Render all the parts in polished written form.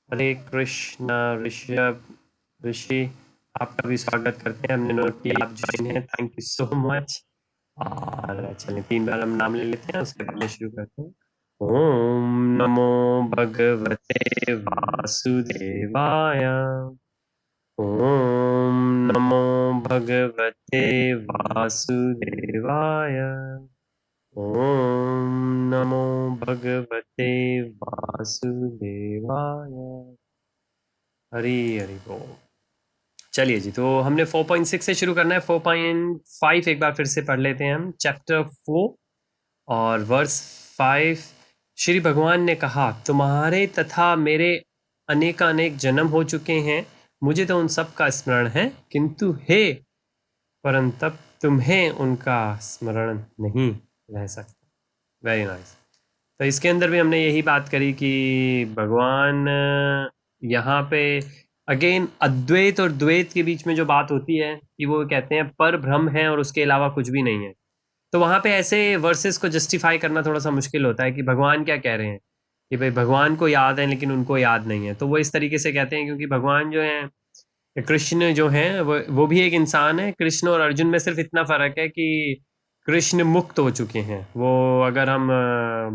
हरे कृष्णा ऋषभ ऋषि, आपका भी स्वागत करते हैं। हमने नोट किया आप ज्वाइन हैं, थैंक यू सो मच। और चलिए 3 बार हम नाम ले लेते हैं, उसके बाद में शुरू करते हैं। ओम नमो भगवते वासुदेवाय। ओम नमो भगवते वासुदेवाय। ओम नमो भगवते वासुदेवाय। हरि हरि बोल। चलिए जी, तो हमने 4.6 से शुरू करना है। 4.5 एक बार फिर से पढ़ लेते हैं हम। चैप्टर 4 और वर्स 5। श्री भगवान ने कहा, तुम्हारे तथा मेरे अनेकानेक जन्म हो चुके हैं, मुझे तो उन सब का स्मरण है, किंतु हे परंतप तुम्हें उनका स्मरण नहीं रह सकता। Very nice. तो इसके अंदर भी हमने यही बात करी कि भगवान यहाँ पे अगेन अद्वैत और द्वैत के बीच में जो बात होती है कि वो कहते हैं पर ब्रह्म है और उसके अलावा कुछ भी नहीं है। तो वहाँ पे ऐसे वर्सेस को जस्टिफाई करना थोड़ा सा मुश्किल होता है कि भगवान क्या कह रहे हैं कि भाई भगवान को याद है लेकिन उनको याद नहीं है। तो वो इस तरीके से कहते हैं क्योंकि भगवान जो है, कृष्ण जो है, वो भी एक इंसान है। कृष्ण और अर्जुन में सिर्फ इतना फर्क है कि कृष्ण मुक्त हो चुके हैं। वो अगर हम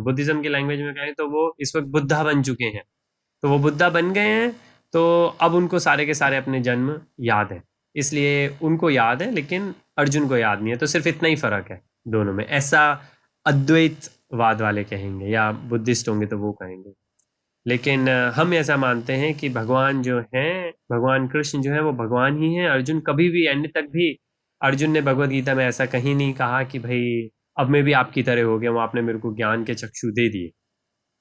बुद्धिज्म की लैंग्वेज में कहें तो वो इस वक्त बुद्धा बन चुके हैं। तो वो बुद्धा बन गए हैं, तो अब उनको सारे के सारे अपने जन्म याद है, इसलिए उनको याद है लेकिन अर्जुन को याद नहीं है। तो सिर्फ इतना ही फर्क है दोनों में, ऐसा अद्वैतवाद वाले कहेंगे या बुद्धिस्ट होंगे तो वो कहेंगे। लेकिन हम ऐसा मानते हैं कि भगवान जो हैं, भगवान कृष्ण जो है वो भगवान ही है। अर्जुन कभी भी एंड तक भी अर्जुन ने भगवत गीता में ऐसा कहीं नहीं कहा कि भाई अब मैं भी आपकी तरह हो गया हूँ, आपने मेरे को ज्ञान के चक्षु दे दिए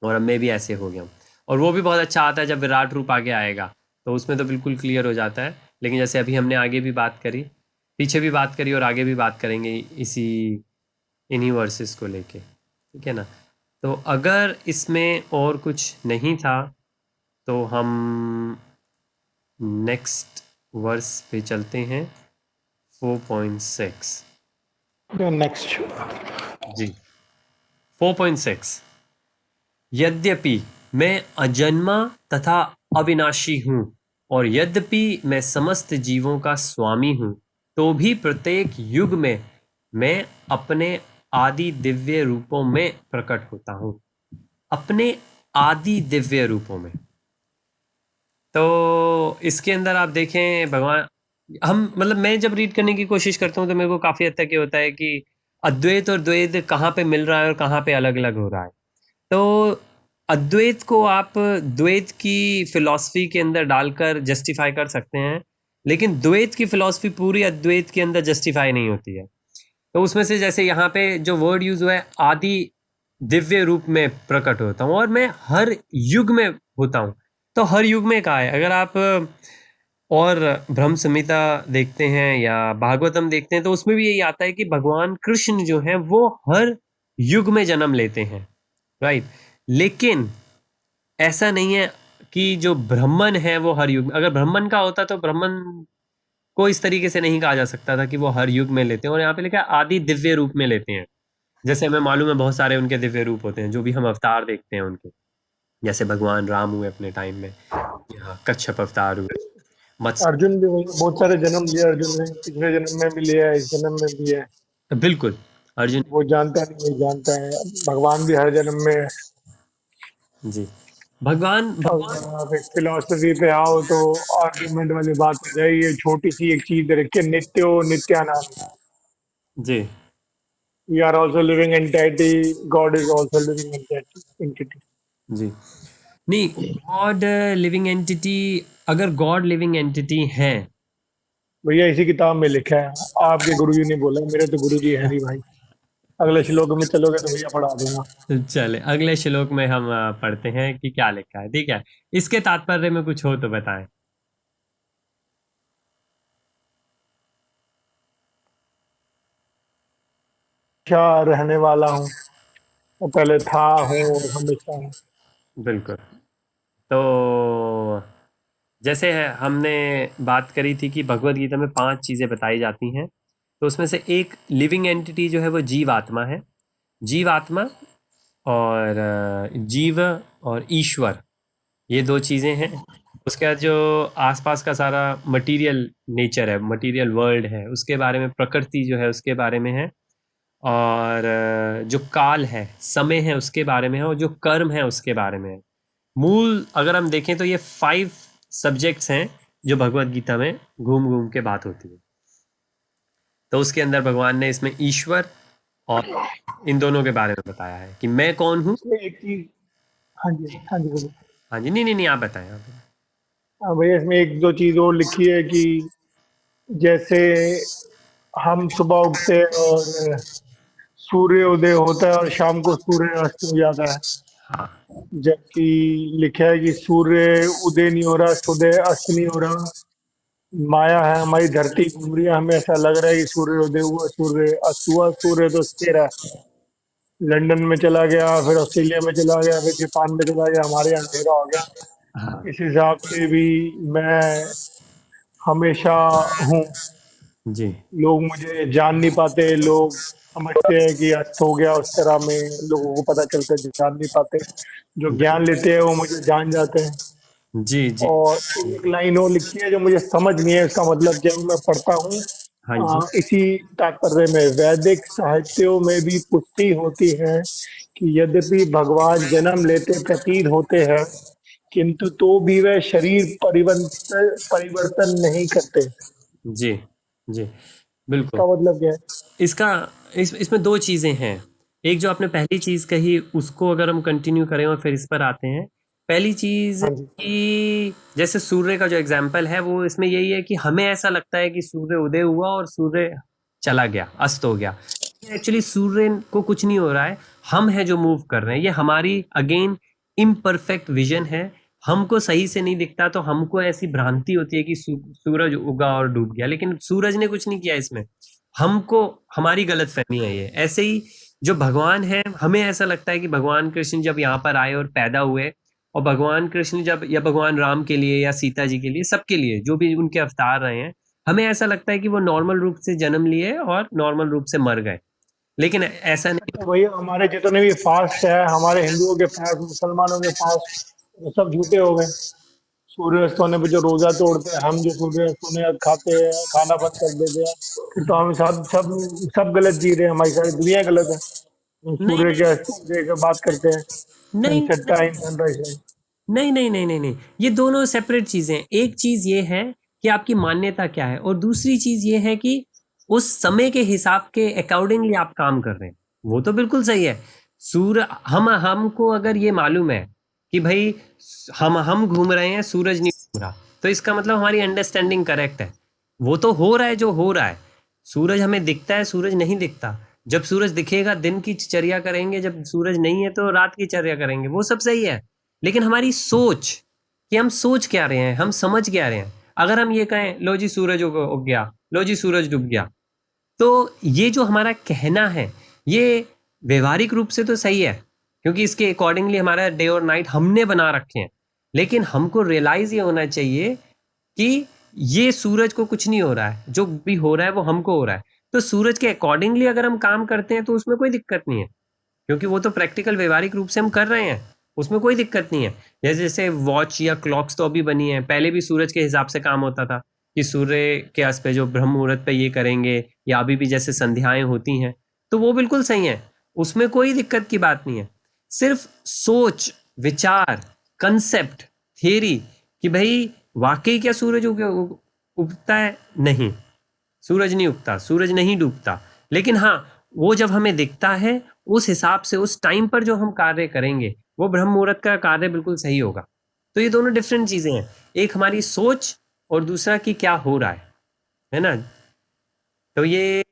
और अब मैं भी ऐसे हो गया हूँ। और वो भी बहुत अच्छा आता है जब विराट रूप आगे आएगा, तो उसमें तो बिल्कुल क्लियर हो जाता है। लेकिन जैसे अभी हमने आगे भी बात करी, पीछे भी बात करी और आगे भी बात करेंगे इसी इन्हीं वर्सेस को लेके, ठीक है ना। तो अगर इसमें और कुछ नहीं था तो हम नेक्स्ट वर्स पे चलते हैं, 4.6 नेक्स्ट जी। 4.6, यद्यपि मैं अजन्मा तथा अविनाशी हूँ और यद्यपि मैं समस्त जीवों का स्वामी हूँ, तो भी प्रत्येक युग में मैं अपने आदि दिव्य रूपों में प्रकट होता हूँ। अपने आदि दिव्य रूपों में। तो इसके अंदर आप देखें भगवान, हम मतलब मैं जब रीड करने की कोशिश करता हूँ तो मेरे को काफ़ी हद तक ये होता है कि अद्वैत और द्वैत कहाँ पे मिल रहा है और कहाँ पे अलग अलग हो रहा है। तो अद्वैत को आप द्वैत की फिलॉसफी के अंदर डालकर जस्टिफाई कर सकते हैं, लेकिन द्वैत की फिलॉसफी पूरी अद्वैत के अंदर जस्टिफाई नहीं होती है। तो उसमें से जैसे यहाँ पे जो वर्ड यूज हुआ है, आदि दिव्य रूप में प्रकट होता हूँ और मैं हर युग में होता हूँ। तो हर युग में कहा है, अगर आप और ब्रह्म संहिता देखते हैं या भागवतम देखते हैं तो उसमें भी यही आता है कि भगवान कृष्ण जो है वो हर युग में जन्म लेते हैं, राइट। लेकिन ऐसा नहीं है कि जो ब्राह्मण है वो हर युग में, अगर ब्राह्मण का होता तो ब्राह्मण को इस तरीके से नहीं कहा जा सकता था कि वो हर युग में लेते हैं। और यहाँ पे लिखा है आदि दिव्य रूप में लेते हैं। जैसे हमें मालूम है बहुत सारे उनके दिव्य रूप होते हैं जो भी हम अवतार देखते हैं उनके, जैसे भगवान राम हुए अपने टाइम में, यहाँ कच्छप अवतार हुए, मत्स्य। अर्जुन भी वही बहुत सारे जन्म लिए अर्जुन ने, पिछले जन्म में भी लिया है, इस जन्म में भी है। बिल्कुल। अर्जुन। वो जानता नहीं, ये जानता है। भगवान भी हर जन्म में है। जी। भगवान भगवान। अगर आप एक फिलोसफी पे आओ तो आर्ग्यूमेंट वाली बात हो जाए, ये छोटी सी एक चीज रखिए, नित्यो नित्यानाथ। जी। We are also living entity, God is also living entity. जी। नहीं, गॉड लिविंग एंटिटी, अगर गॉड लिविंग एंटिटी है। भैया इसी किताब में लिखा है, आपके गुरुजी ने बोला, मेरे तो गुरुजी है नहीं भाई। अगले श्लोक में चलोगे तो भैया पढ़ा दूंगा। चले अगले श्लोक में हम पढ़ते हैं कि क्या लिखा है, ठीक है। इसके तात्पर्य में कुछ हो तो बताएं। हमेशा रहने वाला हूँ, और पहले था, हूँ और हमेशा हूँ। बिल्कुल। तो जैसे है हमने बात करी थी कि भगवत गीता में 5 चीजें बताई जाती हैं, तो उसमें से एक लिविंग एंटिटी जो है वो जीवात्मा है। जीवात्मा और जीव और ईश्वर, ये दो चीज़ें हैं। उसके बाद जो आसपास का सारा मटेरियल नेचर है, मटेरियल वर्ल्ड है, उसके बारे में, प्रकृति जो है उसके बारे में है। और जो काल है, समय है, उसके बारे में है। और जो कर्म है उसके बारे में है। मूल अगर हम देखें तो ये 5 सब्जेक्ट्स हैं जो भगवत गीता में घूम घूम के बात होती है। तो उसके अंदर भगवान ने इसमें ईश्वर और इन दोनों के बारे में बताया है कि मैं कौन हूँ। इसमें एक चीज, हाँ जी हाँ जी बोलिए। हाँ जी, नहीं नहीं नहीं, आप बताएं, आप बताएं। हाँ भैया, इसमें एक दो चीज और लिखी है कि जैसे हम सुबह उठते हैं और सूर्य उदय होता है और शाम को सूर्य अस्त हो जाता है, हाँ जबकि लिखा है कि सूर्य उदय नहीं हो रहा, सूर्य अस्त नहीं हो रहा, माया है, हमारी धरती घूम रही है, हमें ऐसा लग रहा है कि सूर्य उदय हुआ, सूर्य अस्त हुआ, सूर्य तो स्थिर है, लंदन में चला गया, फिर ऑस्ट्रेलिया में चला गया, फिर जापान में चला गया, हमारे यहाँ अंधेरा हो गया। हाँ। इस हिसाब से भी मैं हमेशा हूँ। जी लोग मुझे जान नहीं पाते, लोग समझते हैं कि अस्त हो गया, उस तरह में लोगों को पता चलता है, जान नहीं पाते। जो ज्ञान लेते हैं वो मुझे जान जाते हैं। जी जी। और एक लाइन और लिखी है जो मुझे समझ नहीं है इसका मतलब, जब मैं पढ़ता हूँ हाँ जी। इसी तात्पर्य में, वैदिक साहित्यों में भी पुष्टि होती है कि यद्यपि भगवान जन्म लेते प्रतीत होते हैं, किंतु तो भी वह शरीर परिवर्तन परिवर्तन नहीं करते। जी जी, बिल्कुल। इसका मतलब क्या है? इसका इसमें दो चीज़ें हैं। एक जो आपने पहली चीज़ कही उसको अगर हम कंटिन्यू करें और फिर इस पर आते हैं। पहली चीज़ हाँ जी कि जैसे सूर्य का जो एग्जाम्पल है वो इसमें यही है कि हमें ऐसा लगता है कि सूर्य उदय हुआ और सूर्य चला गया, अस्त हो गया। एक्चुअली सूर्य को कुछ नहीं हो रहा है, हम हैं जो मूव कर रहे हैं। ये हमारी अगेन इम्परफेक्ट विजन है। हमको सही से नहीं दिखता तो हमको ऐसी भ्रांति होती है कि सूरज उगा और डूब गया, लेकिन सूरज ने कुछ नहीं किया इसमें। हमको, हमारी गलत फहमी है ये। ऐसे ही जो भगवान है, हमें ऐसा लगता है कि भगवान कृष्ण जब यहाँ पर आए और पैदा हुए, और भगवान कृष्ण जब, या भगवान राम के लिए या सीता जी के लिए, सबके लिए जो भी उनके अवतार रहे हैं, हमें ऐसा लगता है कि वो नॉर्मल रूप से जन्म लिए और नॉर्मल रूप से मर गए। लेकिन ऐसा नहीं। तो भैया, हमारे जितने भी फास्ट है, हमारे हिंदुओं के फास्ट, मुसलमानों के फास्ट, वो सब झूठे हो गए। सूर्यास्त होने पे जो रोजा तोड़ते हैं, हम जो सूर्यास्त होने बाद खाते हैं, खाना बंद कर देते हैं, फिर तो हम सब सब सब गलत जी रहे हैं, हमारी सारी दुनिया गलत है। हम नहीं सूर्य के अस्त उदय की बात करते हैं, नहीं सनसेट टाइम, सनराइज टाइम। नहीं नहीं नहीं नहीं नहीं, ये दोनों सेपरेट चीजें हैं। एक चीज ये है कि आपकी मान्यता क्या है, और दूसरी चीज ये है कि उस समय के हिसाब के अकॉर्डिंगली आप काम कर रहे हैं। वो तो बिल्कुल सही है। सूर्य, हमको अगर ये मालूम है कि भाई हम घूम रहे हैं, सूरज नहीं घूम रहा, तो इसका मतलब हमारी अंडरस्टैंडिंग करेक्ट है। वो तो हो रहा है जो हो रहा है। सूरज हमें दिखता है, सूरज नहीं दिखता। जब सूरज दिखेगा दिन की चर्या करेंगे, जब सूरज नहीं है तो रात की चर्या करेंगे, वो सब सही है। लेकिन हमारी सोच, कि हम सोच क्या रहे हैं, हम समझ क्या रहे हैं। अगर हम ये कहें लो जी सूरज उग गया, लो जी सूरज डूब गया, तो ये जो हमारा कहना है, ये व्यवहारिक रूप से तो सही है, क्योंकि इसके अकॉर्डिंगली हमारा डे और नाइट हमने बना रखे हैं। लेकिन हमको रियलाइज ये होना चाहिए कि ये सूरज को कुछ नहीं हो रहा है, जो भी हो रहा है वो हमको हो रहा है। तो सूरज के अकॉर्डिंगली अगर हम काम करते हैं तो उसमें कोई दिक्कत नहीं है, क्योंकि वो तो प्रैक्टिकल व्यवहारिक रूप से हम कर रहे हैं, उसमें कोई दिक्कत नहीं है। जैसे जैसे वॉच या क्लॉक्स तो अभी बनी है, पहले भी सूरज के हिसाब से काम होता था कि सूर्य के अस्त पे जो ब्रह्म मुहूर्त पे ये करेंगे, या अभी भी जैसे संध्याएं होती हैं, तो वो बिल्कुल सही है। उसमें कोई दिक्कत की बात नहीं है। सिर्फ सोच, विचार, कंसेप्ट, थियरी कि भाई वाकई क्या सूरज उगता है? नहीं, सूरज नहीं उगता, सूरज नहीं डूबता। लेकिन हाँ, वो जब हमें दिखता है, उस हिसाब से उस टाइम पर जो हम कार्य करेंगे, वो ब्रह्म मुहूर्त का कार्य बिल्कुल सही होगा। तो ये दोनों डिफरेंट चीजें हैं। एक हमारी सोच, और दूसरा कि क्या हो रहा है ना? तो ये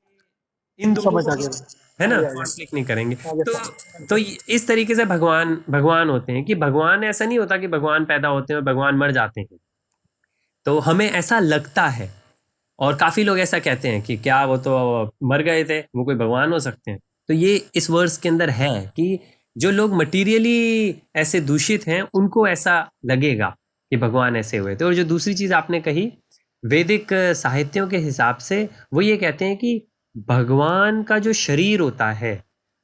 इन दोनों समझ को, आ गया भाई, है ना, आगे आ गया, कॉन्फ्लिक्ट नहीं करेंगे। आगे तो समझ। इस तरीके से भगवान भगवान होते हैं कि भगवान ऐसा नहीं होता कि भगवान पैदा होते हैं और भगवान मर जाते हैं। तो हमें ऐसा लगता है, और काफी लोग ऐसा कहते हैं कि क्या वो तो मर गए थे, वो कोई भगवान हो सकते हैं? तो ये इस वर्स के अंदर है कि जो लोग मटीरियली ऐसे दूषित हैं उनको ऐसा लगेगा कि भगवान ऐसे हुए थे। और जो दूसरी चीज आपने कही, वैदिक साहित्यों के हिसाब से वो ये कहते हैं कि भगवान का जो शरीर होता है,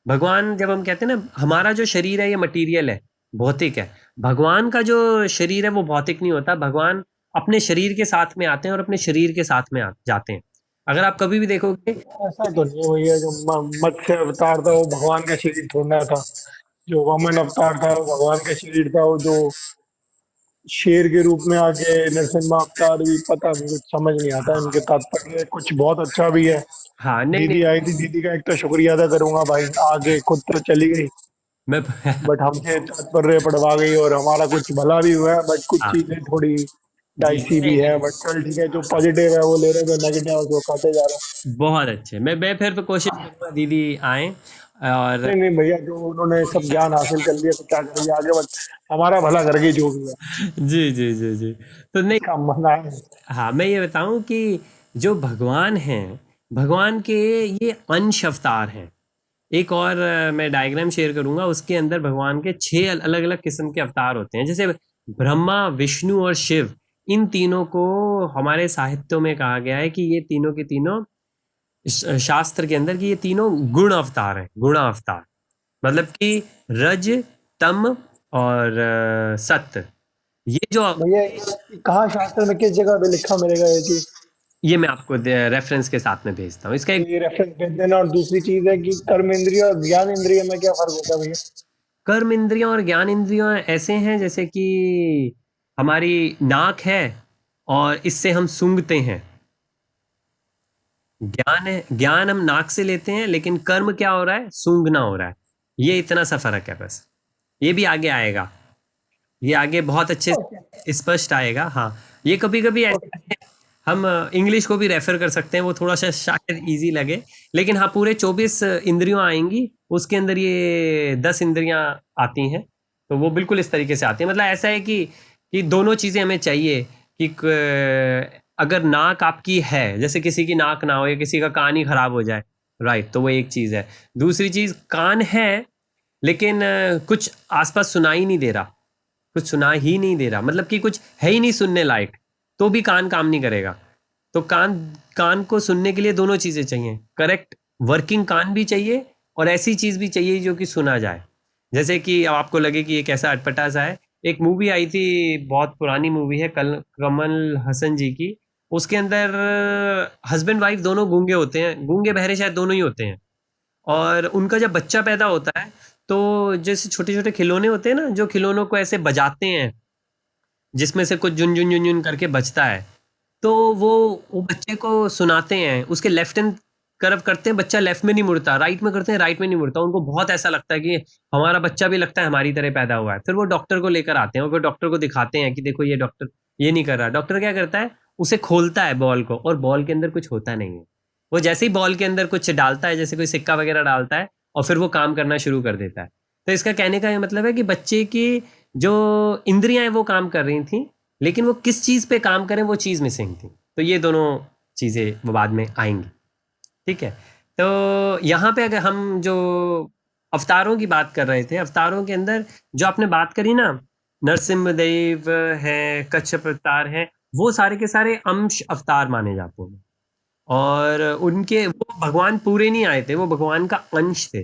भगवान, जब हम कहते हैं ना हमारा जो शरीर है ये मटीरियल है, भौतिक है, भगवान का जो शरीर है वो भौतिक नहीं होता, भगवान अपने शरीर के साथ में आते हैं और अपने शरीर के साथ में जाते हैं। अगर आप कभी भी देखोगे, ऐसा तो नहीं है भैया, जो मत्स्य अवतार था वो भगवान का शरीर छोड़ना था। जो वामन अवतार था वो भगवान का शरीर था। वो जो शेर के रूप में आके नरसिम्हा अवतार भी, पता नहीं, कुछ समझ नहीं आता इनके तात्पर्य। कुछ बहुत अच्छा भी है। हाँ नहीं दीदी नहीं, आई थी, दीदी का एक तो शुक्रिया अदा करूंगा भाई, आगे खुद तो चली गई मैं बट हमसे तात्पर्य पढ़वा गई, और हमारा कुछ भला भी हुआ है, बट कुछ हाँ चीजें थोड़ी जी डाइसी भी नहीं है। नहीं, बट चल ठीक है, जो पॉजिटिव है वो ले रहे हैं, जो नेगेटिव है उसको खाते जा रहे हैं। बहुत अच्छे। मैं फिर तो कोशिश करूंगा दीदी आए। और नहीं नहीं भैया, जो उन्होंने सब ज्ञान हासिल कर लिया तो क्या करेंगे आगे, बट हमारा भला करके जो भी है जी जी जी जी, तो नहीं, इसका मना है। हाँ मैं ये बताऊं कि जो भगवान हैं, भगवान के ये अंश अवतार हैं। एक और मैं डायग्राम शेयर करूंगा, उसके अंदर भगवान के 6 अलग अलग किस्म के अवतार होते हैं। जैसे ब्रह्मा, विष्णु और शिव, इन तीनों को हमारे साहित्यों में कहा गया है कि ये तीनों के तीनों शास्त्र के अंदर कि ये तीनों गुण अवतार हैं, गुण अवतार। मतलब कि रज, तम और सत्य, ये जो, भैया कहाँ शास्त्र में किस जगह पे लिखा मिलेगा ये चीज? ये मैं आपको रेफरेंस के साथ में भेजता हूँ इसका एक। ये रेफरेंस भेज देना। और दूसरी चीज है कि कर्म इंद्रिय और ज्ञान इंद्रिय में क्या फर्क होता है भैया? कर्म इंद्रियों और ज्ञान इंद्रियों ऐसे हैं जैसे कि हमारी नाक है और इससे हम सूंघते हैं। ज्ञान है, ज्ञान हम नाक से लेते हैं, लेकिन कर्म क्या हो रहा है, सूंघना हो रहा है। ये इतना सा फर्क है बस। ये भी आगे आएगा, ये आगे बहुत अच्छे ओके। से स्पष्ट आएगा। हाँ, ये कभी कभी ऐसा है, हम इंग्लिश को भी रेफर कर सकते हैं, वो थोड़ा सा शायद इजी लगे। लेकिन हाँ, पूरे 24 इंद्रियां आएंगी, उसके अंदर ये 10 इंद्रियां आती हैं। तो वो बिल्कुल इस तरीके से आती है। मतलब ऐसा है कि दोनों चीज़ें हमें चाहिए कि अगर नाक आपकी है, जैसे किसी की नाक ना हो या किसी का कान ही खराब हो जाए, राइट, तो वो एक चीज़ है। दूसरी चीज़, कान है लेकिन कुछ आसपास सुनाई नहीं दे रहा, कुछ सुना ही नहीं दे रहा, मतलब कि कुछ है ही नहीं सुनने लायक, तो भी कान काम नहीं करेगा। तो कान, कान को सुनने के लिए दोनों चीज़ें चाहिए, करेक्ट वर्किंग कान भी चाहिए और ऐसी चीज़ भी चाहिए जो कि सुना जाए। जैसे कि अब आपको लगे कि ये कैसा अटपटा सा है, एक मूवी आई थी, बहुत पुरानी मूवी है, कल कमल हसन जी की। उसके अंदर हस्बैंड वाइफ दोनों गूंगे होते हैं, गूंगे बहरे शायद दोनों ही होते हैं। और उनका जब बच्चा पैदा होता है, तो जैसे छोटे छोटे खिलौने होते हैं ना, जो खिलौनों को ऐसे बजाते हैं, जिसमें से कुछ झुन झुन झुन झुन करके बजता है, तो वो बच्चे को सुनाते हैं, उसके लेफ्ट हैंड तरफ करते हैं, बच्चा लेफ्ट में नहीं मुड़ता, राइट में करते हैं, राइट में नहीं मुड़ता। उनको बहुत ऐसा लगता है कि हमारा बच्चा भी लगता है हमारी तरह पैदा हुआ है। फिर वो डॉक्टर को लेकर आते हैं और फिर डॉक्टर को दिखाते हैं कि देखो ये डॉक्टर ये नहीं कर रहा। डॉक्टर क्या करता है, उसे खोलता है बॉल को, और बॉल के अंदर कुछ होता नहीं है। वो जैसे ही बॉल के अंदर कुछ डालता है, जैसे कोई सिक्का वगैरह डालता है, और फिर वो काम करना शुरू कर देता है। तो इसका कहने का ये मतलब है कि बच्चे की जो इंद्रियां हैं वो काम कर रही थी, लेकिन वो किस चीज़ पे काम करें वो चीज़ मिसिंग थी। तो ये दोनों चीज़ें वो बाद में आएंगी। ठीक है, तो यहाँ पे अगर हम जो अवतारों की बात कर रहे थे, अवतारों के अंदर जो आपने बात करी ना, नरसिम्हदेव है, कच्छप अवतार है, वो सारे के सारे अंश अवतार माने जाते हैं। और उनके वो भगवान पूरे नहीं आए थे, वो भगवान का अंश थे।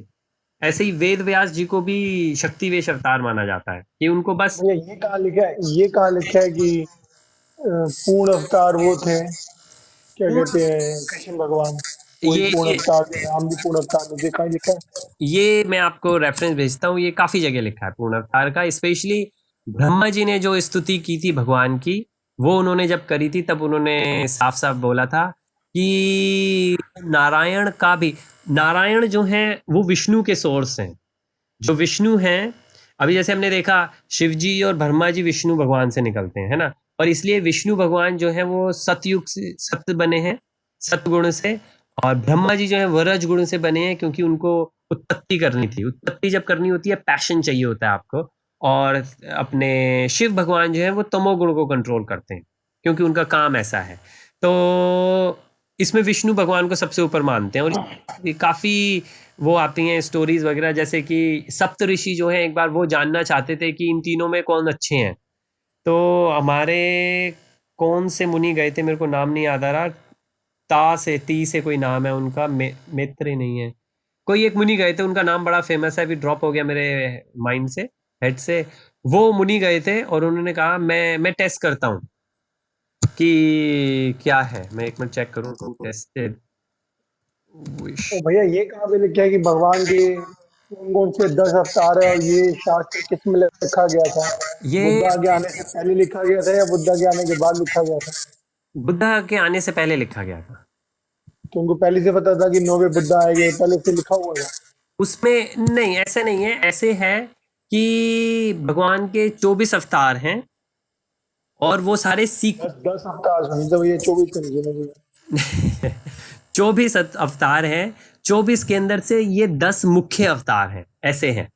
ऐसे ही वेद व्यास जी को भी शक्तिवेश अवतार माना जाता है कि उनको बस, भैया ये कहाँ लिखा है, ये कहाँ लिखा है कि पूर्ण अवतार वो थे, क्या कहते हैं, कृष्ण भगवान वही ये पूर्ण ये अवतार थे, राम भी पूर्ण अवतार थे, कहाँ लिखा है? ये मैं आपको रेफरेंस भेजता हूँ, ये काफी जगह लिखा है पूर्ण अवतार का। स्पेशली ब्रह्मा जी ने जो स्तुति की थी भगवान की, वो उन्होंने जब करी थी तब उन्होंने साफ साफ बोला था कि नारायण का भी, नारायण जो है वो विष्णु के सोर्स हैं। जो विष्णु हैं, अभी जैसे हमने देखा, शिव जी और ब्रह्मा जी विष्णु भगवान से निकलते हैं, है ना। और इसलिए विष्णु भगवान जो है वो सतयुग से सत्य बने हैं, सतगुण से। और ब्रह्मा जी जो है वरज गुण से बने हैं, क्योंकि उनको उत्पत्ति करनी थी। उत्पत्ति जब करनी होती है, पैशन चाहिए होता है आपको। और अपने शिव भगवान जो है वो तमोगुण को कंट्रोल करते हैं, क्योंकि उनका काम ऐसा है। तो इसमें विष्णु भगवान को सबसे ऊपर मानते हैं। और ये काफी वो आती हैं स्टोरीज वगैरह, जैसे कि सप्त ऋषि जो है एक बार वो जानना चाहते थे कि इन तीनों में कौन अच्छे हैं। तो हमारे कौन से मुनि गए थे, मेरे को नाम नहीं याद आ रहा, ता से ती से कोई नाम है उनका, मित्र नहीं है, कोई एक मुनि गए थे, उनका नाम बड़ा फेमस है, अभी ड्रॉप हो गया मेरे माइंड से, हेड से। वो मुनि गए थे और उन्होंने कहा मैं टेस्ट करता हूँ कि क्या है। मैं एक मिनट चेक करूँ, टेस्टेड विश। तो भैया ये कहाँ पे लिखा है कि भगवान के कौन कौन से 10 अवतार है, और ये शास्त्र किस में लिखा गया था? ये बुद्धा के आने से पहले लिखा गया था या बुद्धा के आने के बाद लिखा गया था? बुद्धा के आने से पहले लिखा गया था। तो उनको पहले से पता था कि नौवे बुद्धा आएंगे, पहले से लिखा हुआ था? उसमें नहीं, ऐसे नहीं है, ऐसे है कि भगवान के 24 अवतार हैं और वो सारे सीख 10 अवतार सुनी तो भैया, 24 को नहीं सुने भैया। 24 अवतार हैं। 24 के अंदर से ये 10 मुख्य अवतार हैं, ऐसे हैं।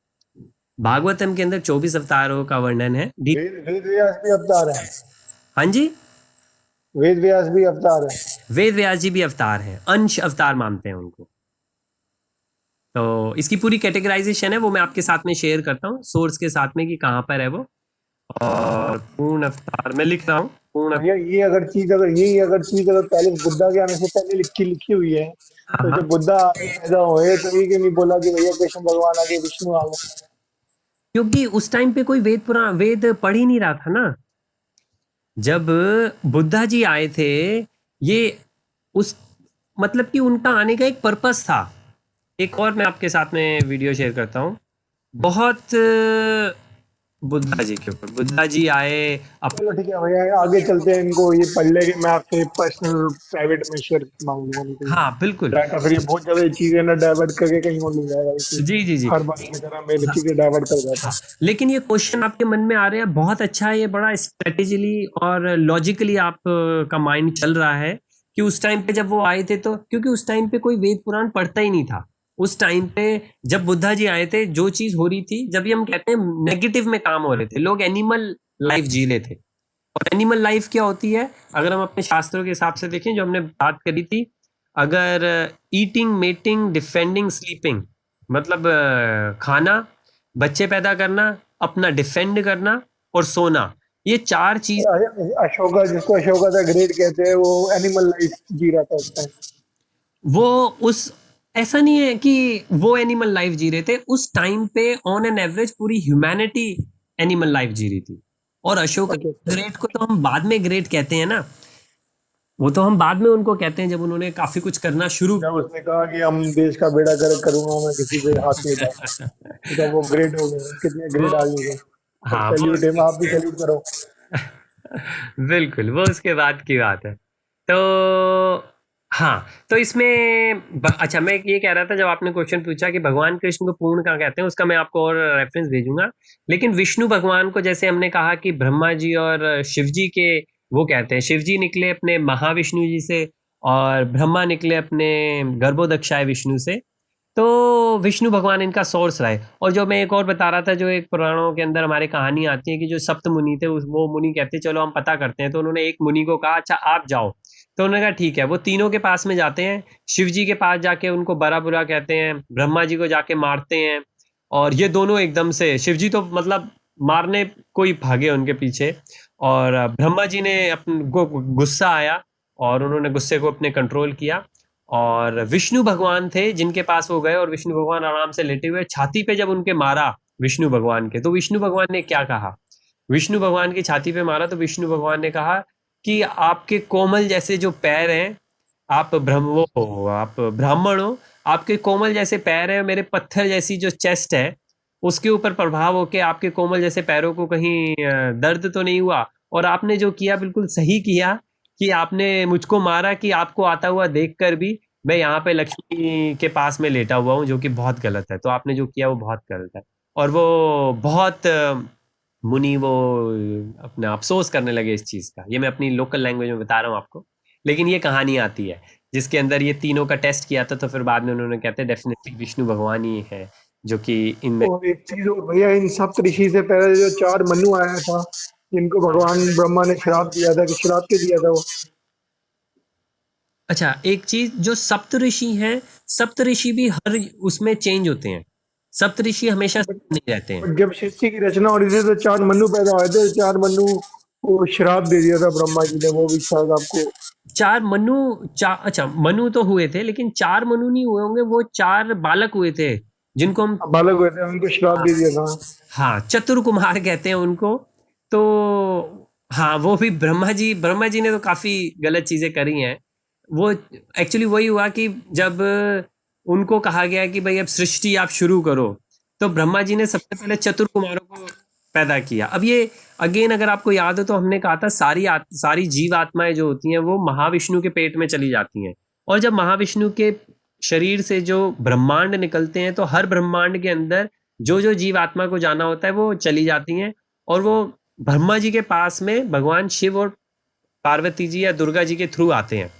भागवतम के अंदर 24 अवतारों का वर्णन है। वेद वेद व्यास भी अवतार है? हाँ जी, वेद व्यास भी अवतार है? वेद व्यास जी भी अवतार हैं, अंश अवतार मानते हैं उनको। तो इसकी पूरी कैटेगराइजेशन है, वो मैं आपके साथ में शेयर करता हूँ सोर्स के साथ में कि कहाँ पर है वो। और पूर्ण अवतार मैं लिख रहा हूँ, पूर्ण। भैया यही अगर चीज अगर पहले बुद्धा के आने से पहले लिखी लिखी हुई है, हाँ तो हाँ, जब बुद्धा आगे पैदा हुए तो ये क्यों नहीं बोला कि भैया कृष्ण भगवान आगे, विष्णु आ गए? क्योंकि उस टाइम पे कोई वेद पढ़ ही नहीं रहा था ना। जब बुद्धा जी आए थे, ये उस मतलब कि उनका आने का एक पर्पस था। एक और मैं आपके साथ में वीडियो शेयर करता हूँ, बहुत बुद्धा जी के ऊपर। बुद्धा जी आए चलो ठीक है भैया, आगे चलते हैं, इनको ये पढ़ लेके मैं आपसे पर्सनल प्राइवेट में शेयर मांग लूंगा, नहीं तो हाँ बिल्कुल। डाटा फिर ये बहुत ज्यादा चीजें ना डाइवर्ट करके कहीं और ले जाएगा, इसे जी जी जी। हर बार की तरह मेरी चीजें डाइवर्ट कर जाता हाँ, है। लेकिन ये क्वेश्चन आपके मन में आ रहे हैं, बहुत अच्छा है, ये बड़ा स्ट्रेटेजिकली और लॉजिकली आप का माइंड चल रहा है कि उस टाइम पे जब वो आए थे, तो क्योंकि उस टाइम पे कोई वेद पुराण पढ़ता ही नहीं था। उस टाइम पे जब बुद्धा जी आए थे, जो चीज हो रही थी, जब भी हम कहते हैं नेगेटिव में काम हो रहे थे, लोग एनिमल लाइफ जी रहे थे। और एनिमल लाइफ क्या होती है, अगर हम अपने शास्त्रों के हिसाब से देखें, जो हमने बात करी थी, अगर ईटिंग, मेटिंग, डिफेंडिंग, स्लीपिंग, मतलब खाना, बच्चे पैदा करना, अपना डिफेंड करना और सोना, ये चार चीज। अशोका, जिसको अशोका द ग्रेट कहते हैं, वो एनिमल लाइफ जी रहा था उस टाइम। वो उस ऐसा नहीं है कि वो एनिमल लाइफ जी रहे थे, उस टाइम पे ऑन एन एवरेज पूरी ह्यूमैनिटी एनिमल लाइफ जी रही थी। और अशोक अच्छा अच्छा। ग्रेट को तो हम बाद में ग्रेट कहते हैं ना, वो तो हम बाद में उनको कहते हैं जब उन्होंने काफी कुछ करना शुरू। जब उसने कहा कि हम देश का बेड़ा गर्क करूंगा, मैं किसी पे हाथ नहीं उठाऊंगा, तो तब वो ग्रेट हो गए, कितने वो ग्रेट आदमी थे। और हाँ वो सैल्यूट है, आप भी सैल्यूट करो। बिल्कुल, वो उसके बाद की बात है। तो हाँ, तो इसमें अच्छा, मैं ये कह रहा था, जब आपने क्वेश्चन पूछा कि भगवान कृष्ण को पूर्ण कहाँ कहते हैं, उसका मैं आपको और रेफरेंस भेजूंगा। लेकिन विष्णु भगवान को, जैसे हमने कहा कि ब्रह्मा जी और शिव जी के वो कहते हैं, शिव जी निकले अपने महाविष्णु जी से और ब्रह्मा निकले अपने गर्भोदक्षाय विष्णु से। तो विष्णु भगवान इनका सोर्स रहा है। और जो मैं एक और बता रहा था, जो एक पुराणों के अंदर हमारी कहानी आती है कि जो सप्त मुनि थे, वो मुनि कहते चलो हम पता करते हैं। तो उन्होंने एक मुनि को कहा अच्छा आप जाओ। तो उन्होंने कहा ठीक है। वो तीनों के पास में जाते हैं, शिव जी के पास जाके उनको बड़ा बुरा कहते हैं, ब्रह्मा जी को जाके मारते हैं। और ये दोनों एकदम से, शिव जी तो मतलब मारने को ही भागे उनके पीछे। और ब्रह्मा जी ने अपन को गुस्सा आया और उन्होंने गुस्से को अपने कंट्रोल किया। और विष्णु भगवान थे जिनके पास वो गए, और विष्णु भगवान आराम से लेटे हुए छाती पे जब उनके मारा विष्णु भगवान के, तो विष्णु भगवान ने क्या कहा, विष्णु भगवान की छाती पे मारा तो विष्णु भगवान ने कहा कि आपके कोमल जैसे जो पैर हैं, आप ब्रह्म वो हो, आप ब्राह्मण हो, आपके कोमल जैसे पैर हैं, मेरे पत्थर जैसी जो चेस्ट है उसके ऊपर प्रभाव होके आपके कोमल जैसे पैरों को कहीं दर्द तो नहीं हुआ। और आपने जो किया बिल्कुल सही किया कि आपने मुझको मारा, कि आपको आता हुआ देखकर भी मैं यहाँ पे लक्ष्मी के पास में लेटा हुआ हूँ, जो कि बहुत गलत है। तो आपने जो किया वो बहुत गलत है। और वो बहुत मुनि वो अपना अफसोस करने लगे इस चीज का। ये मैं अपनी लोकल लैंग्वेज में बता रहा हूँ आपको, लेकिन ये कहानी आती है जिसके अंदर ये तीनों का टेस्ट किया था। तो फिर बाद में उन्होंने कहते हैं डेफिनेटली विष्णु भगवान ही है जो कि इनमें। और एक चीज और भैया, इन सप्त ऋषि से पहले जो 4 मनु आया था, जिनको भगवान ब्रह्मा ने श्राप दिया था, कि श्राप के दिया था वो? अच्छा, एक चीज, जो सप्तऋषि हैं, सप्तऋषि भी हर उसमें चेंज होते हैं, सप्तऋषि हमेशा बट नहीं रहते हैं। बट जब सृष्टि की रचना हो रही थी तो 4 मनु पैदा हुए थे, 4 मनु को श्राप दे दिया था ब्रह्मा जी ने, वो भी शायद आपको। चार मनु, चार, अच्छा मनु तो हुए थे लेकिन चार मनु नहीं हुए होंगे, वो चार बालक हुए थे जिनको हम बालक हुए थे, उनको श्राप दे दिया था। हाँ चतुर कुमार कहते हैं उनको। तो हाँ वो भी ब्रह्मा जी ने तो काफी गलत चीजें करी हैं। वो एक्चुअली वही हुआ कि जब उनको कहा गया कि भाई अब सृष्टि आप शुरू करो, तो ब्रह्मा जी ने सबसे पहले चतुर कुमारों को पैदा किया। अब ये अगेन अगर आपको याद हो तो हमने कहा था सारी जीव आत्माएं जो होती हैं वो महाविष्णु के पेट में चली जाती हैं, और जब महाविष्णु के शरीर से जो ब्रह्मांड निकलते हैं तो हर ब्रह्मांड के अंदर जो जो जीव आत्मा को जाना होता है वो चली जाती हैं, और वो ब्रह्मा जी के पास में भगवान शिव और पार्वती जी या दुर्गा जी के थ्रू आते हैं।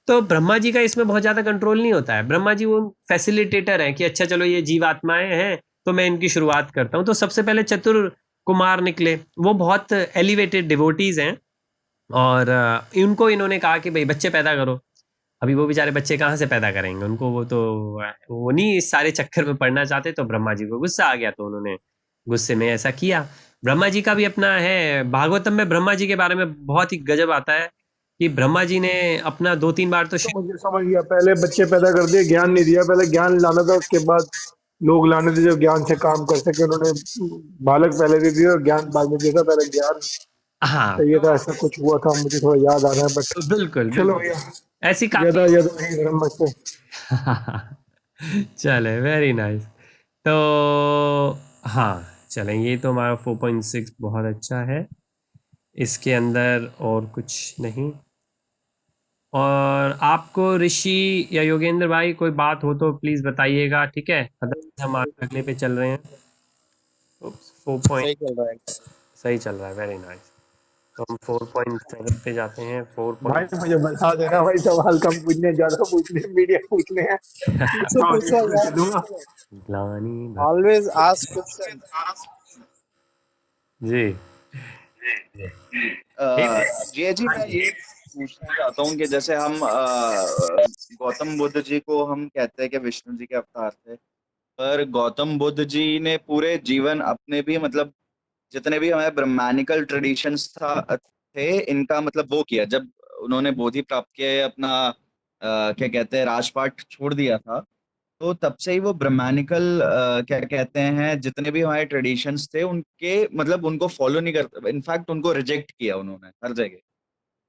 तो ब्रह्मा जी का इसमें बहुत ज्यादा कंट्रोल नहीं होता है। ब्रह्मा जी वो फैसिलिटेटर हैं कि अच्छा चलो ये जीव आत्माएं हैं तो मैं इनकी शुरुआत करता हूँ। तो सबसे पहले चतुर कुमार निकले, वो बहुत एलिवेटेड डिवोटीज हैं, और इनको इन्होंने कहा कि भाई बच्चे पैदा करो। अभी वो बेचारे बच्चे कहाँ से पैदा करेंगे, उनको वो नहीं इस सारे चक्कर में पड़ना चाहते। तो ब्रह्मा जी को गुस्सा आ गया तो उन्होंने गुस्से में ऐसा किया। ब्रह्मा जी का भी अपना है, भागवतम में ब्रह्मा जी के बारे में बहुत ही गजब आता है कि ब्रह्मा जी ने अपना 2-3 बार तो तो मुझे समझ गया, पहले बच्चे पैदा कर दिए, ज्ञान नहीं दिया, पहले ज्ञान लाना था, उसके बाद लोग लाने थे जो ज्ञान से काम कर सके। उन्होंने बालक पहले दे दिया और ज्ञान बाद में दिया था, पहले ज्ञान हाँ चाहिए था। ऐसा कुछ हुआ था, मुझे थोड़ा याद आ रहा है, बट बिल्कुल चलो बिल्कुल भैया, ऐसी काफी ज्यादा ज्यादा नहीं धर्म से। चले वेरी नाइस। तो हाँ चलें, ये तो हमारा 4.6 बहुत अच्छा है। इसके अंदर और कुछ नहीं। और आपको ऋषि या योगेंद्र भाई कोई बात हो तो प्लीज बताइएगा, ठीक है? अदरवाइज हम आगे अगले पे चल रहे हैं। 4 सही पॉइंट चल रहा है एकदम। सही चल रहा है, वेरी नाइस। तो हम 4.7 पे जाते हैं। भाई 4. मुझे बता देना भाई, सवाल कम पूछने, ज्यादा पूछने, मीडिया पूछने हैं, पूछो मैं पूछो ऑडियंस में दे यार, दूंगा। ग्लानि भर ऑलवेज आस्क क्वेश्चन। जी जी जी, मैं ये पूछना चाहता हूँ कि जैसे हम गौतम बुद्ध जी को हम कहते हैं कि विष्णु जी के अवतार थे, पर गौतम बुद्ध जी ने पूरे जीवन अपने भी मतलब जितने भी हमारे ब्रह्मानिकल ट्रेडिशंस थे इनका मतलब वो किया। जब उन्होंने बोधि प्राप्त किया, अपना क्या कहते हैं राजपाट छोड़ दिया था, तो तब से ही वो ब्रह्मानिकल क्या कहते हैं जितने भी हमारे ट्रेडिशंस थे उनके मतलब उनको फॉलो नहीं करते, इनफैक्ट उनको रिजेक्ट किया उन्होंने हर जगह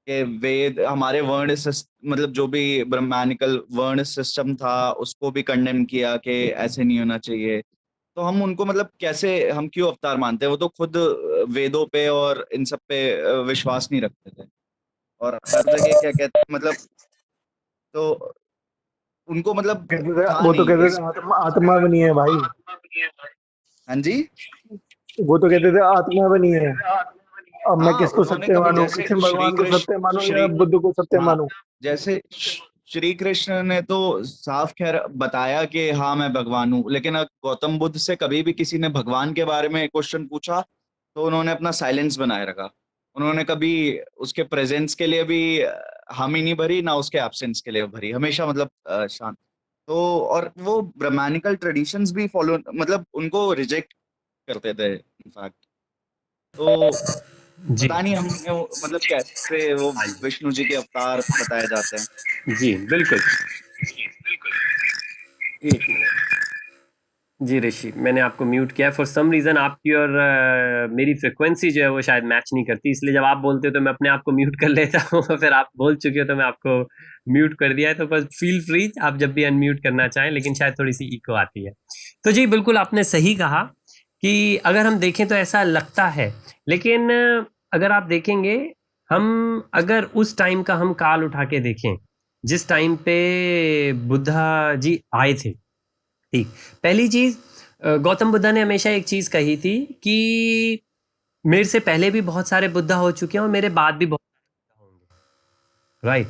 के वेद हमारे मतलब जो भी ब्रह्मानिकल वर्ण सिस्टम था उसको भी कंडेम किया कि ऐसे नहीं होना चाहिए। तो हम उनको मतलब कैसे हम क्यों अवतार मानते हैं? वो तो खुद वेदों पे और इन सब पे विश्वास नहीं रखते थे, और हर जगह क्या कहते हैं मतलब, तो उनको मतलब कहते थे था वो, तो नहीं कहते इस। थे आत्मा, आत्मा बनी है भाई। हाँ जी। वो तो कहते थे आत्मा बनी है। अब मैं हाँ किसको उन्होंने सत्य कभी मानूं, जैसे कृष्ण श्री भगवान को सत्य कृष्ण मानूं या श्री बुद्ध को सत्य हाँ मानूं? जैसे श्री कृष्ण ने तो साफ खैर बताया कि हाँ मैं भगवान हूँ, लेकिन गौतम बुद्ध से कभी भी किसी ने भगवान के बारे में क्वेश्चन पूछा तो उन्होंने अपना साइलेंस बनाए रखा। उन्होंने कभी उसके प्रेजेंस के लिए भी हामी नहीं भरी, ना उसके एब्सेंस के लिए भरी, हमेशा मतलब शांत। तो और वो ब्रह्मानिकल ट्रेडिशंस भी फॉलो मतलब उनको रिजेक्ट करते थे इनफैक्ट। तो जी पता नहीं हमें मतलब कैसे वो विष्णु जी के अवतार बताए जाते हैं। जी बिल्कुल। एक मिनट। जी ऋषि, मैंने आपको म्यूट किया है फॉर सम रीज़न। आपकी और मेरी फ्रिक्वेंसी जो है वो शायद मैच नहीं करती, इसलिए जब आप बोलते हो तो मैं अपने आप को म्यूट कर लेता हूँ फिर आप बोल चुके हो तो मैं आपको म्यूट कर दिया है। तो बस फील फ्री आप जब भी अनम्यूट करना चाहें, लेकिन शायद थोड़ी सी इको आती है। तो जी बिल्कुल आपने सही कहा कि अगर हम देखें तो ऐसा लगता है, लेकिन अगर आप देखेंगे, हम अगर उस टाइम का हम काल उठा के देखें जिस टाइम पे बुद्धा जी आए थे, ठीक। पहली चीज, गौतम बुद्धा ने हमेशा एक चीज कही थी कि मेरे से पहले भी बहुत सारे बुद्धा हो चुके हैं और मेरे बाद भी बहुत सारे बुद्धा होंगे, राइट।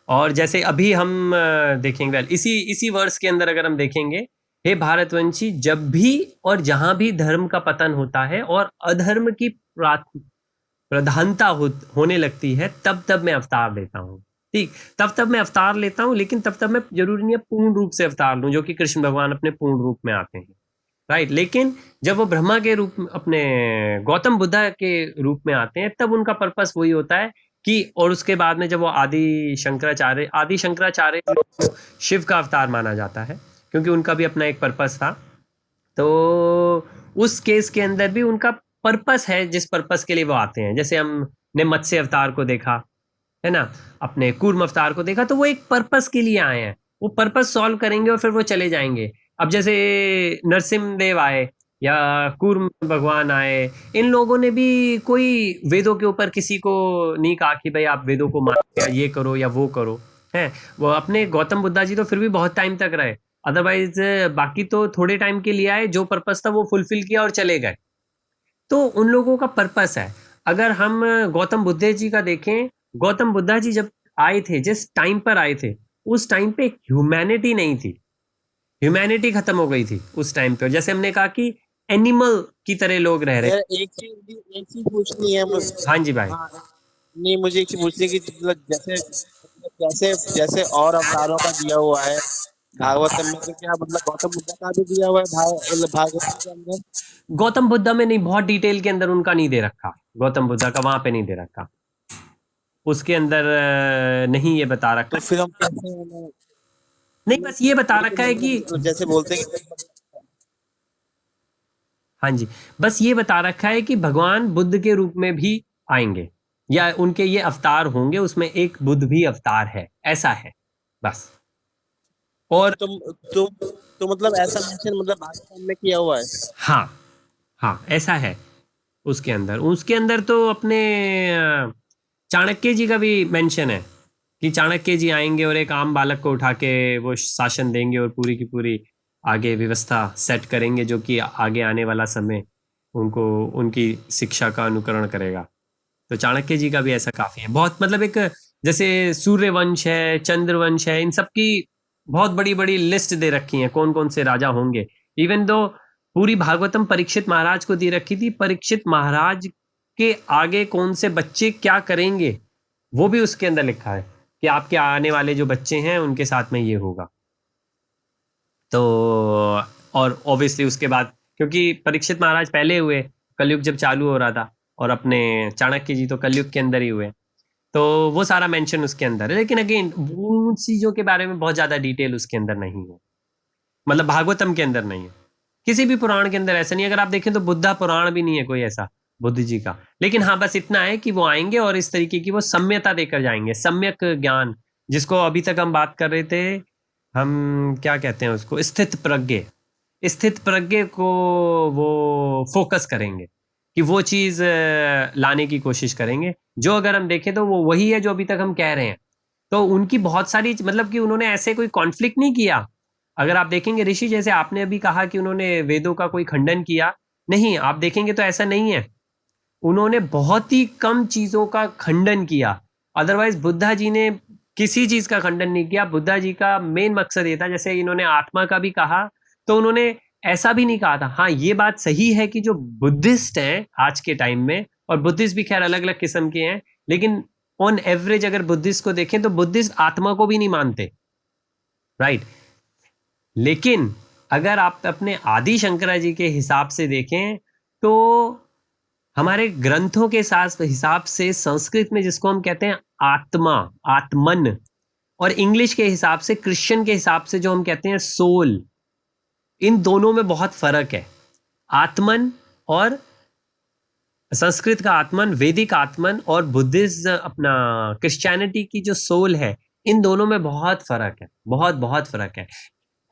और जैसे अभी हम देखेंगे, वेल इसी इसी वर्ष के अंदर अगर हम देखेंगे, हे भारतवंशी, जब भी और जहां भी धर्म का पतन होता है और अधर्म की प्रधानता होने लगती है, तब तब मैं अवतार लेता हूँ, ठीक। तब तब मैं अवतार लेता हूँ, लेकिन तब तब मैं जरूरी नहीं है पूर्ण रूप से अवतार लूँ, जो कि कृष्ण भगवान अपने पूर्ण रूप में आते हैं, राइट। लेकिन जब वो ब्रह्मा के रूप में, अपने गौतम बुद्धा के रूप में आते हैं, तब उनका पर्पस वही होता है कि, और उसके बाद में जब वो आदि शंकराचार्य शिव का अवतार माना जाता है, क्योंकि उनका भी अपना एक पर्पस था। तो उस केस के अंदर भी उनका पर्पस है, जिस पर्पस के लिए वो आते हैं। जैसे हमने मत्स्य अवतार को देखा है ना, अपने कूर्म अवतार को देखा, तो वो एक पर्पस के लिए आए हैं, वो पर्पस सॉल्व करेंगे और फिर वो चले जाएंगे। अब जैसे नरसिम्ह देव आए या कूर्म भगवान आए, इन लोगों ने भी कोई वेदों के ऊपर किसी को नहीं कहा कि भाई आप वेदों को मानो या ये करो या वो करो, है। वो अपने गौतम बुद्धा जी तो फिर भी बहुत टाइम तक रहे, अदरवाइज बाकी तो थोड़े टाइम के लिए आए, जो पर्पस था वो फुलफिल किया और चले गए। तो उन लोगों का पर्पस है। अगर हम गौतम बुद्ध जी का देखें, गौतम बुद्धा जी जब आए थे, जिस टाइम पर आए थे, उस टाइम पे ह्यूमैनिटी नहीं थी, ह्यूमैनिटी खत्म हो गई थी उस टाइम पे। जैसे हमने कहा कि एनिमल की तरह लोग रह रहे। यार एक चीज पूछनी है मुझे। हाँ जी भाई। हाँ, नहीं मुझे एक चीज पूछनी है कि मतलब जैसे जैसे और अवतारों का दिया हुआ है भागवतम में, तो क्या मतलब गौतम बुद्ध का भी दिया हुआ है मतलब भागवतम के अंदर? गौतम बुद्धा में नहीं, बहुत डिटेल के अंदर उनका नहीं दे रखा, गौतम बुद्धा का वहां पे नहीं दे रखा, उसके अंदर नहीं ये बता रखा। तो फिर हम कैसे नहीं, बस ये बता रखा है कि मतलब जैसे बोलते हैं कि हाँ जी, बस ये बता रखा है कि भगवान बुद्ध के रूप में भी आएंगे, या उनके ये अवतार होंगे, उसमें एक बुद्ध भी अवतार है, ऐसा है बस। और तो मतलब ऐसा मेंशन मतलब भागवतम में किया हुआ है? हाँ, हाँ ऐसा है। उसके अंदर तो अपने चाणक्य जी का भी मेंशन है कि चाणक्य जी आएंगे और एक आम बालक को उठा के वो शासन देंगे और पूरी की पूरी आगे व्यवस्था सेट करेंगे, जो कि आगे आने वाला समय उनको उनकी शिक्षा का अनुकरण करेगा। तो चाणक्य जी का भी ऐसा काफी है, बहुत मतलब एक जैसे सूर्यवंश है, चंद्रवंश है, इन सब की बहुत बड़ी बड़ी लिस्ट दे रखी है, कौन कौन से राजा होंगे। इवन दो पूरी भागवतम परीक्षित महाराज को दी रखी थी, परीक्षित महाराज के आगे कौन से बच्चे क्या करेंगे वो भी उसके अंदर लिखा है कि आपके आने वाले जो बच्चे हैं उनके साथ में ये होगा। तो और ऑब्वियसली उसके बाद, क्योंकि परीक्षित महाराज पहले हुए कलयुग जब चालू हो रहा था, और अपने चाणक्य जी तो कलयुग के अंदर ही हुए, तो वो सारा मेंशन उसके अंदर है। लेकिन अगेन उन चीजों के बारे में बहुत ज्यादा डिटेल उसके अंदर नहीं है, मतलब भागवतम के अंदर नहीं है, किसी भी पुराण के अंदर ऐसा नहीं। अगर आप देखें तो बुद्धा पुराण भी नहीं है कोई ऐसा बुद्ध जी का। लेकिन हाँ, बस इतना है कि वो आएंगे और इस तरीके की वो सम्यता देकर जाएंगे, सम्यक ज्ञान, जिसको अभी तक हम बात कर रहे थे, हम क्या कहते हैं उसको, स्थित प्रज्ञ, स्थित प्रज्ञ को वो फोकस करेंगे कि वो चीज लाने की कोशिश करेंगे, जो अगर हम देखें तो वो वही है जो अभी तक हम कह रहे हैं। तो उनकी बहुत सारी मतलब कि उन्होंने ऐसे कोई कॉन्फ्लिक्ट नहीं किया। अगर आप देखेंगे ऋषि, जैसे आपने अभी कहा कि उन्होंने वेदों का कोई खंडन किया, नहीं, आप देखेंगे तो ऐसा नहीं है, उन्होंने बहुत ही कम चीजों का खंडन किया। अदरवाइज बुद्धा जी ने किसी चीज का खंडन नहीं किया। बुद्धा जी का मेन मकसद ये था, जैसे इन्होंने आत्मा का भी कहा, तो उन्होंने ऐसा भी नहीं कहा था। हाँ, ये बात सही है कि जो बुद्धिस्ट हैं आज के टाइम में, और बुद्धिस्ट भी खैर अलग अलग किस्म के हैं, लेकिन ऑन एवरेज अगर बुद्धिस्ट को देखें तो बुद्धिस्ट आत्मा को भी नहीं मानते, राइट। लेकिन अगर आप अपने आदि शंकरा जी के हिसाब से देखें तो हमारे ग्रंथों के साथ हिसाब से संस्कृत में जिसको हम कहते हैं आत्मा, आत्मन, और इंग्लिश के हिसाब से, क्रिश्चियन के हिसाब से जो हम कहते हैं सोल, इन दोनों में बहुत फर्क है। आत्मन और संस्कृत का आत्मन, वैदिक आत्मन, और बुद्धिज्म अपना क्रिश्चियनिटी की जो सोल है, इन दोनों में बहुत फर्क है, बहुत बहुत फर्क है।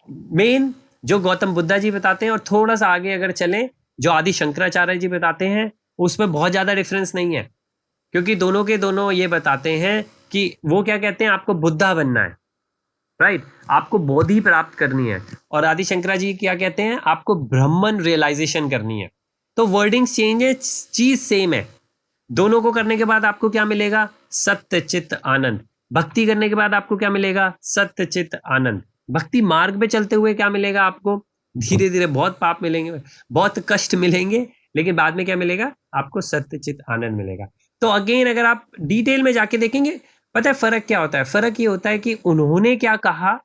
मेन जो गौतम बुद्धा जी बताते हैं, और थोड़ा सा आगे अगर चलें जो आदि शंकराचार्य जी बताते हैं, उसमें बहुत ज्यादा डिफरेंस नहीं है, क्योंकि दोनों के दोनों ये बताते हैं कि वो क्या कहते हैं, आपको बुद्धा बनना है, राइट, आपको बोधि प्राप्त करनी है। और आदि शंकरा जी क्या कहते हैं, आपको ब्रह्मन रियलाइजेशन करनी है। तो वर्डिंग चेंज है, चीज सेम है। दोनों को करने के बाद आपको क्या मिलेगा, सत्य चित्त आनंद। भक्ति करने के बाद आपको क्या मिलेगा, सत्य चित्त आनंद। भक्ति मार्ग पे चलते हुए क्या मिलेगा आपको, धीरे धीरे बहुत पाप मिलेंगे, बहुत कष्ट मिलेंगे, लेकिन बाद में क्या मिलेगा आपको, सत्य चित्त आनंद मिलेगा। तो अगेन अगर आप डिटेल में जाके देखेंगे, पता है फर्क क्या होता है, फर्क ये होता है कि उन्होंने क्या कहा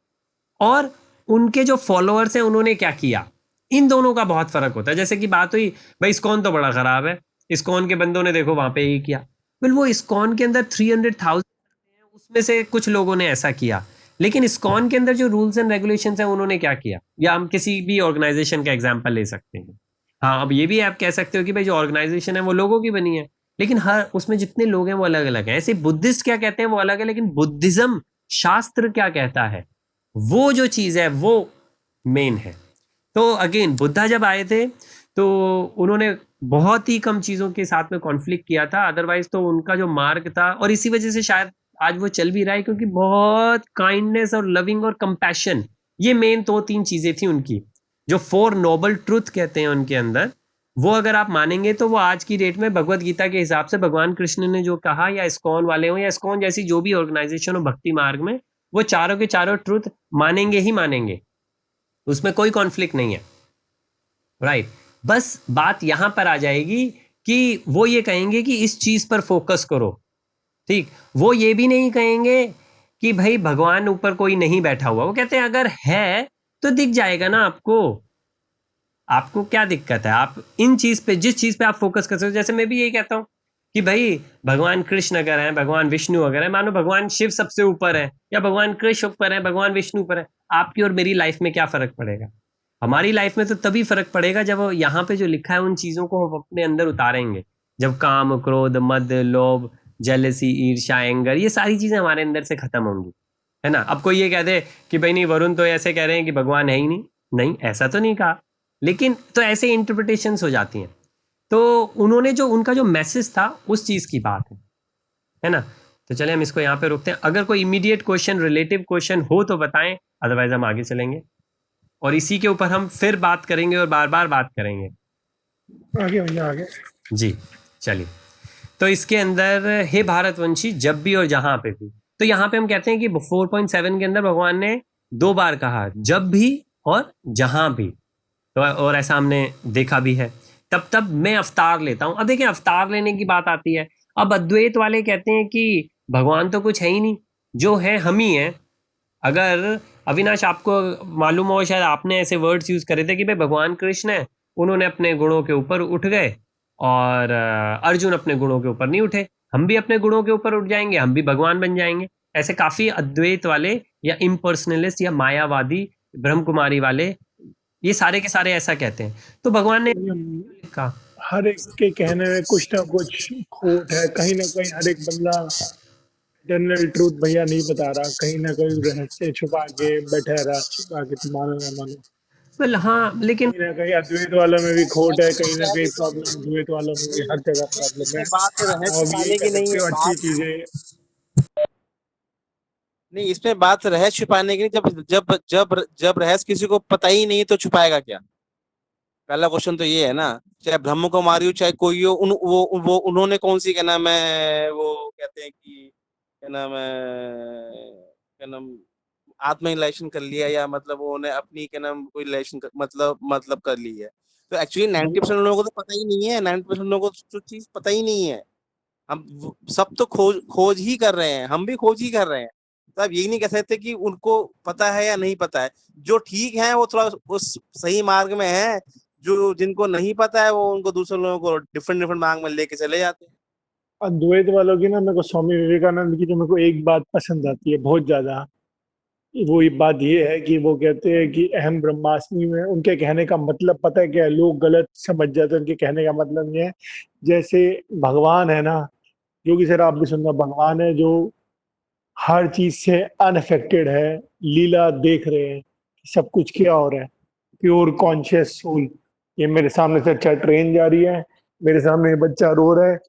और उनके जो फॉलोअर्स हैं उन्होंने क्या किया, इन दोनों का बहुत फर्क होता है। जैसे कि बात हुई भाई इस्कॉन तो बड़ा खराब है, इस्कॉन के बंदों ने देखो वहां पे ये किया, फिर वो इस्कॉन के अंदर 300,000 उसमें से कुछ लोगों ने ऐसा किया, लेकिन इस्कॉन के अंदर जो रूल्स एंड रेगुलेशंस हैं उन्होंने क्या किया, या हम किसी भी ऑर्गेनाइजेशन का एग्जांपल ले सकते हैं। हाँ, अब ये भी आप कह सकते हो कि भाई जो ऑर्गेनाइजेशन है वो लोगों की बनी है, लेकिन हर उसमें जितने लोग हैं वो अलग अलग हैं। ऐसे बुद्धिस्ट क्या कहते हैं वो अलग है, लेकिन बुद्धिज्म शास्त्र क्या कहता है वो जो चीज है वो मेन है। तो अगेन बुद्धा जब आए थे तो उन्होंने बहुत ही कम चीजों के साथ में कॉन्फ्लिक्ट किया था, अदरवाइज तो उनका जो मार्ग था, और इसी वजह से शायद आज वो चल भी रहा है, क्योंकि बहुत काइंडनेस और लविंग और कंपैशन, ये मेन दो तीन चीजें थी उनकी, जो फोर नोबल ट्रुथ कहते हैं उनके अंदर। वो अगर आप मानेंगे तो वो आज की डेट में भगवत गीता के हिसाब से भगवान कृष्ण ने जो कहा, या इस्कॉन वाले हो या इस्कॉन जैसी जो भी ऑर्गेनाइजेशन हो भक्ति मार्ग में, वो चारों के चारों ट्रुथ मानेंगे ही मानेंगे, उसमें कोई कॉन्फ्लिक्ट नहीं है, राइट। बस बात यहां पर आ जाएगी कि वो ये कहेंगे कि इस चीज पर फोकस करो, ठीक। वो ये भी नहीं कहेंगे कि भाई भगवान ऊपर कोई नहीं बैठा हुआ, वो कहते हैं अगर है तो दिख जाएगा ना आपको, आपको क्या दिक्कत है, आप इन चीज पे, जिस चीज पे आप फोकस कर सकते हो। जैसे मैं भी यही कहता हूँ कि भाई भगवान कृष्ण अगर है, भगवान विष्णु अगर है, मानो भगवान शिव सबसे ऊपर है या भगवान कृष्ण ऊपर है, भगवान विष्णु ऊपर है, आपकी और मेरी लाइफ में क्या फर्क पड़ेगा? हमारी लाइफ में तो तभी फर्क पड़ेगा जब यहाँ पे जो लिखा है उन चीजों को हम अपने अंदर उतारेंगे, जब काम, क्रोध, मद, लोभ, जेलसी, ईर्ष्या, एंगर, ये सारी चीजें हमारे अंदर से खत्म होंगी, है ना। अब कोई ये कह दे कि भाई नहीं, वरुण तो ऐसे कह रहे हैं कि भगवान है ही नहीं, नहीं ऐसा तो नहीं कहा, लेकिन तो ऐसे इंटरप्रिटेशंस हो जाती हैं। तो उन्होंने जो उनका जो मैसेज था उस चीज की बात है ना। तो चले हम इसको यहाँ पे रोकते हैं, अगर कोई इमीडिएट क्वेश्चन, रिलेटिव क्वेश्चन हो तो बताएं, अदरवाइज हम आगे चलेंगे और इसी के ऊपर हम फिर बात करेंगे और बार बार बात करेंगे। आगे भैया आगे। जी चलिए, तो इसके अंदर हे भारतवंशी जब भी और जहां पे भी, तो यहाँ पे हम कहते हैं कि 4.7 के अंदर भगवान ने 2 बार कहा जब भी और जहां भी, तो और ऐसा हमने देखा भी है। तब तब मैं अवतार लेता हूं। अब देखिए अवतार लेने की बात आती है, अब अद्वैत वाले कहते हैं कि भगवान तो कुछ है ही नहीं, जो है हम ही हैं। अगर अविनाश आपको मालूम हो, शायद आपने ऐसे वर्ड्स यूज करे थे कि भाई भगवान कृष्ण है, उन्होंने अपने गुणों के ऊपर उठ गए और अर्जुन अपने गुणों के ऊपर नहीं उठे, हम भी अपने गुणों के ऊपर उठ जाएंगे, हम भी भगवान बन जाएंगे। ऐसे काफी अद्वैत वाले या इम्पर्सनलिस्ट या मायावादी ब्रह्म कुमारी वाले, ये सारे के सारे ऐसा कहते हैं। तो भगवान ने कहा, हर एक के कहने में कुछ ना कुछ खोट है, कहीं ना कहीं हर एक बंदा जनरल ट्रूथ भैया नहीं बता रहा, कहीं ना कहीं रहस्य छुपा के बैठा रहा, छुपा के, तुम मानो ना मानो। well, हाँ लेकिन कहीं ना कहीं अद्वैत वालों में भी खोट है, कहीं ना कहीं नहीं, प्रॉब्लम अद्वैत वालों में भी, हर जगह प्रॉब्लम है। इसमें बात रहस्य अब ये छुपाने कह की नहीं सकते है हो अच्छी बात। चीजें। नहीं, इसमें बात रहस्य छुपाने की नहीं, जब जब जब जब रहस्य किसी को पता ही नहीं तो छुपाएगा क्या? पहला क्वेश्चन तो ये है ना। चाहे ब्रह्म कुमारी हो चाहे कोई हो, वो उन्होंने कौन सी, क्या नाम है, वो कहते हैं कि क्या नाम है, क्या नाम, आत्म रिलेशन कर लिया, या मतलब उन्होंने अपनी क्या नाम कोई रिलेशन मतलब कर ली है। तो एक्चुअली 90% लोगों को तो पता ही नहीं है, 90% लोगों को तो चीज पता ही नहीं है। हम सब तो खोज खोज ही कर रहे हैं, हम भी खोज ही कर रहे हैं। तो आप यही नहीं कह सकते कि उनको पता है या नहीं पता है। जो ठीक है वो थोड़ा उस सही मार्ग में है, जो जिनको नहीं पता है वो उनको दूसरे लोगों को डिफरेंट डिफरेंट मार्ग में लेके चले जाते हैं। अद्वैत वालों की ना, मेरे को स्वामी विवेकानंद की जो मेरे को एक बात पसंद आती है बहुत ज्यादा, वो ये बात ये है कि वो कहते हैं कि अहम ब्रह्मास्मि में, उनके कहने का मतलब पता है क्या है? लोग गलत समझ जाते हैं, उनके कहने का मतलब ये है जैसे भगवान है ना, जो कि सर आप भी सुनना, भगवान है जो हर चीज से अनअफेक्टेड है, लीला देख रहे हैं, सब कुछ क्या हो रहा है, प्योर कॉन्शियस सोल। ये मेरे सामने से अच्छा ट्रेन जा रही है, मेरे सामने ये बच्चा रो रहा है,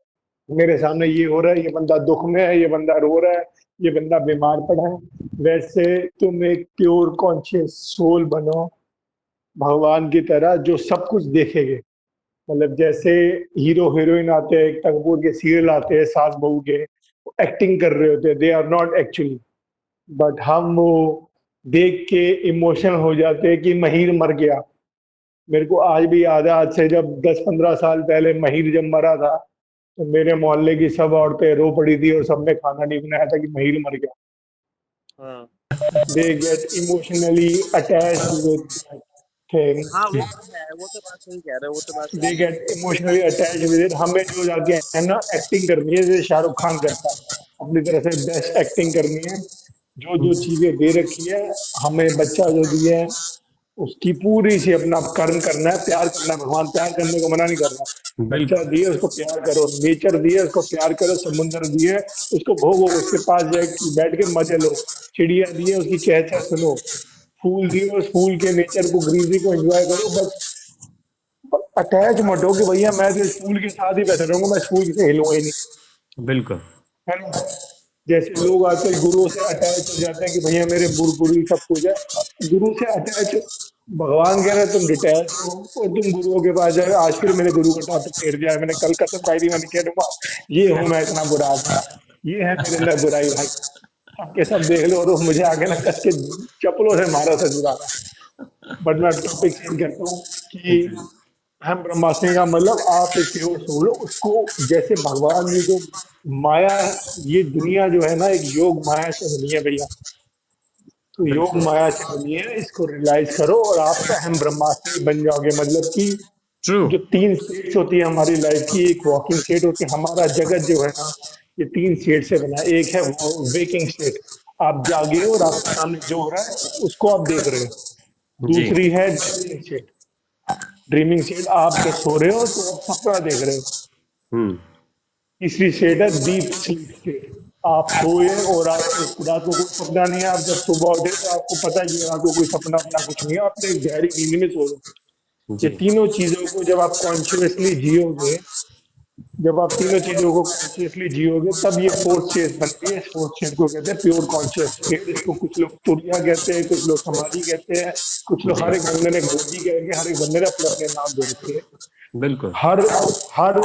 मेरे सामने ये हो रहा है, ये बंदा दुख में है, ये बंदा रो रहा है, ये बंदा बीमार पड़ा है। वैसे तुम एक प्योर कॉन्शियस सोल बनो, भगवान की तरह, जो सब कुछ देखेंगे। मतलब जैसे हीरो हीरोइन आते हैं, एकता कपूर के सीरियल आते हैं सास बहू के, एक्टिंग कर रहे होते हैं, they are not actually, but हम वो देख के इमोशनल हो जाते हैं कि महीर मर गया। मेरे को आज भी याद है, आज से जब 10-15 साल पहले महीर जब मरा था, तो मेरे मोहल्ले की सब औरतें रो पड़ी थी और सबने खाना नहीं बनाया था कि महीर मर गया। हाँ they get emotionally attached with thing, हाँ, वो तो है, वो तो बात सही कह रहे हो, वो तो बात दे सही get emotionally attached with it. हमें जो जाके है ना एक्टिंग करनी है, जैसे शाहरुख खान करता है, अपनी तरह से बेस्ट एक्टिंग करनी है, जो जो चीजें दे रखी है, हमें बच्चा जो दिया है उसकी पूरी सी अपना कर्म करना है, प्यार करना है। भगवान प्यार करने को मना नहीं कर रहा। बच्चा बिल्कुल, दिए उसको प्यार करो, नेचर दिए उसको प्यार करो, समुंदर दिए उसको भोगो, उसके पास जाए बैठ के मजे लो, चिड़िया दिए उसकी चहचह सुनो, फूल दिए उस फूल के नेचर को, ग्रीनरी को एंजॉय करो। बस अटैच मत हो कि भैया मैं तो इस फूल के साथ ही बैठा रहूंगा, मैं इस फूल से हिलूंगा ही नहीं, बिल्कुल। है ना। जैसे लोग आजकल गुरुओं से अटैच हो जाते हैं कि भैया मेरे गुरु ही सब कुछ है। गुरु से अटैच, भगवान कह रहे हैं तुम डिटैच हो और तुम गुरुओं के पास जाए, आज फिर मेरे गुरु का टॉपिक छेड़ दिया है मैंने, कल कसम खाई थी मैंने, कह दूंगा ये हूं मैं इतना बुरा आदमी, ये है मेरे अंदर बुराई भाई, सबके सब देख लो तो मुझे आगे ना कस के चप्पलों से मारो, सच बता रहा हूं। बट मैं टॉपिक चेंज करता हूँ कि जी, हम ब्रह्मास्मि का मतलब आप एक प्योर सोल हो, उसको जैसे भगवान जी को माया, ये दुनिया जो है ना एक योग माया से बनी है भैया, तो योग बिल्कुल। माया से बनी है, इसको रियलाइज करो और आप अहम ब्रह्मास्मि बन जाओगे। मतलब कि ट्रू। जो तीन स्टेट्स होती है हमारी लाइफ की, एक वॉकिंग स्टेट होती है, हमारा जगत जो है ना ये तीन स्टेट से बना है। एक है वेकिंग स्टेट, आप जागे हो और आपके सामने जो हो रहा है उसको आप देख रहे हो। जी। दूसरी है ड्रीमिंग स्टेट, ड्रीमिंग स्टेट आप जब सो रहे हो तो आप सपना देख रहे हो। हुँ, तीसरी स्टेट है डीप स्लीप स्टेट, आप सोए और आपको रात को कोई सपना नहीं है, आप जब सुबह उठे तो आपको पता है कि रात को कोई सपना अपना कुछ नहीं है, आपने एक गहरी नींद में सो रहे हो। ये जी, तीनों चीजों को जब आप कॉन्शियसली जियोगे, जब आप तीनों चीजों को कॉन्शियसली जियोगे तब ये फोर्थ स्टेट बनती है। इस फोर्थ स्टेट को कहते हैं प्योर कॉन्शियस स्टेट, इसको कुछ लोग तुरिया कहते हैं, कुछ लोग समाधि कहते हैं, कुछ लोग, जी, हर एक बंदे ने गोदी कह के, हर एक बंदे ने अपने अपने नाम दे रखे हैं। बिल्कुल। हर हर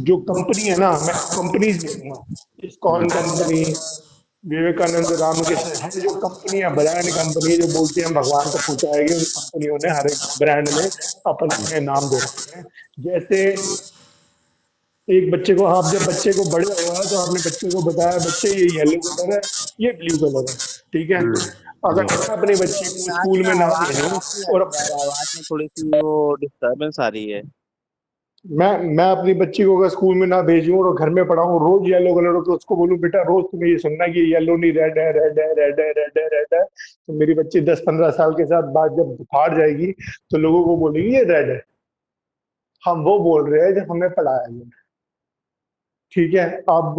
जो कंपनी है ना, मैं कंपनीज देखूंगा, इस्कॉन कंपनी, विवेकानंद रामकृष्ण, हर जो कंपनी है, ब्रांड कंपनी जो बोलती है हम भगवान तक पहुंचाएगी, उन कंपनियों ने हर एक ब्रांड ने अपने अपने नाम दे रखे हैं। जैसे एक बच्चे को, आप जब बच्चे को बड़े हुआ तो आपने बच्चे को बताया बच्चे ये येलो कलर है, ये ब्लू कलर है, ठीक है। हुँ, अगर जी, मैं अपने बच्चे को स्कूल में आपका ना आवाज भेजूं काफी आ और रही है यार, आवाज में थोड़ी सी वो डिस्टरबेंस आ रही है। मैं अपनी बच्ची को अगर स्कूल में ना भेजूं और घर में पढ़ाऊं रोज येलो कलर हो, तो उसको बोलूं बेटा रोज तुम्हें ये सुनना कि येलो नहीं रेड है, रेड है, रेड है, रेड है, रेड है, तो मेरी बच्ची 10-15 साल के साथ बाद जब फाड़ जाएगी तो लोगों को बोलेगी ये रेड है। हम वो बोल रहे हैं जो हमें पढ़ाया गया, ठीक है। अब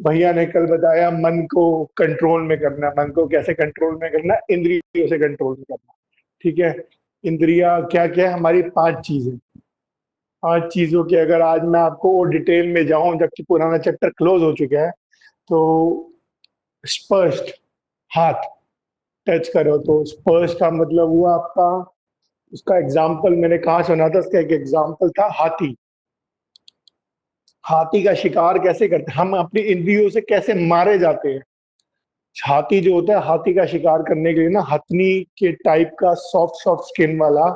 भैया ने कल बताया मन को कंट्रोल में करना, मन को कैसे कंट्रोल में करना, इंद्रियों से कंट्रोल में करना, ठीक है। इंद्रिया क्या क्या है, हमारी 5 चीजें, 5 चीजों की अगर आज मैं आपको और डिटेल में जाऊं, जबकि पुराना चैप्टर क्लोज हो चुका है, तो स्पर्श, हाथ टच करो, तो स्पर्श का मतलब हुआ आपका, उसका एग्जाम्पल मैंने कहा सुना था, उसका एक एग्जाम्पल था हाथी। हाथी का शिकार कैसे करते हैं, हम अपनी इंद्रियों से कैसे मारे जाते हैं। हाथी जो होता है, हाथी का शिकार करने के लिए ना हथनी के टाइप का सॉफ्ट सॉफ्ट स्किन वाला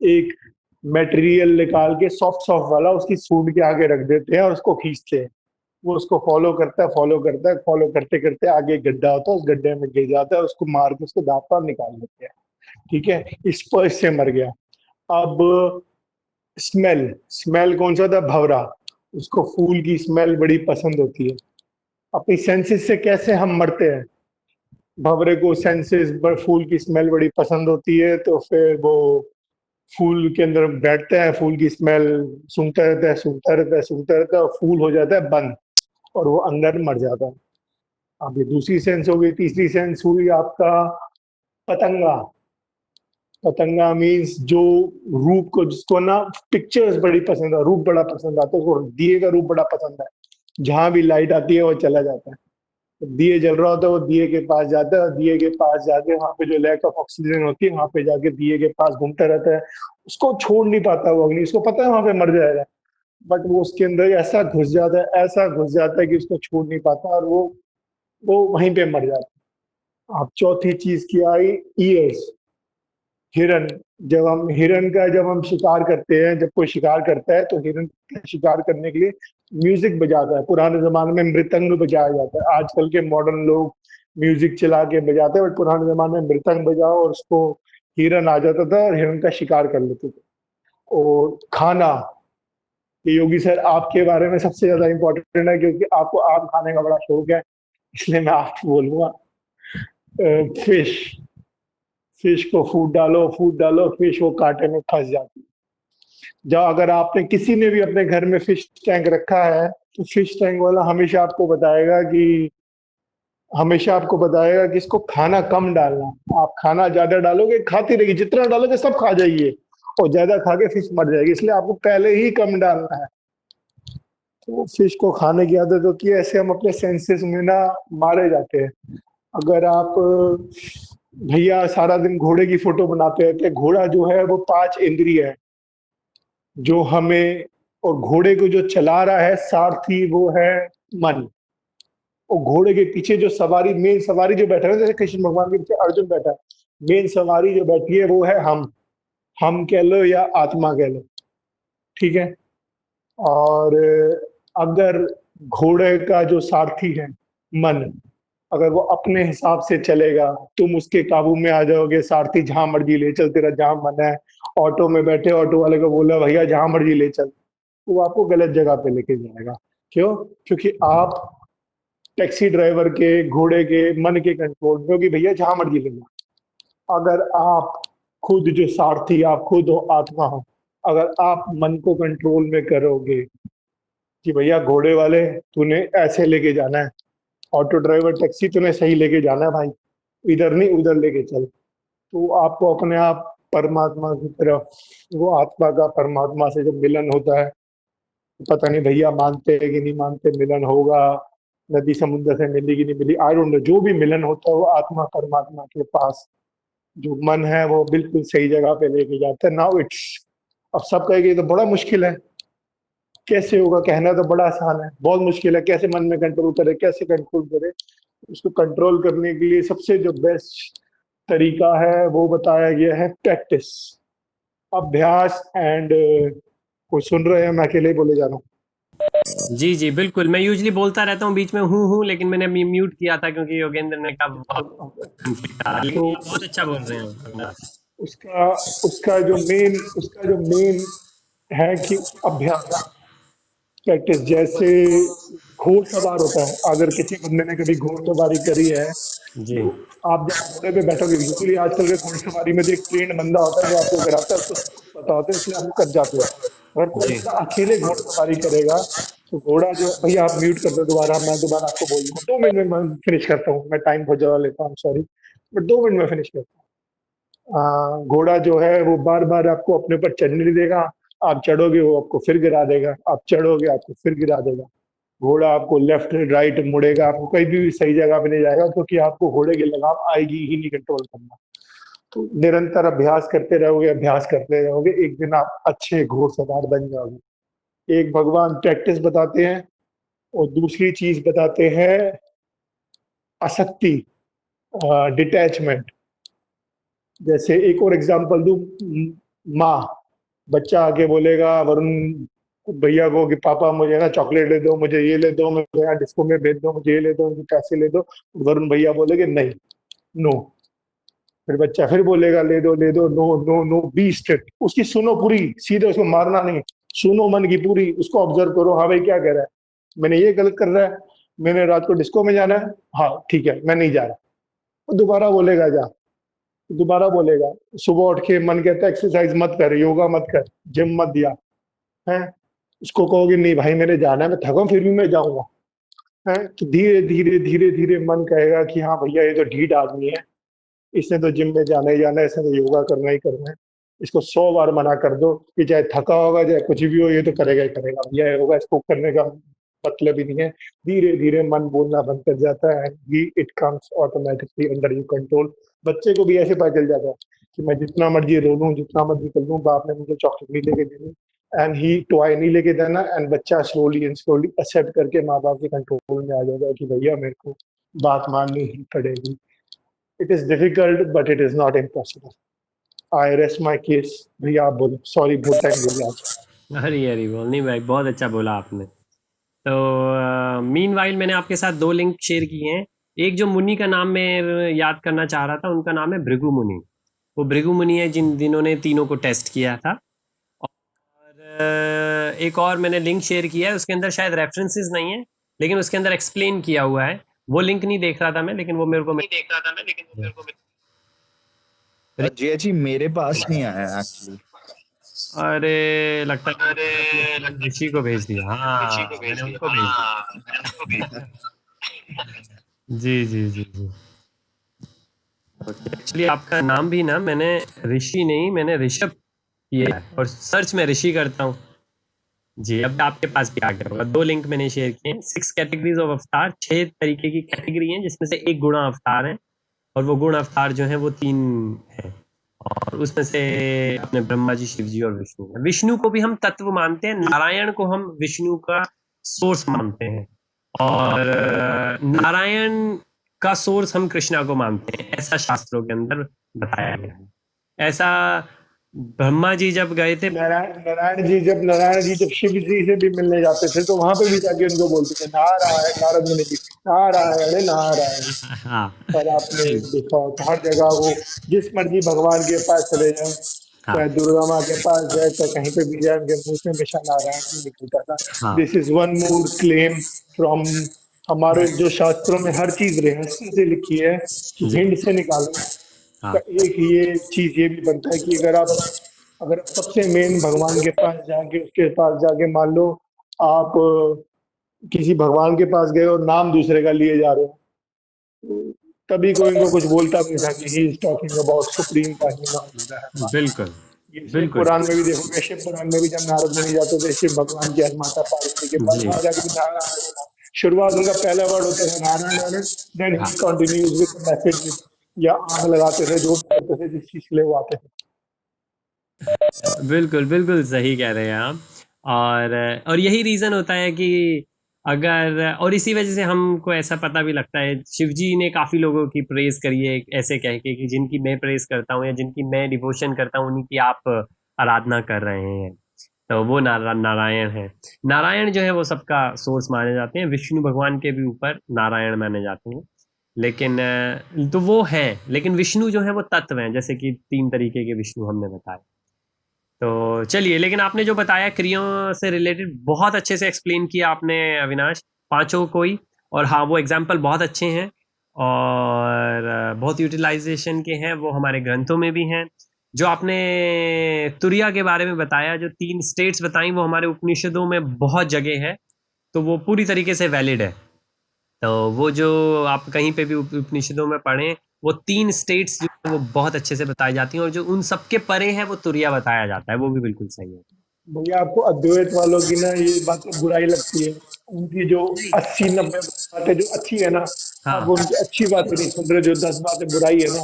एक मटेरियल निकाल के, सॉफ्ट सॉफ्ट वाला उसकी सूंड के आगे रख देते हैं और उसको खींचते हैं। वो उसको फॉलो करता है, फॉलो करता है, फॉलो करते करते आगे एक गड्ढा होता है, उस गड्ढे में गिर जाता है, उसको मार के उसको दांत पार निकाल लेते हैं, ठीक है। स्पर्श से मर गया। अब स्मेल, स्मेल कौन सा था, भवरा, उसको फूल की स्मेल बड़ी पसंद होती है। अपनी सेंसेस से कैसे हम मरते हैं, भंवरे को सेंसेस फूल की स्मेल बड़ी पसंद होती है, तो फिर वो फूल के अंदर बैठता है, फूल की स्मेल सूंघता रहता है, सूंघता रहता है, सूंघता रहता है, और फूल हो जाता है बंद और वो अंदर मर जाता है। अब ये दूसरी सेंस हो गई। तीसरी सेंस हुई आपका पतंगा। पतंगा मीन्स जो रूप को, जिसको ना पिक्चर्स बड़ी पसंद है, रूप बड़ा पसंद आता है, उसको दिए का रूप बड़ा पसंद है, जहां भी लाइट आती है वो चला जाता है। तो दिए जल रहा होता है, वो दिए के पास जाता है, और दिए के पास जाके वहां पे जो लैक ऑफ ऑक्सीजन होती है वहां पे जाके दिए के पास घूमता रहता है, उसको छोड़ नहीं पाता वो अग्नि, उसको पता है वहां पे मर जाएगा, बट वो उसके अंदर ऐसा घुस जाता है, ऐसा घुस जाता है कि उसको छोड़ नहीं पाता, और वो वहीं पे मर जाता है। अब चौथी चीज की आई, ईयर्स, हिरन। जब हम शिकार करते हैं, जब कोई शिकार करता है तो हिरन का शिकार करने के लिए म्यूजिक बजाता है। पुराने जमाने में मृदंग बजाया जाता है, आजकल के मॉडर्न लोग म्यूजिक चला के बजाते हैं, बट पुराने जमाने में मृदंग बजाओ और उसको हिरन आ जाता था और हिरन का शिकार कर लेते थे। और खाना, ये योगी सर आपके बारे में सबसे ज्यादा इंपॉर्टेंट है, क्योंकि आपको आम खाने का बड़ा शौक है, इसलिए मैं आपको बोलूंगा फिश फिश को फूड डालो, फिश वो कांटे में फंस जाती है। जब अगर आपने किसी ने भी अपने घर में फिश टैंक रखा है, तो फिश टैंक वाला हमेशा आपको बताएगा कि इसको खाना कम डालना। आप खाना ज्यादा डालोगे, खाती रहेगी, जितना डालोगे सब खा जाइए, और ज्यादा खा के फिश मर जाएगी, इसलिए आपको पहले ही कम डालना है। तो फिश को खाने की आदत होती है, ऐसे हम अपने सेंसेस में ना मारे जाते हैं। अगर आप भैया सारा दिन घोड़े की फोटो बनाते रहते हैं, घोड़ा जो है वो 5 इंद्रिय है जो हमें, और घोड़े को जो चला रहा है सारथी, वो है मन। और घोड़े के पीछे जो सवारी, मेन सवारी जो बैठा है, जैसे कृष्ण भगवान के पीछे अर्जुन बैठा है, मेन सवारी जो बैठी है वो है हम कह लो या आत्मा कह लो, ठीक है। और अगर घोड़े का जो सारथी है मन, अगर वो अपने हिसाब से चलेगा, तुम उसके काबू में आ जाओगे, सारथी जहां मर्जी ले चल, तेरा जहां मन है। ऑटो में बैठे, ऑटो वाले को बोला भैया जहां मर्जी ले चल, तो वो आपको गलत जगह पे लेके जाएगा। क्यों? क्योंकि आप टैक्सी ड्राइवर के, घोड़े के मन के कंट्रोल में हो कि भैया जहां मर्जी ले जाओ। अगर आप खुद जो सारथी, आप खुद हो, आत्मा हो, अगर आप मन को कंट्रोल में करोगे कि भैया घोड़े वाले तूने ऐसे लेके जाना है, ऑटो ड्राइवर टैक्सी तूने सही लेके जाना है भाई, इधर नहीं उधर लेके चल, तो आपको अपने आप परमात्मा की तरफ, वो आत्मा का परमात्मा से जब मिलन होता है, पता नहीं भैया मानते हैं कि नहीं मानते, मिलन होगा, नदी समुद्र से मिली कि नहीं मिली, आई डोंट नो, जो भी मिलन होता है वो आत्मा परमात्मा के पास, जो मन है वो बिल्कुल सही जगह पे लेके जाता है। नाउ इट्स, अब सब कहेंगे ये तो बड़ा मुश्किल है, कैसे होगा? कहना तो बड़ा आसान है, बहुत मुश्किल है। कैसे मन में कंट्रोल करे, कैसे कंट्रोल करे? उसको कंट्रोल करने के लिए सबसे जो बेस्ट तरीका है वो बताया गया है प्रैक्टिस, अभ्यास। एंड कोई सुन रहे हैं? मैं अकेले ही बोले जा रहा हूँ। जी जी बिल्कुल, मैं यूजली बोलता रहता हूँ बीच में हूँ, लेकिन मैंने म्यूट किया था क्योंकि योगेंद्र ने कहा, लेकिन तो आप बहुत अच्छा बोल रहे हैं। उसका उसका जो मेन है कि अभ्यास, प्रैक्टिस। जैसे घोड़सवार होता है, अगर किसी बंदे ने कभी घोड़सवारी करी है, जी तो आप जब घोड़े पे बैठोगे, यूजुअली आजकल के घोड़सवारी में जो एक ट्रेंड बंदा होता है जो आपको कराता है, उसको सब कुछ पता होता है, इसलिए आप कर जाते हो। अगर कोई जी बंदा अकेले घोड़सवारी करेगा, तो घोड़ा जो, भैया आप म्यूट कर दो दोबारा, मैं दोबारा आपको बोल दूंगा, 2 मिनट में मैं फिनिश करता हूँ, मैं टाइम बहुत ज्यादा लेता हूँ, सॉरी, बट 2 मिनट में फिनिश करता हूँ। घोड़ा जो है वो बार बार आपको अपने ऊपर चढ़ने नहीं देगा, आप चढ़ोगे वो आपको फिर गिरा देगा, आप चढ़ोगे आपको फिर गिरा देगा। घोड़ा आपको लेफ्ट राइट मुड़ेगा, आपको कहीं भी सही जगह पे नहीं जाएगा, क्योंकि आपको घोड़े की लगाम आएगी ही नहीं कंट्रोल करना। तो निरंतर अभ्यास करते रहोगे, अभ्यास करते रहोगे, एक दिन आप अच्छे घोड़सवार बन जाओगे। एक भगवान प्रैक्टिस बताते हैं, और दूसरी चीज बताते हैं आसक्ति, डिटैचमेंट। जैसे एक और एग्जांपल दूं, माँ, बच्चा आके बोलेगा वरुण भैया को कि पापा मुझे ना चॉकलेट ले दो, मुझे ये ले दो, मुझे यहाँ डिस्को में भेज दो, मुझे ये ले दो, मुझे पैसे ले दो। वरुण भैया बोलेगे नहीं, नो। फिर बच्चा फिर बोलेगा ले दो ले दो, no no no, be strict, उसकी सुनो पूरी, सीधे उसको मारना नहीं, सुनो मन की पूरी, उसको ऑब्जर्व करो, हाँ भाई क्या कह रहा है, मैंने ये गलत कर रहा है, मैंने रात को डिस्को में जाना है, हाँ ठीक है मैं नहीं जा रहा। वो दोबारा बोलेगा जा, दोबारा बोलेगा, सुबह उठ के मन कहता है एक्सरसाइज मत कर, योगा मत कर, जिम मत दिया है, उसको कहोगे नहीं भाई मैंने जाना है, मैं थका हूं फिर भी मैं जाऊंगा, है, तो धीरे धीरे धीरे धीरे मन कहेगा कि हाँ भैया ये तो ढीठ आदमी है, इसने तो जिम में जाना ही जाना है, इसने तो योगा करना ही करना है। इसको 100 बार मना कर दो कि चाहे थका होगा चाहे कुछ भी हो, ये तो करेगा ही करेगा, भैया योगा इसको करने का मतलब ही नहीं है। धीरे धीरे मन बोलना बंद कर जाता है, and it comes automatically under you control. बच्चे को भी ऐसे पता चल जाता है कि मैं जितना मर्जी रो लूं, जितना मर्जी कर लूं, बाप ने मुझे चॉकलेट नहीं लेके देनी, एंड ही टॉय नहीं लेके देना, एंड बच्चा स्लोली एंड स्लोली एक्सेप्ट करके माँ बाप के कंट्रोल में आ जाएगा कि भैया मेरे को बात माननी ही पड़ेगी। It is difficult but it is not impossible. I rest my case. भैया आप बोलो, सॉरी बहुत टाइम हो गया आज। हरी हरी बोल, नहीं भाई बहुत अच्छा बोला आपने। तो मीनवाइल मैंने आपके साथ 2 लिंक शेयर किए हैं। एक जो मुनि का नाम मैं याद करना चाह रहा था, उनका नाम है भृगु मुनि। वो भृगु मुनि है जिन्होंने तीनों को टेस्ट किया था। और एक और मैंने लिंक शेयर किया है, उसके अंदर शायद रेफरेंसेस नहीं है, लेकिन उसके अंदर एक्सप्लेन किया हुआ है। वो लिंक नहीं देख रहा था मैं, लेकिन वो मेरे को जय जी मेरे पास नहीं आया एक्चुअली। अरे लगता है अपने ऋषि को भेज दिया। हाँ मैंने उनको भेज दिया। जी जी जी जी। एक्चुअली आपका नाम भी ना मैंने ऋषि नहीं, मैंने ऋषभ किया है, और सर्च में ऋषि करता हूँ। जी अब आपके पास भी आ गया होगा। 2 लिंक मैंने शेयर किए हैं। 6 कैटेगरीज ऑफ अवतार, 6 तरीके की कैटेगरी हैं, जिसमें से एक गुणा अवतार है, और वो गुण अवतार जो है वो 3 है, और उसमें से अपने ब्रह्मा जी, शिव जी और विष्णु है। विष्णु को भी हम तत्व मानते हैं, नारायण को हम विष्णु का सोर्स मानते हैं, और नारायण का सोर्स हम कृष्णा को मानते हैं, ऐसा शास्त्रों के अंदर बताया गया है। ऐसा ब्रह्मा जी जब गए थे, नारायण जी जब शिव जी से भी मिलने जाते थे तो वहां पे भी जाके उनको बोलते थे नारायण, नारद मुनि जी नारायण नारायण। हाँ पर आपने देखा हो तो हर जगह वो जिस मर्जी भगवान के पास चले जाए, हाँ चाहे दुर्गा माँ के पास जाए, चाहे कहीं पे भी जाए, उनके मुंह से हमेशा नारायण ही निकलता था। हाँ this is one more claim from हमारे जो शास्त्रों में हर चीज रहस्य से लिखी है, जी हिंड से निकालो। हाँ का एक ये चीज ये भी बनता है कि अगर आप सबसे मेन भगवान के पास जाके उसके पास जाके मान लो आप किसी भगवान के पास गए और नाम दूसरे का लिए जा रहे हो, तो तभी कोई इनको कुछ बोलता भी था कि he is talking about supreme का ही नाम ले रहा है बात। बिल्कुल ये शिव बिल्कुल पुराण में भी देखोगे, शिव पुराण में भी जब नारद मुनि जाते थे शिव भगवान की माता पार्वती के पास, जी वहां जाके भी नारायण, शुरुआत उनका पहला वर्ड होता था नारायण नारायण, देन हाँ ही कंटिन्यूज विद मैसेज, या आग लगाते थे जो भी करते थे जिस चीज के लिए वो आते थे। बिल्कुल बिल्कुल सही कह रहे हैं आप। और यही रीजन होता है कि अगर, और इसी वजह से हमको ऐसा पता भी लगता है, शिव जी ने काफी लोगों की प्रेज करी है ऐसे कह के कि जिनकी मैं प्रेज करता हूँ या जिनकी मैं डिवोशन करता हूँ उन्हीं की आप आराधना कर रहे हैं, तो वो नारायण है। नारायण जो है वो सबका सोर्स माने जाते हैं, विष्णु भगवान के भी ऊपर नारायण माने जाते हैं, लेकिन तो वो है, लेकिन विष्णु जो है वो तत्व हैं, जैसे कि 3 तरीके के विष्णु हमने बताए। तो चलिए, लेकिन आपने जो बताया क्रियाओं से रिलेटेड बहुत अच्छे से एक्सप्लेन किया आपने अविनाश, पांचों कोई, और हाँ वो एग्जाम्पल बहुत अच्छे हैं, और बहुत यूटिलाइजेशन के हैं, वो हमारे ग्रंथों में भी हैं। जो आपने तुरिया के बारे में बताया, जो 3 स्टेट्स बताई, वो हमारे उपनिषदों में बहुत जगह है, तो वो पूरी तरीके से वैलिड है। तो वो जो आप कहीं पे भी उपनिषदों में पढ़ें, वो 3 स्टेट्स जो हैं, वो बहुत अच्छे से बताई जाती हैं, और जो उन सबके परे है वो तुरिया बताया जाता है, वो भी बिल्कुल सही है। भैया आपको अद्वैत वालों की ना ये बातें बुराई लगती है, उनकी जो 80-90 बातें जो अच्छी है ना, आप हाँ उनकी अच्छी बातें नहीं सुन रहे, जो 10 बातें बुराई है ना।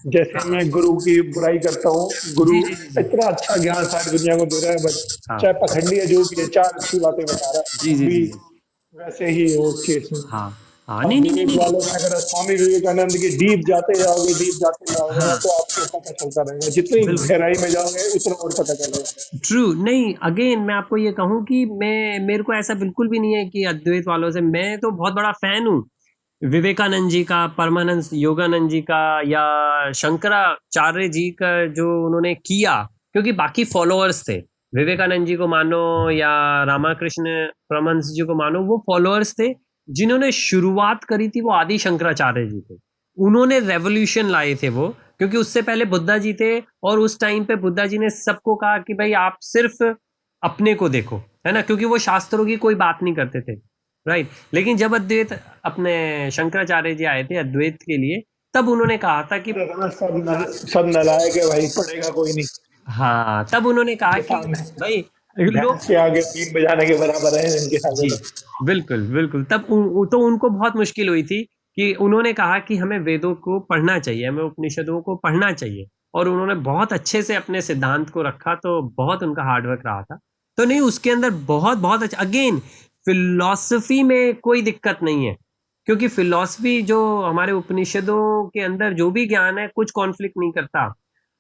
जैसे हाँ मैं गुरु की बुराई करता हूँ, गुरु जी जी जी जी इतना अच्छा ज्ञान सारी दुनिया को दे रहा है, बट हाँ चाहे पखंडी है जो भी है, 4 अच्छी बातें बता रहा है, जी तब जी भी जी जी वैसे ही है वो केस में। हाँ हाँ नहीं नहीं नहीं अद्वैत नहीं वालों में अगर स्वामी विवेकानंद की डीप जाते जाओगे ना, हाँ तो आपको पता चलता रहेगा, जितनी बिल्कुल गहराई में जाओगे उतना और पता चलेगा। ट्रू। नहीं, अगेन मैं आपको ये कहूँ कि मेरे को ऐसा बिल्कुल भी नहीं है कि अद्वैत वालों से, मैं तो बहुत बड़ा फैन हूँ विवेकानंद जी का, परमानंद योगानंद जी का, या शंकराचार्य जी का जो उन्होंने किया, क्योंकि बाकी फॉलोअर्स थे। विवेकानंद जी को मानो या रामाकृष्ण परमहंस जी को मानो, वो फॉलोअर्स थे, जिन्होंने शुरुआत करी थी वो आदि शंकराचार्य जी थे। उन्होंने रेवोल्यूशन लाए थे वो, क्योंकि उससे पहले बुद्धा जी थे, और उस टाइम पे बुद्धा जी ने सबको कहा कि भाई आप सिर्फ अपने को देखो, है ना, क्योंकि वो शास्त्रों की कोई बात नहीं करते थे, राइट। लेकिन जब अद्वैत अपने शंकराचार्य जी आए थे अद्वैत के लिए, तब उन्होंने कहा था कि सब नालायक है भाई, पढ़ेगा कोई नहीं। हाँ, तब उन्होंने कहा ये कि सामने भाई लोग, भैंस के आगे बीन बजाने के बराबर है इनके आगे जी तो। बिल्कुल बिल्कुल, तब तो उनको बहुत मुश्किल हुई थी, कि उन्होंने कहा कि हमें वेदों को पढ़ना चाहिए, हमें उपनिषदों को पढ़ना चाहिए, और उन्होंने बहुत अच्छे से अपने सिद्धांत को रखा, तो बहुत उनका हार्डवर्क रहा था। तो नहीं, उसके अंदर बहुत बहुत अच्छा, अगेन फिलॉसफी में कोई दिक्कत नहीं है, क्योंकि फिलॉसफी जो हमारे उपनिषदों के अंदर जो भी ज्ञान है, कुछ कॉन्फ्लिक्ट नहीं करता।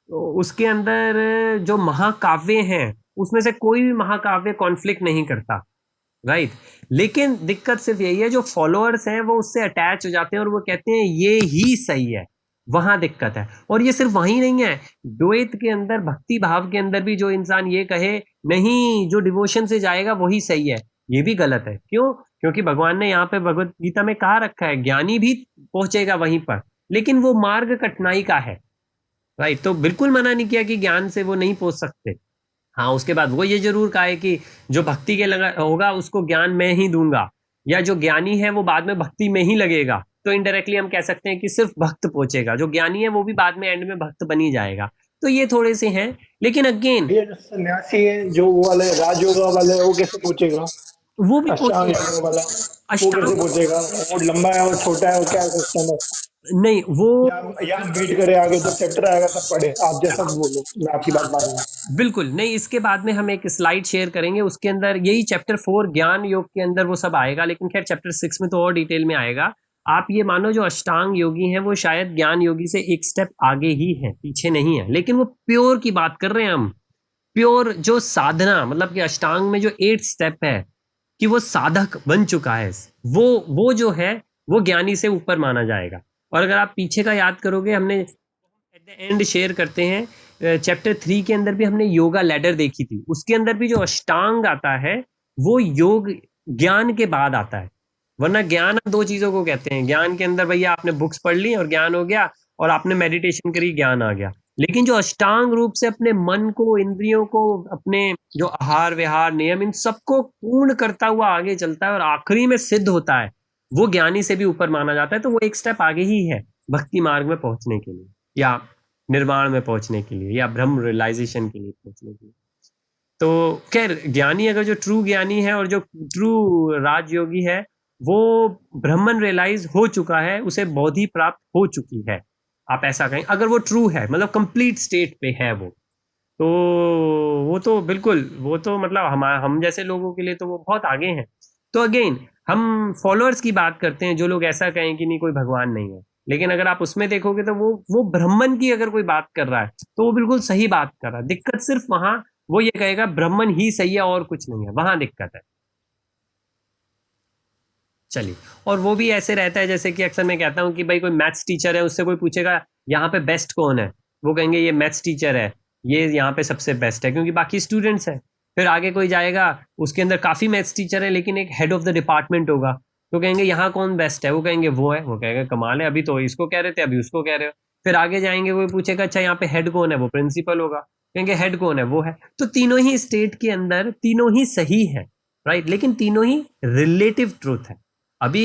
तो उसके अंदर जो महाकाव्य हैं, उसमें से कोई भी महाकाव्य कॉन्फ्लिक्ट नहीं करता, राइट। लेकिन दिक्कत सिर्फ यही है, जो फॉलोअर्स हैं वो उससे अटैच हो जाते हैं, और वो कहते हैं ये ही सही है, वहां दिक्कत है। और ये सिर्फ वहीं नहीं है, द्वैत के अंदर, भक्ति भाव के अंदर भी जो इंसान ये कहे नहीं जो डिवोशन से जाएगा वही सही है, ये भी गलत है। क्यों? क्योंकि भगवान ने यहाँ पे भगवत गीता में कहा रखा है ज्ञानी भी पहुंचेगा वहीं पर, लेकिन वो मार्ग कठिनाई का है, राइट। तो बिल्कुल मना नहीं किया कि ज्ञान से वो नहीं पहुंच सकते। हाँ, उसके बाद वो ये जरूर कहा है कि जो भक्ति के लगा होगा उसको ज्ञान मैं ही दूंगा, या जो ज्ञानी है वो बाद में भक्ति में ही लगेगा। तो इनडायरेक्टली हम कह सकते हैं कि सिर्फ भक्त पहुंचेगा, जो ज्ञानी है वो भी बाद में एंड में भक्त बन ही जाएगा। तो ये थोड़े से हैं, लेकिन अगेन ये जो सन्यासी है, जो वो वाले राजयोगा वाले, वो कैसे पूछेगा? वो भी अष्टांग पहुंचेगा। योग वाला वो कैसे अष्टांग पूछेगा? वो लंबा है और छोटा है, और क्या सिस्टम है? नहीं, वो या वेट करे, आगे जब चैप्टर आएगा तब पढ़े। आप जैसा बोलो, मैं आपकी बात मान लूँ। बिल्कुल नहीं, इसके बाद में हम एक स्लाइड शेयर करेंगे, उसके अंदर यही चैप्टर 4 ज्ञान योग के अंदर वो सब आएगा, लेकिन खैर चैप्टर 6 में तो और डिटेल में आएगा। आप ये मानो जो अष्टांग योगी हैं वो शायद ज्ञान योगी से एक स्टेप आगे ही हैं, पीछे नहीं है, लेकिन वो प्योर की बात कर रहे हैं हम। प्योर जो साधना, मतलब कि अष्टांग में जो 8 स्टेप है कि वो साधक बन चुका है, वो जो है वो ज्ञानी से ऊपर माना जाएगा। और अगर आप पीछे का याद करोगे, हमने एट द एंड शेयर करते हैं चैप्टर 3 के अंदर भी हमने योगा लैडर देखी थी, उसके अंदर भी जो अष्टांग आता है वो योग ज्ञान के बाद आता है। वरना ज्ञान हम दो चीजों को कहते हैं, ज्ञान के अंदर भैया आपने बुक्स पढ़ ली और ज्ञान हो गया, और आपने मेडिटेशन करी ज्ञान आ गया। लेकिन जो अष्टांग रूप से अपने मन को, इंद्रियों को, अपने जो आहार विहार नियम, इन सबको पूर्ण करता हुआ आगे चलता है और आखिरी में सिद्ध होता है, वो ज्ञानी से भी ऊपर माना जाता है। तो वो एक स्टेप आगे ही है भक्ति मार्ग में पहुंचने के लिए, या निर्वाण में पहुंचने के लिए, या ब्रह्म रियलाइजेशन के लिए पहुंचने के लिए। तो खैर ज्ञानी, अगर जो ट्रू ज्ञानी है और जो ट्रू राजयोगी है, वो ब्रह्मन रियलाइज हो चुका है, उसे बोधि प्राप्त हो चुकी है, आप ऐसा कहें, अगर वो ट्रू है, मतलब कंप्लीट स्टेट पे है वो। तो वो तो बिल्कुल, वो तो मतलब हम जैसे लोगों के लिए तो वो बहुत आगे हैं। तो अगेन हम फॉलोअर्स की बात करते हैं, जो लोग ऐसा कहें कि नहीं कोई भगवान नहीं है, लेकिन अगर आप उसमें देखोगे तो वो ब्राह्मण की अगर कोई बात कर रहा है तो वो बिल्कुल सही बात कर रहा है। दिक्कत सिर्फ वहां वो ये कहेगा ब्राह्मण ही सही है और कुछ नहीं है, वहां दिक्कत है। चलिए, और वो भी ऐसे रहता है जैसे कि अक्सर मैं कहता हूँ कि भाई कोई मैथ्स टीचर है, उससे कोई पूछेगा यहाँ पे बेस्ट कौन है, वो कहेंगे ये मैथ्स टीचर है, ये यहाँ पे सबसे बेस्ट है, क्योंकि बाकी स्टूडेंट्स हैं। फिर आगे कोई जाएगा, उसके अंदर काफी मैथ्स टीचर है लेकिन एक हेड ऑफ द डिपार्टमेंट होगा, तो कहेंगे यहाँ कौन बेस्ट है, वो कहेंगे वो है, वो कहेगा कमाल है, अभी तो इसको कह रहे थे अभी उसको कह रहे हो। फिर आगे जाएंगे, कोई पूछेगा अच्छा यहाँ पे हेड कौन है, वो प्रिंसिपल होगा, कहेंगे हेड कौन है, वो है। तो तीनों ही स्टेट के अंदर तीनों ही सही है, राइट, लेकिन तीनों ही रिलेटिव ट्रूथ है। अभी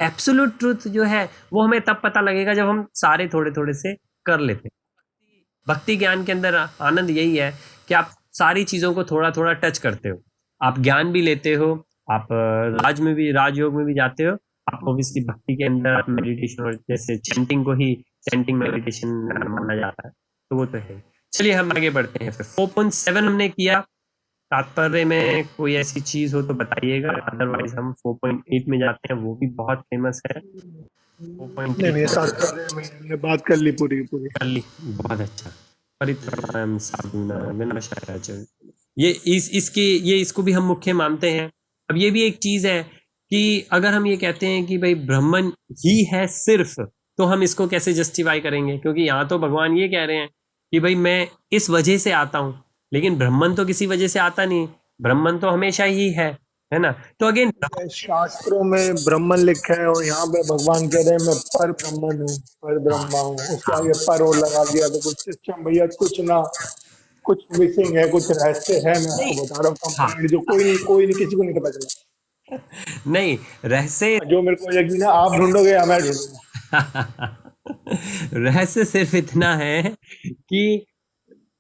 एब्सोल्यूट ट्रूथ जो है वो हमें तब पता लगेगा जब हम सारे थोड़े थोड़े से कर लेते हैं। भक्ति ज्ञान के अंदर आनंद यही है कि आप सारी चीजों को थोड़ा थोड़ा टच करते हो, आप ज्ञान भी लेते हो, आप राजयोग में भी जाते हो, आप ऑब्वियसली भक्ति के अंदर मेडिटेशन, और जैसे चैंटिंग को ही चैंटिंग मेडिटेशन माना जाता है, तो वो तो है। चलिए हम आगे बढ़ते हैं। फिर 4.7 हमने किया, तात्पर्य में कोई ऐसी चीज हो तो बताइएगा, अदरवाइज हम 4.8 में जाते हैं, वो भी बहुत फेमस है। 4.8 नहीं, तात्पर्य में हमने बात कर ली पूरी कर ली, बहुत अच्छा। परित्राणाय साधूनां विनाशाय, ये इसको भी हम मुख्य मानते हैं। अब ये भी एक चीज है कि अगर हम ये कहते हैं कि भाई ब्राह्मण ही है सिर्फ, तो हम इसको कैसे जस्टिफाई करेंगे, क्योंकि यहाँ तो भगवान ये कह रहे हैं कि भाई मैं इस वजह से आता हूँ, लेकिन ब्राह्मण तो किसी वजह से आता नहीं, ब्राह्मण तो हमेशा ही है ना। तो अगेन शास्त्रों में ब्राह्मण लिखा है, और यहाँ पे भगवान कह रहे हैं मैं पर ब्राह्मण हूँ, पर ब्रह्मा हूँ। उसके आगे पर और लगा दिया तो कुछ सिस्टम भैया, कुछ मिसिंग है, कुछ रहस्य है। मैं आपको बता रहा हूँ कंप्लीट, जो कोई नहीं किसी को नहीं पता चला। नहीं, रहस्य जो मेरे को यकीन है आप ढूंढोगे या मैं ढूंढूंगा। रहस्य सिर्फ इतना है कि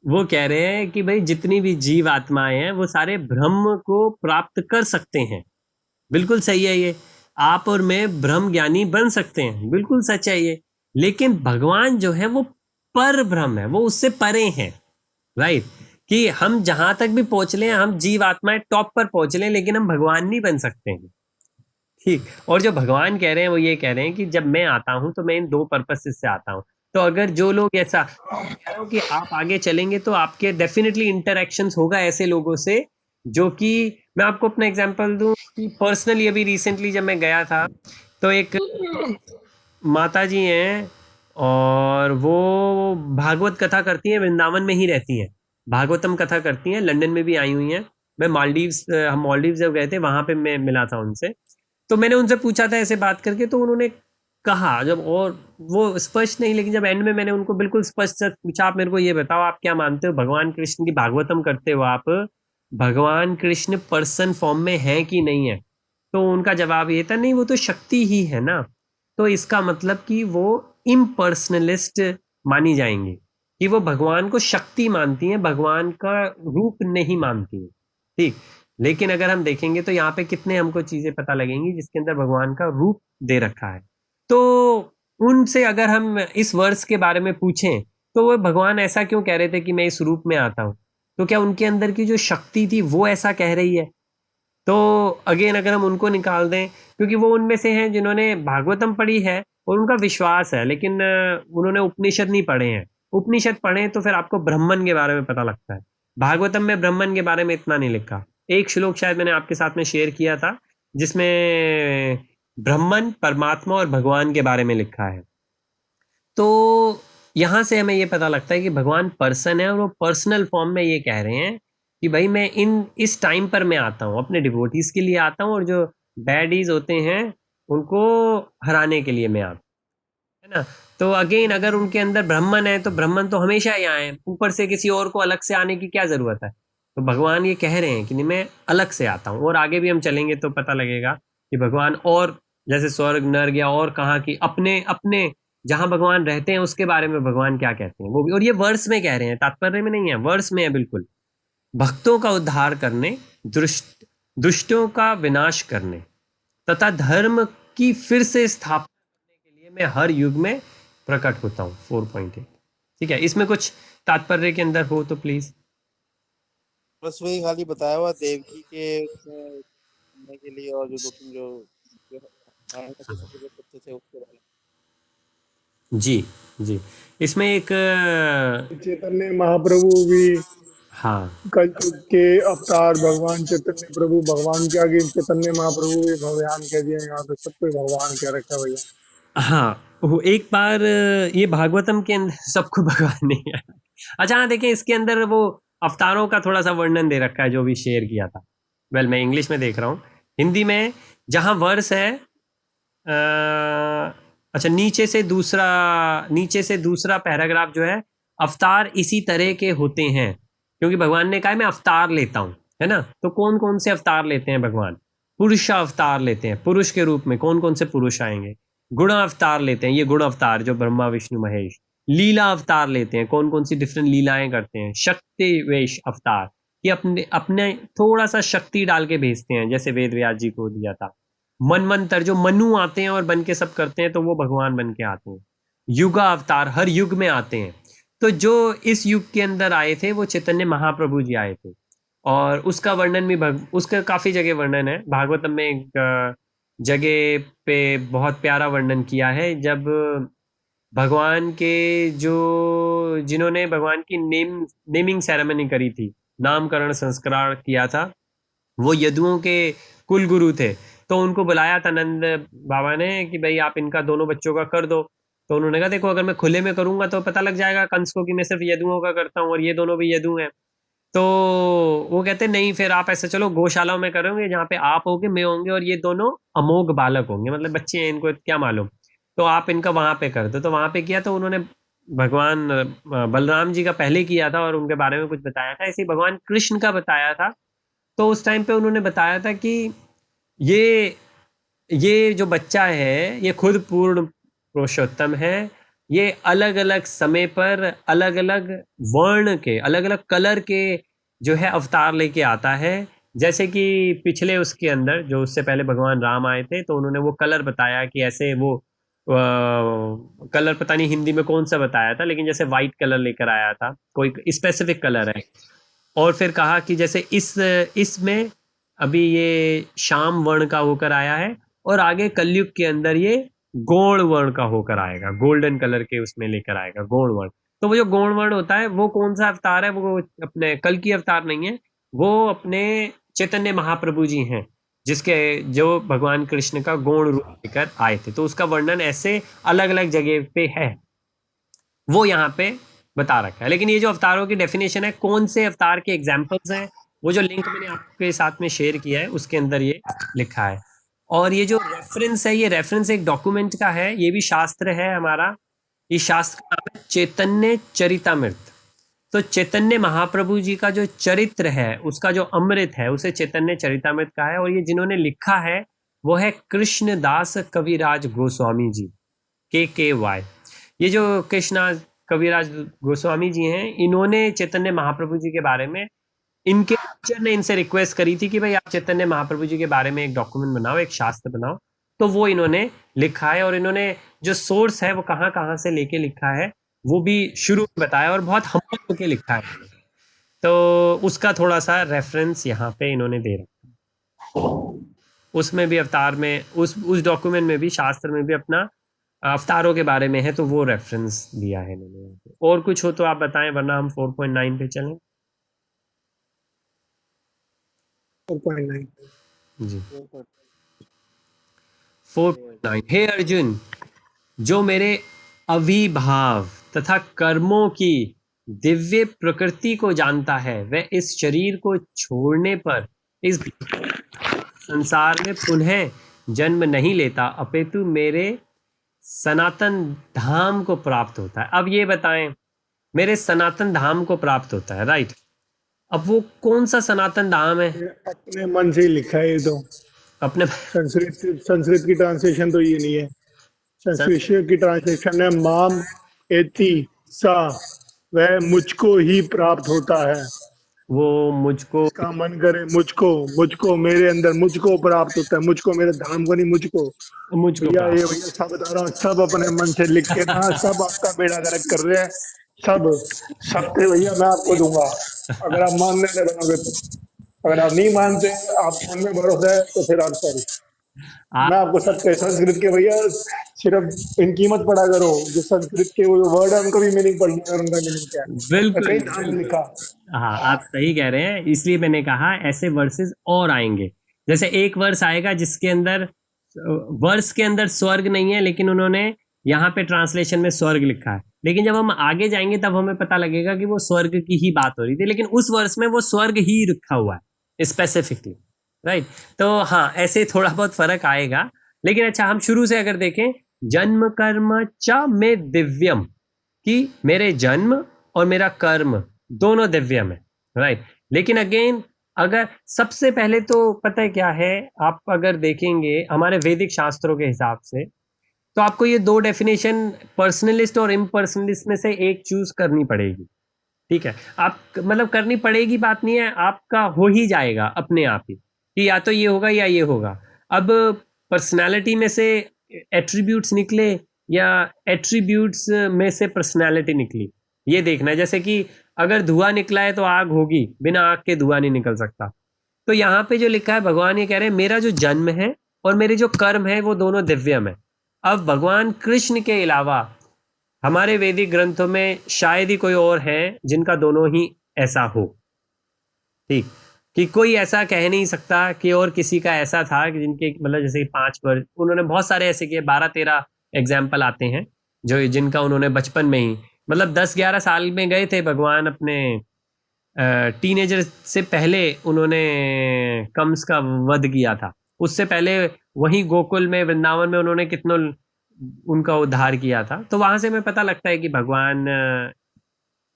वो कह रहे हैं कि भाई जितनी भी जीव आत्माएं हैं वो सारे ब्रह्म को प्राप्त कर सकते हैं। बिल्कुल सही है ये, आप और मैं ब्रह्म ज्ञानी बन सकते हैं, बिल्कुल सच है ये। लेकिन भगवान जो है वो पर ब्रह्म है, वो उससे परे हैं, राइट। कि हम जहां तक भी पहुंच लें, हम जीव आत्माएं टॉप पर पहुंच लें, लेकिन हम भगवान नहीं बन सकते हैं, ठीक। और जो भगवान कह रहे हैं वो ये कह रहे हैं कि जब मैं आता हूं तो मैं इन दो पर्पसेस से आता हूं। तो अगर जो लोग ऐसा कह रहा हूं कि आप आगे चलेंगे तो आपके डेफिनेटली इंटरेक्शंस होगा ऐसे लोगों से, जो कि मैं आपको अपना एग्जांपल दूं कि पर्सनली अभी रिसेंटली जब मैं गया था तो एक माता जी हैं, और वो भागवत कथा करती हैं, वृंदावन में ही रहती हैं, भागवतम कथा करती हैं, लंदन में भी आई हुई हैं। मैं हम मालदीव्स जब गए थे वहां पे मैं मिला था उनसे। तो मैंने उनसे पूछा था ऐसे बात करके, तो उन्होंने कहा जब, और वो स्पष्ट नहीं, लेकिन जब एंड में मैंने उनको बिल्कुल स्पष्ट से पूछा, आप मेरे को ये बताओ आप क्या मानते हो, भगवान कृष्ण की भागवतम करते हो आप, भगवान कृष्ण पर्सन फॉर्म में है कि नहीं है? तो उनका जवाब ये था, नहीं वो तो शक्ति ही है ना, तो इसका मतलब कि वो इम्पर्सनलिस्ट मानी जाएंगी, कि वो भगवान को शक्ति मानती हैं, भगवान का रूप नहीं मानती हैं। ठीक, लेकिन अगर हम देखेंगे तो यहाँ पे कितने हमको चीजें पता लगेंगी जिसके अंदर भगवान का रूप दे रखा है। तो उनसे अगर हम इस वर्ष के बारे में पूछें तो वो भगवान ऐसा क्यों कह रहे थे कि मैं इस रूप में आता हूँ, तो क्या उनके अंदर की जो शक्ति थी वो ऐसा कह रही है? तो अगेन अगर हम उनको निकाल दें, क्योंकि वो उनमें से हैं जिन्होंने भागवतम पढ़ी है और उनका विश्वास है, लेकिन उन्होंने उपनिषद नहीं पढ़े हैं। उपनिषद पढ़े तो फिर आपको ब्राह्मण के बारे में पता लगता है, भागवतम में ब्राह्मण के बारे में इतना नहीं लिखा। एक श्लोक शायद मैंने आपके साथ में शेयर किया था जिसमें ब्राह्मण, परमात्मा और भगवान के बारे में लिखा है। तो यहाँ से हमें ये पता लगता है कि भगवान पर्सन है और वो पर्सनल फॉर्म में ये कह रहे हैं कि भाई मैं इस टाइम पर मैं आता हूँ, अपने डिवोटीज के लिए आता हूँ, और जो बैडीज होते हैं उनको हराने के लिए मैं आता हूँ, है ना। तो अगेन अगर उनके अंदर ब्राह्मण है तो ब्राह्मण तो हमेशा ही आए, ऊपर से किसी और को अलग से आने की क्या जरूरत है? तो भगवान ये कह रहे हैं कि नहीं मैं अलग से आता हूँ, और आगे भी हम चलेंगे तो पता लगेगा कि भगवान और जैसे स्वर्ग नर्क या और कहाँ की अपने अपने जहां भगवान रहते हैं उसके बारे में भगवान क्या कहते हैं वो भी, और ये वर्ष में कह रहे हैं, तात्पर्य में नहीं है, वर्ष में है बिल्कुल। भक्तों का उद्धार करने, दुष्टों का विनाश करने तथा धर्म की फिर से स्थापना करने के लिए मैं हर युग में प्रकट होता हूँ। 4.8, ठीक है, इसमें कुछ तात्पर्य के अंदर हो तो प्लीज। बस वही खाली बताया हुआ देवकी के उसमें करने के लिए, और जो दो तीन जो हरण के सब जो कुत्ते थे उसके बारे में। जी जी, इसमें एक चैतन्य महाप्रभु भी हाँ कलयुग के अवतार भगवान चैतन्य प्रभु, भगवान के आगे चैतन्य महाप्रभु भी भगवान कह दिया, यहाँ पे सब कोई भगवान कह रखा है भैया। हाँ, वो एक बार ये भागवतम के अंदर सबको भगवान नहीं है। अच्छा हाँ, देखें इसके अंदर वो अवतारों का थोड़ा सा वर्णन दे रखा है जो भी शेयर किया था। वेल मैं इंग्लिश में देख रहा हूँ, हिंदी में जहाँ वर्ष है अच्छा नीचे से दूसरा पैराग्राफ जो है, अवतार इसी तरह के होते हैं, क्योंकि भगवान ने कहा मैं अवतार लेता हूँ, है ना। तो कौन कौन से अवतार लेते हैं भगवान? पुरुष अवतार लेते हैं, पुरुष के रूप में कौन कौन से पुरुष आएंगे? गुण अवतार लेते हैं, ये गुण अवतार जो ब्रह्मा विष्णु महेश। लीला अवतार लेते हैं, कौन कौन सी डिफरेंट लीलाएं करते हैं। शक्ति वेश अवतार, ये अपने अपने थोड़ा सा शक्ति डाल के भेजते हैं, जैसे वेद व्यास जी को दिया था। मनवंतर जो मनु आते हैं और बन के सब करते हैं, तो वो भगवान बन के आते हैं। युगा अवतार हर युग में आते हैं। तो जो इस युग के अंदर आए थे वो चैतन्य महाप्रभु जी आए थे, और उसका वर्णन भी उसका काफी जगह वर्णन है। भागवतम में एक जगह पे बहुत प्यारा वर्णन किया है, जब भगवान के जो जिन्होंने भगवान की नेमिंग सेरेमनी करी थी, नामकरण संस्कार किया था, वो यदुओं के कुल गुरु थे। तो उनको बुलाया था नंद बाबा ने कि भाई आप इनका दोनों बच्चों का कर दो। तो उन्होंने कहा देखो अगर मैं खुले में करूंगा तो पता लग जाएगा कंस को कि मैं सिर्फ यदुओं का करता हूँ और ये दोनों भी यदु हैं। तो वो कहते नहीं, फिर आप ऐसे चलो गौशालाओं में करोगे जहाँ पे आप होगे, मैं होंगे, और ये दोनों अमोघ बालक होंगे, मतलब बच्चे हैं, इनको क्या मालूम, तो आप इनका वहां पे कर दो। तो वहां पे किया, तो उन्होंने भगवान बलराम जी का पहले किया था और उनके बारे में कुछ बताया था, ऐसे भगवान कृष्ण का बताया था। तो उस टाइम पे उन्होंने बताया था कि ये ये जो बच्चा है ये खुद पूर्ण पुरुषोत्तम है, ये अलग अलग समय पर अलग अलग वर्ण के अलग अलग कलर के जो है अवतार लेके आता है। जैसे कि पिछले उसके अंदर जो उससे पहले भगवान राम आए थे, तो उन्होंने वो कलर बताया कि ऐसे वो कलर पता नहीं हिंदी में कौन सा बताया था, लेकिन जैसे वाइट कलर लेकर आया था, कोई स्पेसिफिक कलर है। और फिर कहा कि जैसे इसमें अभी ये शाम वर्ण का होकर आया है, और आगे कलयुग के अंदर ये गौण वर्ण का होकर आएगा, गोल्डन कलर के उसमें लेकर आएगा गौण वर्ण। तो वो जो गौण वर्ण होता है वो कौन सा अवतार है? वो अपने कल की अवतार नहीं है, वो अपने चैतन्य महाप्रभु जी हैं, जिसके जो भगवान कृष्ण का गौण रूप लेकर आए थे। तो उसका वर्णन ऐसे अलग अलग जगह पे है, वो यहाँ पे बता रखा है। लेकिन ये जो अवतारों की डेफिनेशन है, कौन से अवतार के एग्जाम्पल्स हैं, वो जो लिंक मैंने आपके साथ में शेयर किया है उसके अंदर ये लिखा है। और ये जो रेफरेंस है, ये रेफरेंस एक डॉक्यूमेंट का है, ये भी शास्त्र है हमारा। ये शास्त्र का नाम है चैतन्य चरितामृत। तो चैतन्य महाप्रभु जी का जो चरित्र है, उसका जो अमृत है, उसे चैतन्य चरितामृत का है। और ये जिन्होंने लिखा है वो है कृष्णदास कविराज गोस्वामी जी, KKY। ये जो कृष्णा कविराज गोस्वामी जी हैं, इन्होंने चैतन्य महाप्रभु जी के बारे में, इनके टीचर ने इनसे रिक्वेस्ट करी थी कि भाई आप चैतन्य महाप्रभु जी के बारे में एक डॉक्यूमेंट बनाओ, एक शास्त्र बनाओ। तो वो इन्होंने लिखा है, और इन्होंने जो सोर्स है वो कहाँ कहाँ से लेके लिखा है वो भी शुरू में बताया, और बहुत हम्बल होके लिखा है। तो उसका थोड़ा सा रेफरेंस यहाँ पे इन्होंने दे रखा है। उसमें भी अवतार में, उस डॉक्यूमेंट में भी, शास्त्र में भी अपना अवतारों के बारे में है, तो वो रेफरेंस दिया है इन्होंने यहाँ पे। और कुछ हो तो आप बताएं, वरना हम 4.9 पे चलें। 4.9 जी 4.9। हे अर्जुन, जो मेरे अविभाव तथा कर्मों की दिव्य प्रकृति को जानता है, वह इस शरीर को छोड़ने पर इस संसार में पुनः जन्म नहीं लेता, अपितु मेरे सनातन धाम को प्राप्त होता है। अब ये बताएं, मेरे सनातन धाम को प्राप्त होता है, राइट? अब वो कौन सा सनातन धाम है? ये अपने मन से ही लिखा है ये तो। अपने संस्कृत की ट्रांसलेशन तो ये नहीं है। संस्कृत की ट्रांसलेशन है माम एति सा, वह मुझको ही प्राप्त होता है। वो मुझको, इसका मन करे मुझको मेरे अंदर मुझको प्राप्त होता है। मुझको मेरे धाम को नहीं, मुझको। भैया ये भैया सब बता रहा हूँ, सब अपने मन से लिख के ना, सब आपका बेड़ा गर्क कर रहे हैं। सब थे भैया, मैं आपको दूंगा अगर आप मानने में बनोगे तो। अगर आप नहीं मानते, आप मन में भरोसा है तो फिर आप सॉरी, मैं आपको सत्य संस्कृत के भैया सिर्फ इनकी मत पढ़ा करो। जो संस्कृत के वो वर्ड है उनका भी मीनिंग पढ़ लिया, उनका मीनिंग क्या है, बिल्कुल कहीं धाम लिखा। हाँ, आप सही कह रहे हैं। इसलिए मैंने कहा ऐसे वर्सेस और आएंगे। जैसे एक वर्स आएगा जिसके अंदर, वर्स के अंदर स्वर्ग नहीं है, लेकिन उन्होंने यहाँ पे ट्रांसलेशन में स्वर्ग लिखा है। लेकिन जब हम आगे जाएंगे तब हमें पता लगेगा कि वो स्वर्ग की ही बात हो रही थी, लेकिन उस वर्स में वो स्वर्ग ही रखा हुआ है स्पेसिफिकली, राइट? तो हाँ, ऐसे थोड़ा बहुत फर्क आएगा। लेकिन अच्छा, हम शुरू से अगर देखें, जन्म कर्म च में दिव्यम, कि मेरे जन्म और मेरा कर्म दोनों दिव्यम है, राइट? लेकिन अगेन, अगर सबसे पहले तो पता है क्या है, आप अगर देखेंगे हमारे वैदिक शास्त्रों के हिसाब से, तो आपको ये दो डेफिनेशन, पर्सनलिस्ट और इम्पर्सनलिस्ट में से एक चूज करनी पड़ेगी। ठीक है, आप मतलब करनी पड़ेगी बात नहीं है, आपका हो ही जाएगा अपने आप ही कि या तो ये होगा या ये होगा। अब पर्सनालिटी में से एट्रीब्यूट्स निकले या एट्रीब्यूट्स में से पर्सनालिटी निकली, ये देखना है। जैसे कि अगर धुआं निकला है तो आग होगी, बिना आग के धुआं नहीं निकल सकता। तो यहाँ पे जो लिखा है, भगवान ये कह रहे हैं मेरा जो जन्म है और मेरे जो कर्म है वो दोनों दिव्यम है। अब भगवान कृष्ण के अलावा हमारे वैदिक ग्रंथों में शायद ही कोई और है जिनका दोनों ही ऐसा हो, ठीक? कि कोई ऐसा कह नहीं सकता कि और किसी का ऐसा था कि जिनके मतलब जैसे 5 वर्ष, उन्होंने बहुत सारे ऐसे किए, 12-13 एग्जाम्पल आते हैं जो जिनका उन्होंने बचपन में ही, मतलब 10-11 साल में गए थे भगवान, अपने टीनेजर से पहले उन्होंने कंस का वध किया था। उससे पहले वहीं गोकुल में, वृंदावन में उन्होंने कितनों उनका उद्धार किया था। तो वहां से हमें पता लगता है कि भगवान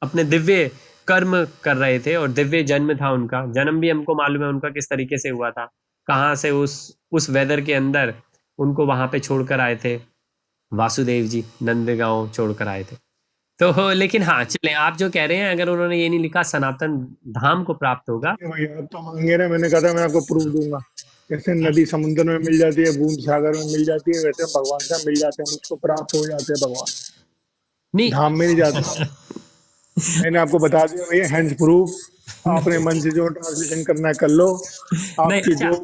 अपने दिव्य कर्म कर रहे थे और दिव्य जन्म था उनका। जन्म भी हमको मालूम है उनका किस तरीके से हुआ था, कहाँ से उस वेदर के अंदर उनको वहां पे छोड़कर आए थे वासुदेव जी, नंदगांव छोड़कर आए थे। तो लेकिन हाँ, चले, आप जो कह रहे हैं, अगर उन्होंने ये नहीं लिखा सनातन धाम को प्राप्त होगा, भैया अब तो मांगे ना, मैंने कहा था मैं आपको प्रूफ दूंगा। जैसे नदी समुद्र में मिल जाती है, बूंद सागर में मिल जाती है, वैसे भगवान से मिल जाते हैं, मुझको प्राप्त हो जाते हैं भगवान, नहीं धाम में नहीं जाते। मैंने आपको बता दिया भैया, हैंड्स प्रूफ। आपने मन से जो ट्रांसलेशन करना है कर लो। नहीं, आपकी अच्छा, जो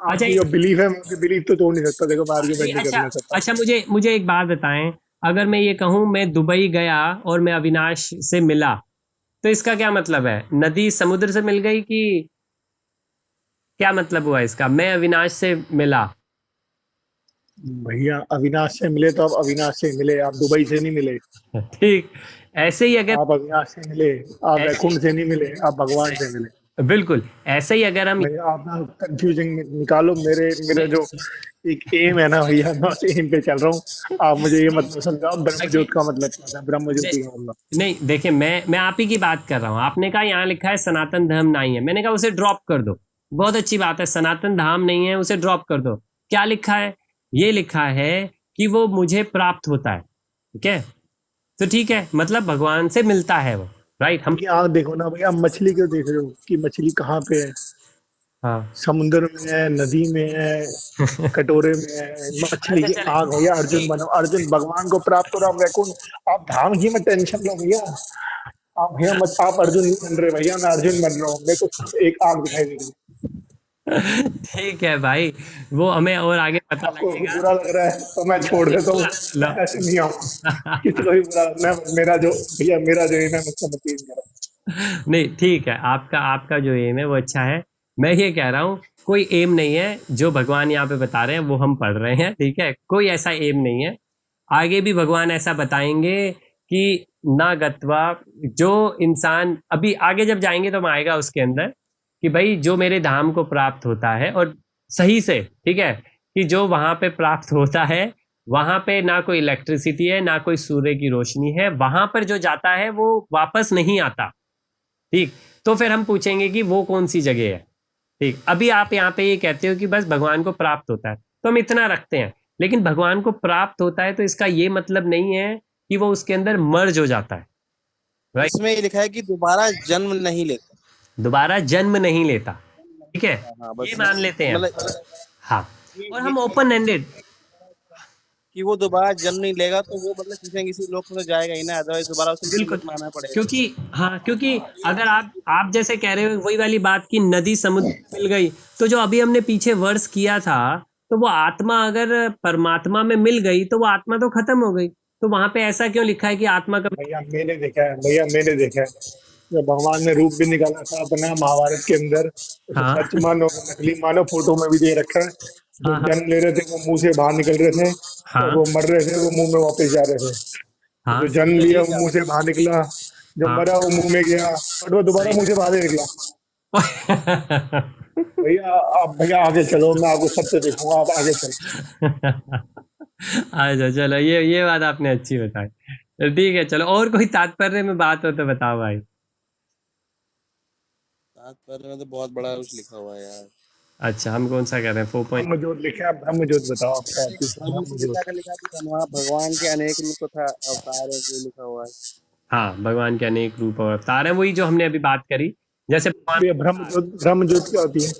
आपकी जो बिलीफ है, मैं बिलीफ तो तोड़ नहीं सकता। देखो मैं आर्ग्यूमेंट नहीं अच्छा करना चाहता। अच्छा, मुझे एक बात बताएं, अगर मैं ये कहूं मैं दुबई गया और मैं अविनाश से मिला, तो इसका क्या मतलब है? नदी समुद्र से मिल गई कि क्या मतलब हुआ इसका? मैं अविनाश से मिला, भैया अविनाश से मिले तो आप अविनाश से मिले, आप दुबई से नहीं मिले। ठीक? ऐसे ही अगर आप अविनाश से मिले, आप ऐसे वैकुंठ से नहीं मिले, आप भगवान से मिले। बिल्कुल ऐसे ही अगर हम भैया आप ना कंफ्यूजन निकालो, मेरे जो एक एम है ना भैया, मैं उस एम पे चल रहा हूँ। आप मुझे ये मतलब समझाओ, ब्रह्म देखिए, ज्योत का मतलब क्या था, ब्रह्म नहीं ज्योति का मतलब। नहीं, देखिए मैं आप ही की बात कर रहा हूँ। आपने कहा यहाँ लिखा है सनातन धर्म नहीं है, मैंने कहा उसे ड्रॉप कर दो। बहुत अच्छी बात है, सनातन धाम नहीं है, उसे ड्रॉप कर दो। क्या लिखा है? ये लिखा है कि वो मुझे प्राप्त होता है। ठीक है, तो ठीक है, मतलब भगवान से मिलता है वो, राइट। हम उनकी आंख देखो ना भैया, मछली क्यों देख रहे हो कि मछली कहाँ पे है? हाँ समुद्र में है, नदी में है, कटोरे में है। मछली अच्छा की चले आंख भैया, अर्जुन ठीक। बनो, अर्जुन भगवान को प्राप्त हो रहा, वैकुंठ। आप धाम की मत टेंशन लो भैया। आप भैया मत, आप अर्जुन नहीं बन रहे भैया, मैं अर्जुन बन रहा हूँ, मेरे को सिर्फ एक आंख दिखाई दे रही है। ठीक है भाई, वो हमें और आगे पता आपको लगेगा। बुरा लग रहा है तो मैं छोड़ देता हूँ, लो मैं ऐसे नहीं आऊंगा। किसी को भी बुरा लगना है, मेरा जो भैया, मेरा जो एम है, मुझसे मत टीम करो। नहीं ठीक है, आपका आपका जो एम है वो अच्छा है। मैं ये कह रहा हूँ कोई एम नहीं है, जो भगवान यहाँ पे बता रहे हैं वो हम पढ़ रहे हैं, ठीक है, कोई ऐसा एम नहीं है। आगे भी भगवान ऐसा बताएंगे कि ना गत्वा, जो इंसान अभी आगे जब जाएंगे तो हम आएगा उसके अंदर कि भाई जो मेरे धाम को प्राप्त होता है और सही से, ठीक है, कि जो वहां पे प्राप्त होता है वहां पे ना कोई इलेक्ट्रिसिटी है ना कोई सूर्य की रोशनी है, वहां पर जो जाता है वो वापस नहीं आता। ठीक, तो फिर हम पूछेंगे कि वो कौन सी जगह है। ठीक, अभी आप यहाँ पे ये कहते हो कि बस भगवान को प्राप्त होता है, तो हम इतना रखते हैं। लेकिन भगवान को प्राप्त होता है तो इसका ये मतलब नहीं है कि वो उसके अंदर मर्ज हो जाता है, राइट। इसमें ये लिखा है कि दोबारा जन्म नहीं लेता। दोबारा जन्म नहीं लेता, ठीक है, हाँ ये बस मान लेते हैं हम। मतलब हाँ, और हम ये ओपन एंडेड। कि वो दोबारा जन्म नहीं लेगा तो वो मतलब किसी न किसी लोक में तो जाएगा ही ना, अदरवाइज दोबारा उसे इसी बिल्कुल, लोक में आना पड़ेगा। क्योंकि हाँ, क्योंकि अगर आप जैसे कह रहे हो वही वाली बात कि नदी समुद्र में मिल गई, तो जो अभी हमने पीछे वर्ष किया था, तो वो आत्मा अगर परमात्मा में मिल गई तो वो आत्मा तो खत्म हो गई। तो वहां पे ऐसा क्यों लिखा है कि आत्मा कभी? भैया मैंने देखा है, भैया मैंने देखा है, जब भगवान ने रूप भी निकाला था अपना महाभारत के अंदर, उसे हाँ सच मानो नकली मानो, फोटो में भी दे रखा है। जो हाँ हाँ जन्म ले रहे थे वो मुंह से बाहर निकल रहे थे, और हाँ वो मर रहे थे वो मुंह में वापस जा रहे थे। तो हाँ, जो जन्म ये लिया सही वो कहा मुंह से बाहर निकला, जो हाँ मरा वो मुंह में गया, बट वो दोबारा सही। मुंह से बाहर ही निकला। भैया आप भैया आगे चलो, मैं आपको सत्य दिखाऊंगा, आप आगे चलो। अच्छा चलो, ये बात आपने अच्छी बताई। तो ठीक है, चलो और कोई तात्पर्य में बात हो तो बताओ भाई। तात्पर्य में तो बहुत बड़ा कुछ लिखा हुआ है यार। अच्छा, हम कौन सा कर रहे हैं? 4 ब्रह्म ज्योत लिखे हैं, ब्रह्म ज्योत बताओ आप क्या चीज़ है, ब्रह्म ब्रह्म ज्योति ज्योत। क्या लिखा था वहाँ, भगवान के अनेक रूप तथा अवतार है जो लिखा हुआ है। हाँ, भगवान के अनेक रूप और अवतार हैं, वही जो हमने अभी बात करी। जैसे भगवान, भैया ब्रह्म ज्योत क्या होती है?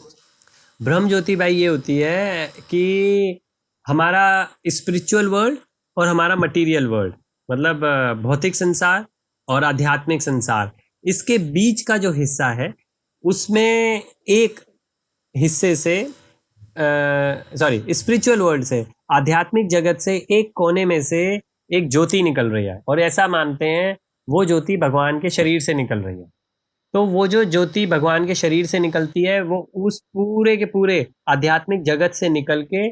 ब्रह्म ज्योति भाई ये होती है कि हमारा स्पिरिचुअल वर्ल्ड और हमारा मटेरियल वर्ल्ड, मतलब भौतिक संसार और आध्यात्मिक संसार, इसके बीच का जो हिस्सा है उसमें एक हिस्से से, सॉरी, स्पिरिचुअल वर्ल्ड से, आध्यात्मिक जगत से एक कोने में से एक ज्योति निकल रही है, और ऐसा मानते हैं वो ज्योति भगवान के शरीर से निकल रही है। तो वो जो ज्योति भगवान के शरीर से निकलती है वो उस पूरे के पूरे आध्यात्मिक जगत से निकल के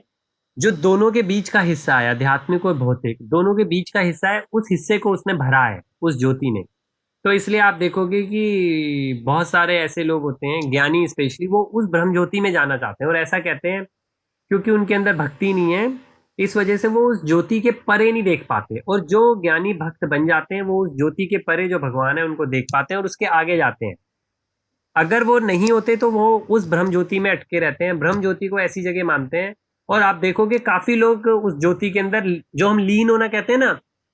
जो दोनों के बीच का हिस्सा है, आध्यात्मिक और भौतिक दोनों के बीच का हिस्सा है, उस हिस्से को उसने भरा है उस ज्योति ने। तो इसलिए आप देखोगे कि बहुत सारे ऐसे लोग होते हैं, ज्ञानी स्पेशली, वो उस ब्रह्म ज्योति में जाना चाहते हैं, और ऐसा कहते हैं क्योंकि उनके अंदर भक्ति नहीं है, इस वजह से वो उस ज्योति के परे नहीं देख पाते, और जो ज्ञानी भक्त बन जाते हैं वो उस ज्योति के परे जो भगवान है उनको देख पाते हैं और उसके आगे जाते हैं। अगर वो नहीं होते तो वो उस ब्रह्म ज्योति में अटके रहते हैं, ब्रह्म ज्योति को ऐसी जगह मानते हैं। और आप देखोगे काफी लोग उस ज्योति के अंदर, जो हम लीन होना कहते हैं ना,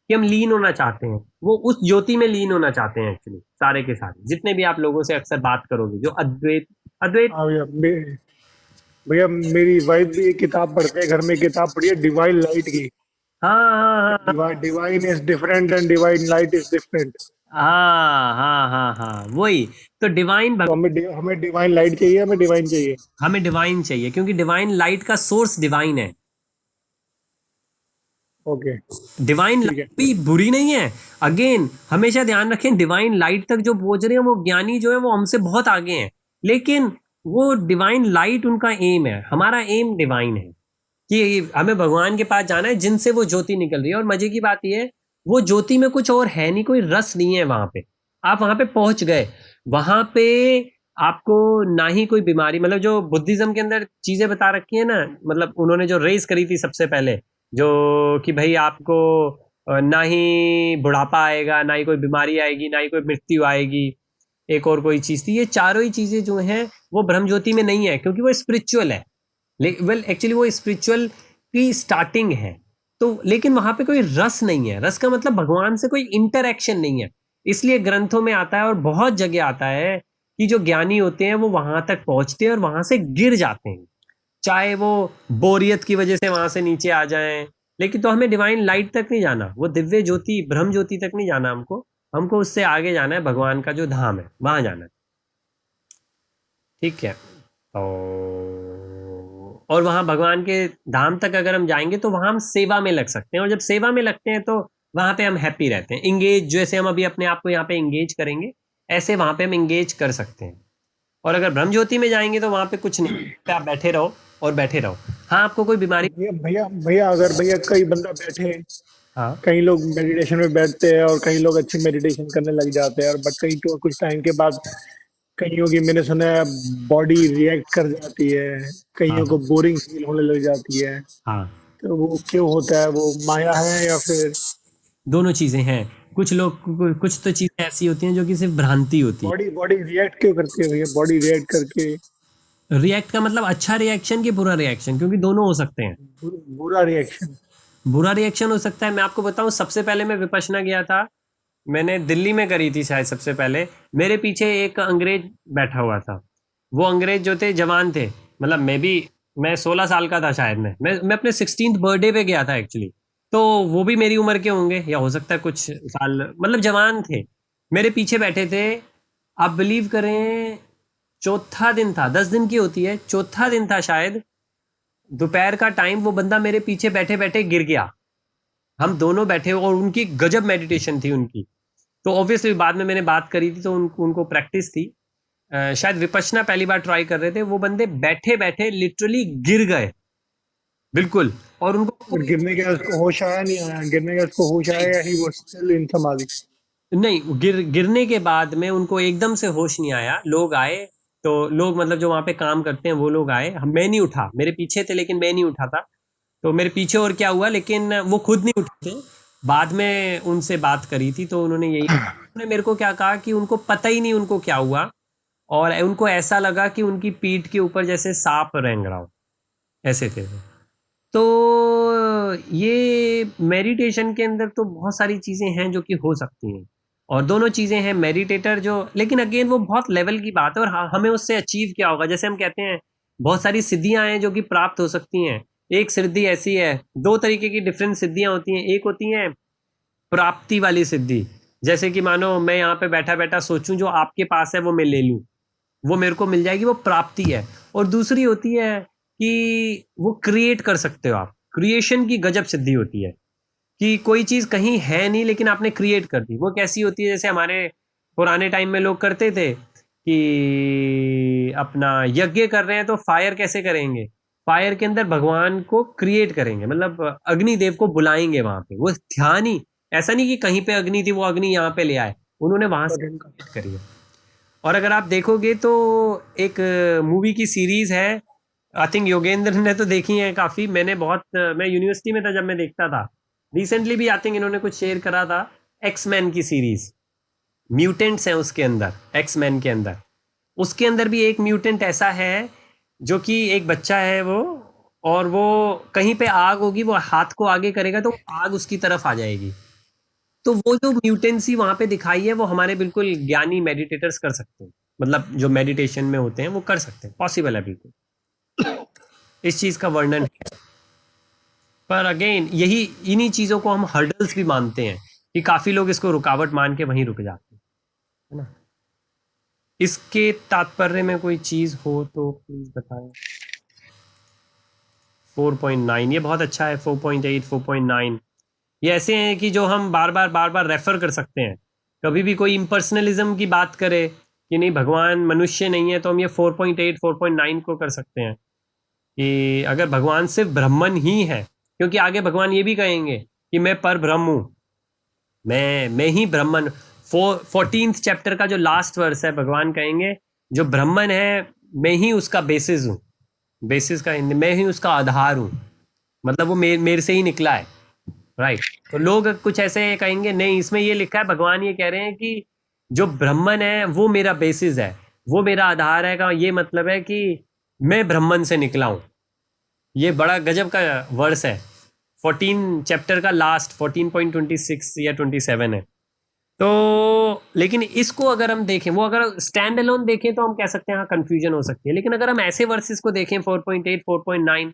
कि हम लीन होना चाहते हैं, वो उस ज्योति में लीन होना चाहते हैं एक्चुअली, सारे के सारे जितने भी आप लोगों से अक्सर बात करोगे जो अद्वैत अद्वैत। हाँ भैया, भैया मेरी वाइफ भी एक किताब पढ़ते हैं घर में, किताब पढ़ी है डिवाइन लाइट की। हाँ हाँ हाँ divine is different and divine light is different. हाँ हाँ हाँ हाँ, वही तो डिवाइन। तो हमें डिवाइन लाइट चाहिए, हमें डिवाइन चाहिए। हमें डिवाइन चाहिए क्योंकि डिवाइन लाइट का सोर्स डिवाइन है। ओके डिवाइन ठीक है। लाइट भी बुरी नहीं है। अगेन हमेशा ध्यान रखें, डिवाइन लाइट तक जो पहुंच रहे हैं वो ज्ञानी जो है वो हमसे बहुत आगे हैं, लेकिन वो डिवाइन लाइट उनका एम है, हमारा एम डिवाइन है कि हमें भगवान के पास जाना है जिनसे वो ज्योति निकल रही है। और मजे की बात यह है वो ज्योति में कुछ और है नहीं, कोई रस नहीं है वहां पे। आप वहां पे पहुंच गए, वहां पे आपको ना ही कोई बीमारी, मतलब जो बुद्धिज्म के अंदर चीजें बता रखी है ना, मतलब उन्होंने जो रेस करी थी सबसे पहले, जो कि भाई आपको ना ही बुढ़ापा आएगा, ना ही कोई बीमारी आएगी, ना ही कोई मृत्यु आएगी, एक और कोई चीज थी, ये चारों ही चीजें जो हैं वो ब्रह्म ज्योति में नहीं है, क्योंकि वो स्पिरिचुअल है। वेल एक्चुअली वो स्पिरिचुअल की स्टार्टिंग है, तो लेकिन वहां पे कोई रस नहीं है। रस का मतलब भगवान से कोई इंटरैक्शन नहीं है, इसलिए ग्रंथों में आता है और बहुत जगह आता है कि जो ज्ञानी होते हैं वो वहां तक पहुंचते हैं और वहां से गिर जाते हैं, चाहे वो बोरियत की वजह से वहां से नीचे आ जाएं। लेकिन तो हमें डिवाइन लाइट तक नहीं जाना, वो दिव्य ज्योति ब्रह्म ज्योति तक नहीं जाना, हमको हमको उससे आगे जाना है, भगवान का जो धाम है वहां जाना है। ठीक है, तो और वहां भगवान के धाम तक अगर हम जाएंगे तो वहां हम सेवा में लग सकते हैं, और जब सेवा में लगते हैं तो वहां पे हम हैप्पी रहते हैं। इंगेज, जैसे हम अभी अपने आप को यहाँ पे इंगेज करेंगे, ऐसे वहां पे हम इंगेज कर सकते हैं। और अगर ब्रह्म ज्योति में जाएंगे तो वहां पे कुछ नहीं, पे आप बैठे रहो और बैठे रहो। हाँ, आपको कोई बीमारी, भैया भैया भैया अगर भैया कई बंदा बैठे, हाँ कई लोग मेडिटेशन में बैठते हैं और कई लोग अच्छी मेडिटेशन करने लग जाते हैं, और बट कई तो कुछ टाइम के बाद कईयों की मैंने सुना है बॉडी रिएक्ट कर जाती है, हाँ कईयों को बोरिंग फील होने लग जाती है। हाँ, तो वो क्यों होता है? वो माया है या फिर दोनों चीजें हैं। कुछ लोग कुछ तो चीजें ऐसी होती हैं जो कि सिर्फ भ्रांति होती बॉडी बॉडी रिएक्ट क्यों करती है भैया? बॉडी रिएक्ट करके है। रिएक्ट का मतलब अच्छा रिएक्शन कि बुरा रिएक्शन, क्योंकि दोनों हो सकते हैं। बुरा रिएक्शन। बुरा रिएक्शन हो सकता है। मैं आपको बताऊं, सबसे पहले मैं विपश्यना गया था, मैंने दिल्ली में करी थी शायद सबसे पहले। मेरे पीछे एक अंग्रेज बैठा हुआ था, वो अंग्रेज जो थे जवान थे, मतलब मैं 16 साल का था शायद, मैं अपने 16th बर्थडे पे गया था एक्चुअली। तो वो भी मेरी उम्र के होंगे, या हो सकता है कुछ साल, मतलब जवान थे, मेरे पीछे बैठे थे। आप बिलीव करें, चौथा दिन था, 10 दिन की होती है, चौथा दिन था शायद, दोपहर का टाइम, वो बंदा मेरे पीछे बैठे बैठे गिर गया। हम दोनों बैठे, और उनकी गजब मेडिटेशन थी उनकी। तो ऑब्वियसली बाद में मैंने बात करी थी तो उनको प्रैक्टिस थी। शायद विपश्यना पहली बार ट्राई कर रहे थे, वो बंदे बैठे बैठे लिटरली गिर गए बिल्कुल। और उनको और गिरने के बाद उसको होश आया नहीं आया? गिरने के बाद उसको होश आया या ही वो स्टिल इन समाधि? नहीं, गिरने के बाद में उनको एकदम से होश नहीं आया। लोग आए, तो लोग मतलब जो वहां पे काम करते हैं वो लोग आए, मैं नहीं उठा, मेरे पीछे थे लेकिन मैं नहीं उठा था। तो मेरे पीछे और क्या हुआ, लेकिन वो खुद नहीं उठे थे। बाद में उनसे बात करी थी तो उन्होंने मेरे को क्या कहा कि उनको पता ही नहीं उनको क्या हुआ, और उनको ऐसा लगा कि उनकी पीठ के ऊपर जैसे सांप रेंग रहा हो, ऐसे थे वो। तो ये मेडिटेशन के अंदर तो बहुत सारी चीज़ें हैं जो कि हो सकती हैं, और दोनों चीज़ें हैं। मेडिटेटर जो, लेकिन अगेन वो बहुत लेवल की बात है, और हमें उससे अचीव क्या होगा। जैसे हम कहते हैं बहुत सारी सिद्धियां हैं जो कि प्राप्त हो सकती हैं। एक सिद्धि ऐसी है, दो तरीके की डिफरेंट सिद्धियां होती हैं। एक होती हैं प्राप्ति वाली सिद्धि, जैसे कि मानो मैं यहाँ पे बैठा बैठा सोचूं जो आपके पास है वो मैं ले लूं, वो मेरे को मिल जाएगी, वो प्राप्ति है। और दूसरी होती है कि वो क्रिएट कर सकते हो आप, क्रिएशन की गजब सिद्धि होती है, कि कोई चीज कहीं है नहीं लेकिन आपने क्रिएट कर दी। वो कैसी होती है, जैसे हमारे पुराने टाइम में लोग करते थे कि अपना यज्ञ कर रहे हैं तो फायर कैसे करेंगे, फायर के अंदर भगवान को क्रिएट करेंगे, मतलब अग्निदेव को बुलाएंगे वहां पे। वो ध्यान ही, ऐसा नहीं कि कहीं पे अग्नि थी वो अग्नि यहाँ पे ले आए, उन्होंने वहां से create करी है। और अगर आप देखोगे तो एक मूवी की सीरीज है, आई थिंक योगेंद्र ने तो देखी है काफी, मैं यूनिवर्सिटी में था जब मैं देखता था। रिसेंटली भी आई थिंक इन्होंने कुछ शेयर करा था, एक्स मैन की सीरीज। म्यूटेंट्स हैं उसके अंदर, एक्स मैन के अंदर, उसके अंदर भी एक म्यूटेंट ऐसा है जो कि एक बच्चा है वो, और वो कहीं पे आग होगी, वो हाथ को आगे करेगा तो आग उसकी तरफ आ जाएगी। तो वो जो म्यूटेंसी वहां पे दिखाई है वो हमारे बिल्कुल ज्ञानी मेडिटेटर्स कर सकते हैं, मतलब जो मेडिटेशन में होते हैं वो कर सकते हैं, पॉसिबल है बिल्कुल, इस चीज का वर्णन है। पर अगेन यही, इन्हीं चीजों को हम हर्डल्स भी मानते हैं, कि काफी लोग इसको रुकावट मान के वहीं रुक जाते हैं, है ना। इसके तात्पर्य में कोई चीज हो तो प्लीज बताएं। 4.9 ये बहुत अच्छा है, 4.8 4.9 ये ऐसे हैं कि जो हम बार बार रेफर कर सकते हैं। कभी भी कोई इम्पर्सनलिज्म की बात करे कि नहीं भगवान मनुष्य नहीं है, तो हम ये 4.8 4.9 को कर सकते हैं कि अगर भगवान सिर्फ ब्रह्मन ही है, क्योंकि आगे भगवान ये भी कहेंगे कि मैं पर ब्रह्म हूं, मैं ही ब्रह्मन। 14th चैप्टर का जो लास्ट वर्स है, भगवान कहेंगे जो ब्राह्मण है मैं ही उसका बेसिस हूँ, बेसिस का हिंदी मैं ही उसका आधार हूँ, मतलब वो मेरे से ही निकला है, राइट। तो लोग कुछ ऐसे कहेंगे नहीं इसमें ये लिखा है, भगवान ये कह रहे हैं कि जो ब्राह्मण है वो मेरा बेसिस है, वो मेरा आधार है, का ये मतलब है कि मैं ब्राह्मण से निकला हूँ। ये बड़ा गजब का वर्स है, 14 चैप्टर का लास्ट 14.26 या 27 है। तो लेकिन इसको अगर हम देखें, वो अगर स्टैंड अलोन देखें तो हम कह सकते हैं हाँ कंफ्यूजन हो सकती है, लेकिन अगर हम ऐसे वर्सेस को देखें 4.8 4.9,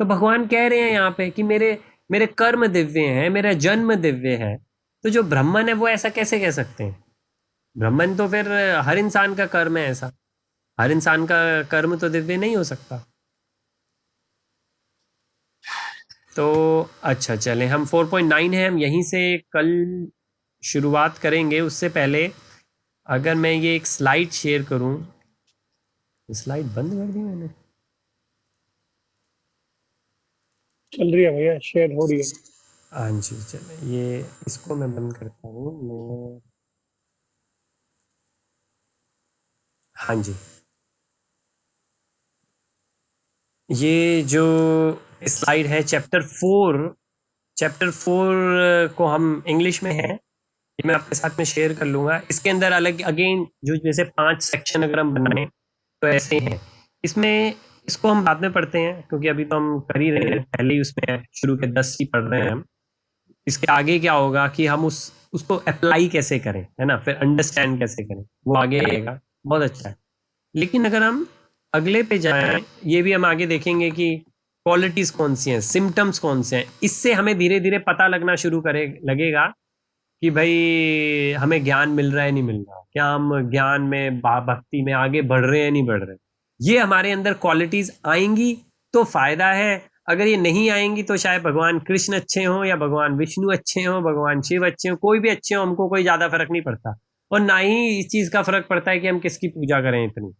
तो भगवान कह रहे हैं यहाँ पे कि मेरे मेरे कर्म दिव्य हैं, मेरा जन्म दिव्य है। तो जो ब्राह्मण है वो ऐसा कैसे कह सकते हैं? ब्राह्मण तो फिर हर इंसान का कर्म है, ऐसा हर इंसान का कर्म तो दिव्य नहीं हो सकता। तो अच्छा चलें, हम 4.9 है, हम यहीं से कल शुरुआत करेंगे। उससे पहले अगर मैं ये एक स्लाइड शेयर करूं, स्लाइड बंद कर दी मैंने, चल रही है भैया, शेयर हो रही है। हाँ जी चले, ये इसको मैं बंद करता हूँ मैं, हाँ जी। ये जो स्लाइड है चैप्टर 4 को हम इंग्लिश में है, ये मैं आपके साथ में शेयर कर लूंगा। इसके अंदर अलग अगेन जो जैसे 5 सेक्शन अगर हम बनाएं तो ऐसे हैं। इसमें इसको हम बाद में पढ़ते हैं क्योंकि अभी तो हम कर ही रहे हैं, पहले ही उसमें शुरू के 10 ही पढ़ रहे हैं हम। इसके आगे क्या होगा कि हम उसको अप्लाई कैसे करें, है ना, फिर अंडरस्टैंड कैसे करें, वो आगे आएगा, बहुत अच्छा है। लेकिन अगर हम अगले पे जाएं, ये भी हम आगे देखेंगे कि क्वालिटीज कौन सी हैं, सिम्टम्स कौन से हैं। इससे हमें धीरे धीरे पता लगना शुरू लगेगा कि भाई हमें ज्ञान मिल रहा है नहीं मिल रहा, क्या हम ज्ञान में भक्ति में आगे बढ़ रहे हैं नहीं बढ़ रहे। ये हमारे अंदर क्वालिटीज आएंगी तो फायदा है, अगर ये नहीं आएंगी तो शायद भगवान कृष्ण अच्छे हों या भगवान विष्णु अच्छे हों, भगवान शिव अच्छे हों, कोई भी अच्छे हों, हमको कोई ज्यादा फर्क नहीं पड़ता। और ना ही इस चीज का फर्क पड़ता है कि हम किसकी पूजा करें इतनी,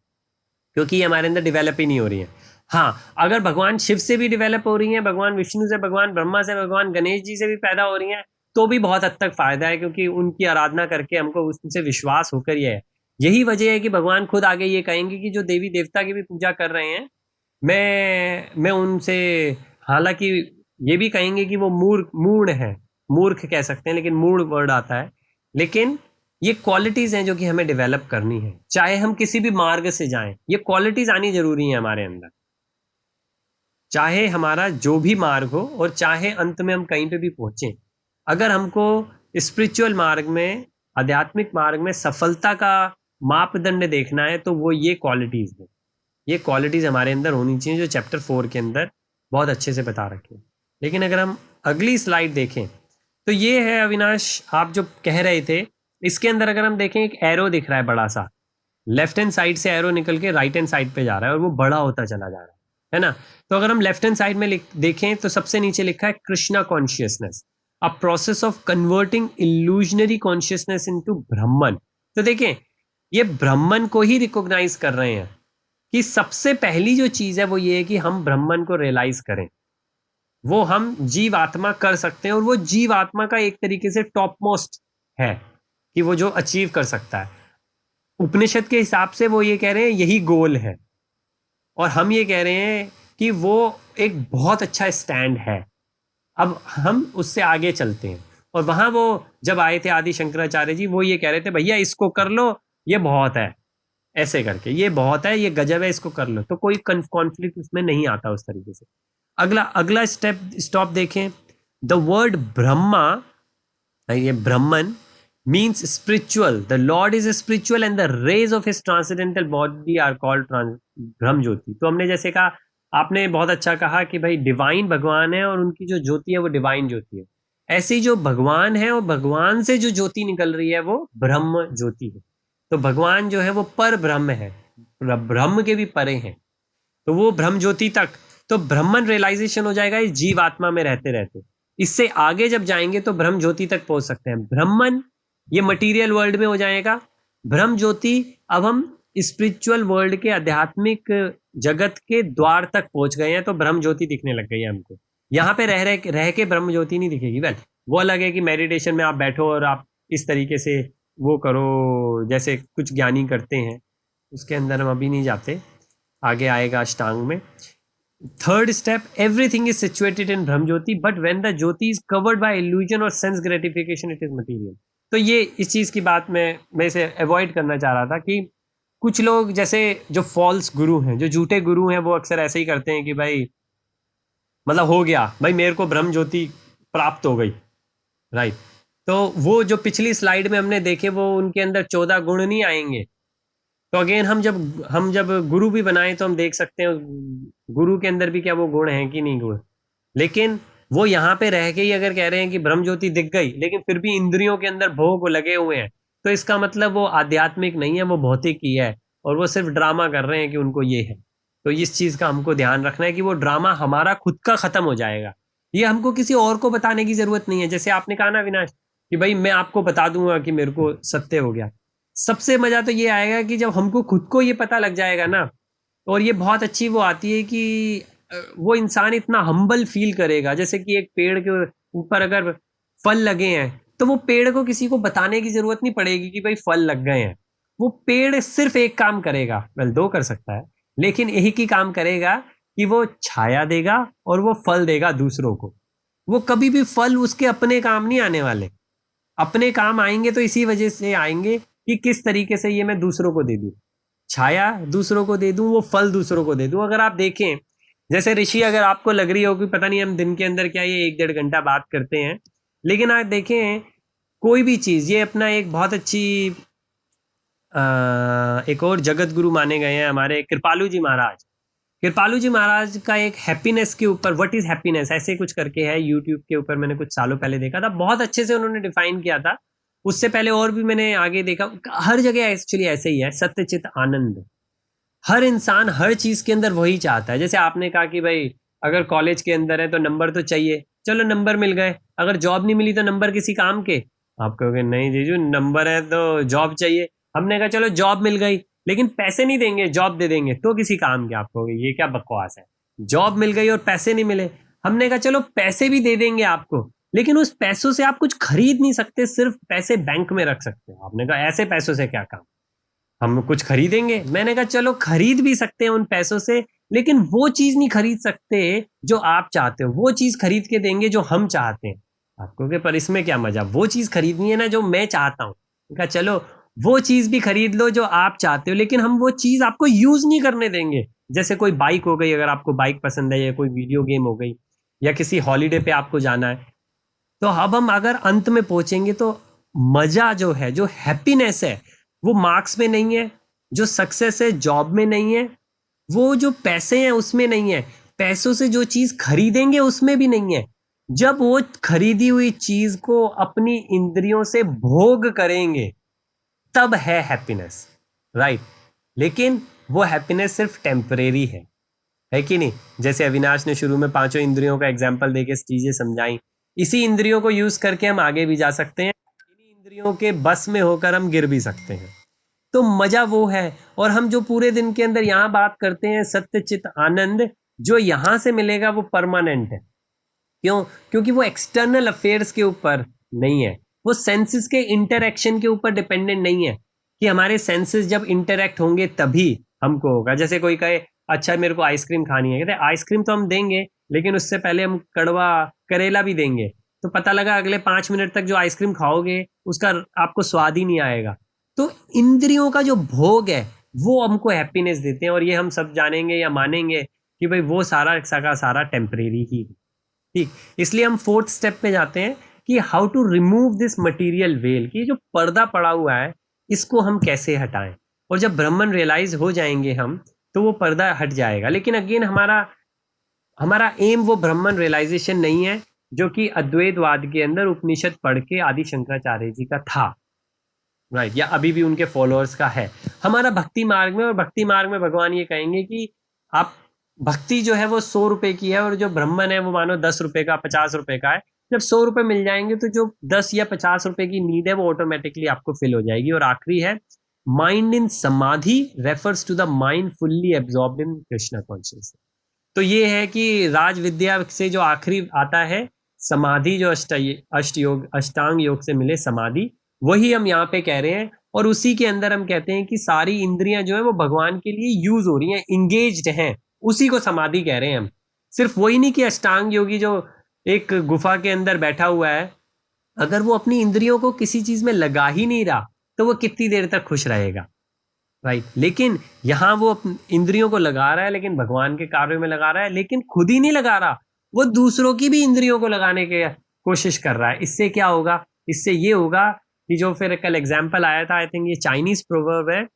क्योंकि ये हमारे अंदर डेवलप ही नहीं हो रही है। हाँ, अगर भगवान शिव से भी डेवलप हो रही हैं, भगवान विष्णु से, भगवान ब्रह्मा से, भगवान गणेश जी से भी पैदा हो रही हैं, तो भी बहुत हद तक फायदा है, क्योंकि उनकी आराधना करके हमको उनसे विश्वास होकर ये है। यही वजह है कि भगवान खुद आगे ये कहेंगे कि जो देवी देवता की भी पूजा कर रहे हैं, मैं उनसे, हालांकि ये भी कहेंगे कि वो मूढ़ है, मूर्ख कह सकते हैं, लेकिन मूढ़ वर्ड आता है। लेकिन ये क्वालिटीज हैं जो कि हमें डेवलप करनी है, चाहे हम किसी भी मार्ग से जाएं, ये क्वालिटीज आनी जरूरी है हमारे अंदर, चाहे हमारा जो भी मार्ग हो और चाहे अंत में हम कहीं पे भी पहुंचे। अगर हमको स्पिरिचुअल मार्ग में, आध्यात्मिक मार्ग में सफलता का मापदंड देखना है तो वो ये क्वालिटीज है, ये क्वालिटीज हमारे अंदर होनी चाहिए जो चैप्टर 4 के अंदर बहुत अच्छे से बता रखे। लेकिन अगर हम अगली स्लाइड देखें तो ये है अविनाश, आप जो कह रहे थे, इसके अंदर अगर हम देखें एक एरो दिख रहा है बड़ा सा, लेफ्ट हैंड साइड से एरो निकल के राइट हैंड साइड पे जा रहा है और वो बड़ा होता चला जा रहा है ना। तो अगर हम लेफ्ट हैंड साइड में देखें तो सबसे नीचे लिखा है Krishna consciousness, a process of converting illusionary consciousness into Brahman. तो देखें, ये ब्रह्मन को ही रिकॉग्नाइज कर रहे हैं कि सबसे पहली जो चीज है वो ये है कि हम ब्रह्मन को रियलाइज करें, वो हम जीव आत्मा कर सकते हैं, और वो जीव आत्मा का एक तरीके से टॉप मोस्ट है कि वो जो अचीव कर सकता है। उपनिषद के हिसाब से वो ये कह रहे हैं यही गोल है, और हम ये कह रहे हैं कि वो एक बहुत अच्छा स्टैंड है। अब हम उससे आगे चलते हैं, और वहां वो जब आए थे आदि शंकराचार्य जी, वो ये कह रहे थे भैया इसको कर लो, ये बहुत है, ऐसे करके ये बहुत है, ये गजब है, इसको कर लो, तो कोई कॉन्फ्लिक्ट उसमें नहीं आता उस तरीके से। अगला स्टॉप देखें, द वर्ड ब्रह्मा, ये ब्रह्मन means spiritual, the Lord is spiritual and the rays of his transcendental body are called ब्रह्म ज्योति। तो हमने जैसे कहा, आपने बहुत अच्छा कहा कि भाई डिवाइन भगवान है और उनकी जो ज्योति है वो डिवाइन ज्योति है। ऐसी जो भगवान है और भगवान से जो ज्योति निकल रही है वो ब्रह्म ज्योति है। तो भगवान जो है वो पर ब्रह्म है, ब्रह्म के भी परे हैं, तो वो ब्रह्म ज्योति तक, तो ब्रह्मन रियलाइजेशन हो जाएगा इस जीव आत्मा में रहते रहते। इससे आगे जब जाएंगे तो ब्रह्म ज्योति तक पहुंच सकते हैं। ब्रह्मन ये मटेरियल वर्ल्ड में हो जाएगा, ब्रह्म ज्योति अब हम स्पिरिचुअल वर्ल्ड के आध्यात्मिक जगत के द्वार तक पहुंच गए हैं, तो ब्रह्म ज्योति दिखने लग गई है हमको। यहाँ पे रह के ब्रह्म ज्योति नहीं दिखेगी। वेल, वो अलग है कि मेडिटेशन में आप बैठो और आप इस तरीके से वो करो जैसे कुछ ज्ञानी करते हैं, उसके अंदर हम अभी नहीं जाते, आगे आएगा अष्टांग में। Third step, everything is situated in Brahma jyoti but when the jyoti is covered by illusion और sense gratification it is material. तो ये इस चीज की बात मैं इसे अवॉइड करना चाह रहा था कि कुछ लोग जैसे जो फॉल्स गुरु हैं, जो झूठे गुरु हैं, वो अक्सर ऐसे ही करते हैं कि भाई मतलब हो गया भाई, मेरे को ब्रह्म ज्योति प्राप्त हो गई, राइट। तो वो जो पिछली स्लाइड में हमने देखे, वो उनके अंदर 14 गुण नहीं आएंगे। तो अगेन हम जब गुरु भी बनाएं तो हम देख सकते हैं गुरु के अंदर भी क्या वो गुण हैं कि नहीं गुण। लेकिन वो यहाँ पे रह के ही अगर कह रहे हैं कि ब्रह्म ज्योति दिख गई, लेकिन फिर भी इंद्रियों के अंदर भोग लगे हुए हैं, तो इसका मतलब वो आध्यात्मिक नहीं है, वो भौतिक ही है, और वो सिर्फ ड्रामा कर रहे हैं कि उनको ये है। तो इस चीज का हमको ध्यान रखना है कि वो ड्रामा हमारा खुद का खत्म हो जाएगा, ये हमको किसी और को बताने की जरूरत नहीं है। जैसे आपने कहा ना विनाश कि भाई मैं आपको बता दूंगा कि मेरे को सत्य हो गया, सबसे मजा तो ये आएगा कि जब हमको खुद को ये पता लग जाएगा ना, और ये बहुत अच्छी वो आती है कि वो इंसान इतना हम्बल फील करेगा। जैसे कि एक पेड़ के ऊपर अगर फल लगे हैं तो वो पेड़ को किसी को बताने की जरूरत नहीं पड़ेगी कि भाई फल लग गए हैं। वो पेड़ सिर्फ एक काम करेगा, वेल दो कर सकता है, लेकिन एक ही काम करेगा कि वो छाया देगा और वो फल देगा दूसरों को। वो कभी भी फल उसके अपने काम नहीं आने वाले, अपने काम आएंगे तो इसी वजह से आएंगे कि किस तरीके से ये मैं दूसरों को दे दूं, छाया दूसरों को दे दूं, वो फल दूसरों को दे दूं। अगर आप देखें, जैसे ऋषि, अगर आपको लग रही हो कि पता नहीं हम दिन के अंदर क्या ये 1-1.5 घंटा बात करते हैं, लेकिन आप देखें कोई भी चीज, ये अपना एक बहुत अच्छी एक और जगत गुरु माने गए हैं हमारे कृपालु जी महाराज। कृपालु जी महाराज का एक हैप्पीनेस के ऊपर, व्हाट इज हैप्पीनेस ऐसे कुछ करके है, यूट्यूब के ऊपर मैंने कुछ सालों पहले देखा था, बहुत अच्छे से उन्होंने डिफाइन किया था। उससे पहले और भी मैंने आगे देखा, हर जगह एक्चुअली ऐसे ही है, सत्यचित आनंद। हर इंसान हर चीज के अंदर वही चाहता है। जैसे आपने कहा कि भाई अगर कॉलेज के अंदर है तो नंबर तो चाहिए, चलो नंबर मिल गए। अगर जॉब नहीं मिली तो नंबर किसी काम के? आप कहोगे नहीं जीजू, नंबर है तो जॉब चाहिए। हमने कहा चलो जॉब मिल गई, लेकिन पैसे नहीं देंगे, जॉब दे देंगे तो किसी काम के? आप कहोगे ये क्या बकवास है, जॉब मिल गई और पैसे नहीं मिले। हमने कहा चलो पैसे भी दे देंगे आपको, लेकिन उस पैसों से आप कुछ खरीद नहीं सकते, सिर्फ पैसे बैंक में रख सकते हो। आपने कहा ऐसे पैसों से क्या काम, हम कुछ खरीदेंगे? मैंने कहा चलो खरीद भी सकते हैं उन पैसों से, लेकिन वो चीज नहीं खरीद सकते जो आप चाहते हो, वो चीज खरीद के देंगे जो हम चाहते हैं। आपको कि पर इसमें क्या मजा, वो चीज खरीदनी है ना जो मैं चाहता हूँ। कहा चलो वो चीज भी खरीद लो जो आप चाहते हो, लेकिन हम वो चीज आपको यूज नहीं करने देंगे। जैसे कोई बाइक हो गई, अगर आपको बाइक पसंद है, या कोई वीडियो गेम हो गई, या किसी हॉलीडे पे आपको जाना है, तो अब हम अगर अंत में पहुंचेंगे तो मजा जो है, जो हैप्पीनेस है, वो मार्क्स में नहीं है, जो सक्सेस है जॉब में नहीं है, वो जो पैसे हैं उसमें नहीं है, पैसों से जो चीज खरीदेंगे उसमें भी नहीं है। जब वो खरीदी हुई चीज को अपनी इंद्रियों से भोग करेंगे तब है हैप्पीनेस, राइट। लेकिन वो हैप्पीनेस सिर्फ टेम्परेरी है कि नहीं? जैसे अविनाश ने शुरू में 5 इंद्रियों का एग्जाम्पल देके चीजें समझाई, इसी इंद्रियों को यूज करके हम आगे भी जा सकते हैं, इन्हीं इंद्रियों के बस में होकर हम गिर भी सकते हैं। तो मजा वो है। और हम जो पूरे दिन के अंदर यहाँ बात करते हैं सत्य चित आनंद, जो यहाँ से मिलेगा वो परमानेंट है। क्यों? क्योंकि वो एक्सटर्नल अफेयर्स के ऊपर नहीं है, वो सेंसेस के इंटरैक्शन के ऊपर डिपेंडेंट नहीं है कि हमारे सेंसेस जब इंटरैक्ट होंगे तभी हमको होगा। जैसे कोई कहे अच्छा मेरे को आइसक्रीम खानी है, कहते आइसक्रीम तो हम देंगे, लेकिन उससे पहले हम कड़वा करेला भी देंगे, तो पता लगा अगले 5 मिनट तक जो आइसक्रीम खाओगे उसका आपको स्वाद ही नहीं आएगा। तो इंद्रियों का जो भोग है वो हमको हैप्पीनेस देते हैं, और ये हम सब जानेंगे या मानेंगे कि भाई वो सारा का सारा टेम्परेरी ही, ठीक। इसलिए हम 4th स्टेप पे जाते हैं कि how to remove this material well, कि जो पर्दा पड़ा हुआ है इसको हम कैसे हटाएं। और जब ब्रह्मन रियलाइज हो जाएंगे हम, तो वो पर्दा हट जाएगा। लेकिन अगेन हमारा एम वो ब्रह्मन रियलाइजेशन नहीं है जो कि अद्वैतवाद के अंदर उपनिषद पढ़ के आदि शंकराचार्य जी का था, राइट, या अभी भी उनके फॉलोअर्स का है। हमारा भक्ति मार्ग में, और भक्ति मार्ग में भगवान ये कहेंगे कि आप भक्ति जो है वो 100 रुपए की है, और जो ब्रह्मन है वो मानो 10 रुपए का, 50 रुपए का है। जब 100 रुपए मिल जाएंगे तो जो 10 या 50 रुपए की नीड है वो ऑटोमेटिकली आपको फिल हो जाएगी। और आखिरी है mind in samadhi refers to the mind fully absorbed in Krishna consciousness. तो ये है कि राज विद्या से जो आखिरी आता है समाधि, जो अष्टांग योग से मिले समाधि, वही हम यहाँ पे कह रहे हैं और उसी के अंदर हम कहते हैं कि सारी इंद्रियां जो है वो भगवान के लिए यूज हो रही हैं, इंगेज्ड हैं, उसी को समाधि कह रहे हैं हम। सिर्फ वही नहीं कि अष्टांग योगी जो एक गुफा के अंदर बैठा हुआ है, अगर वो अपनी इंद्रियों को किसी चीज में लगा ही नहीं रहा तो वो कितनी देर तक खुश रहेगा, राइट। लेकिन यहाँ वो इंद्रियों को लगा रहा है, लेकिन भगवान के कार्यों में लगा रहा है, लेकिन खुद ही नहीं लगा रहा, वो दूसरों की भी इंद्रियों को लगाने की कोशिश कर रहा है। इससे क्या होगा? इससे ये होगा कि जो फिर कल एग्जाम्पल आया था, आई थिंक ये चाइनीज प्रोवर्ब है,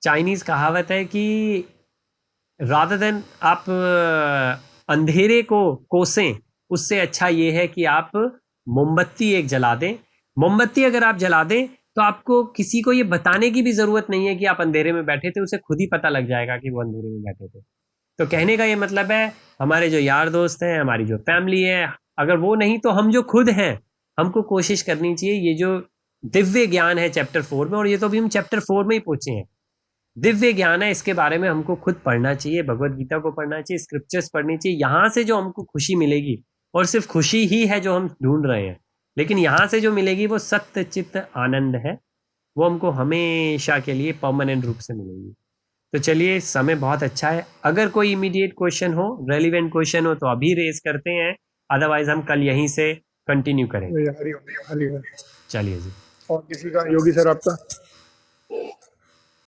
चाइनीज कहावत है कि रादर देन आप अंधेरे को कोसें, उससे अच्छा ये है कि आप मोमबत्ती एक जला दें। मोमबत्ती अगर आप जला दें तो आपको किसी को ये बताने की भी जरूरत नहीं है कि आप अंधेरे में बैठे थे, उसे खुद ही पता लग जाएगा कि वो अंधेरे में बैठे थे। तो कहने का ये मतलब है, हमारे जो यार दोस्त हैं, हमारी जो फैमिली है, अगर वो नहीं तो हम जो खुद हैं, हमको कोशिश करनी चाहिए ये जो दिव्य ज्ञान है चैप्टर 4 में, और ये तो अभी हम चैप्टर 4 में ही पहुंचे हैं, दिव्य ज्ञान है, इसके बारे में हमको खुद पढ़ना चाहिए, भगवत गीता को पढ़ना चाहिए, स्क्रिप्चर्स पढ़नी चाहिए। यहाँ से जो हमको खुशी मिलेगी, और सिर्फ खुशी ही है जो हम ढूंढ रहे हैं, लेकिन यहाँ से जो मिलेगी वो सत्य चित्त आनंद है, वो हमको हमेशा के लिए परमानेंट रूप से मिलेगी। तो चलिए, समय बहुत अच्छा है, अगर कोई इमीडिएट क्वेश्चन हो, रेलिवेंट क्वेश्चन हो तो अभी रेज करते हैं, अदरवाइज हम कल यहीं से कंटिन्यू करेंगे। हरी हरी हरी। चलिए जी। और किसी का योगी सर आपका?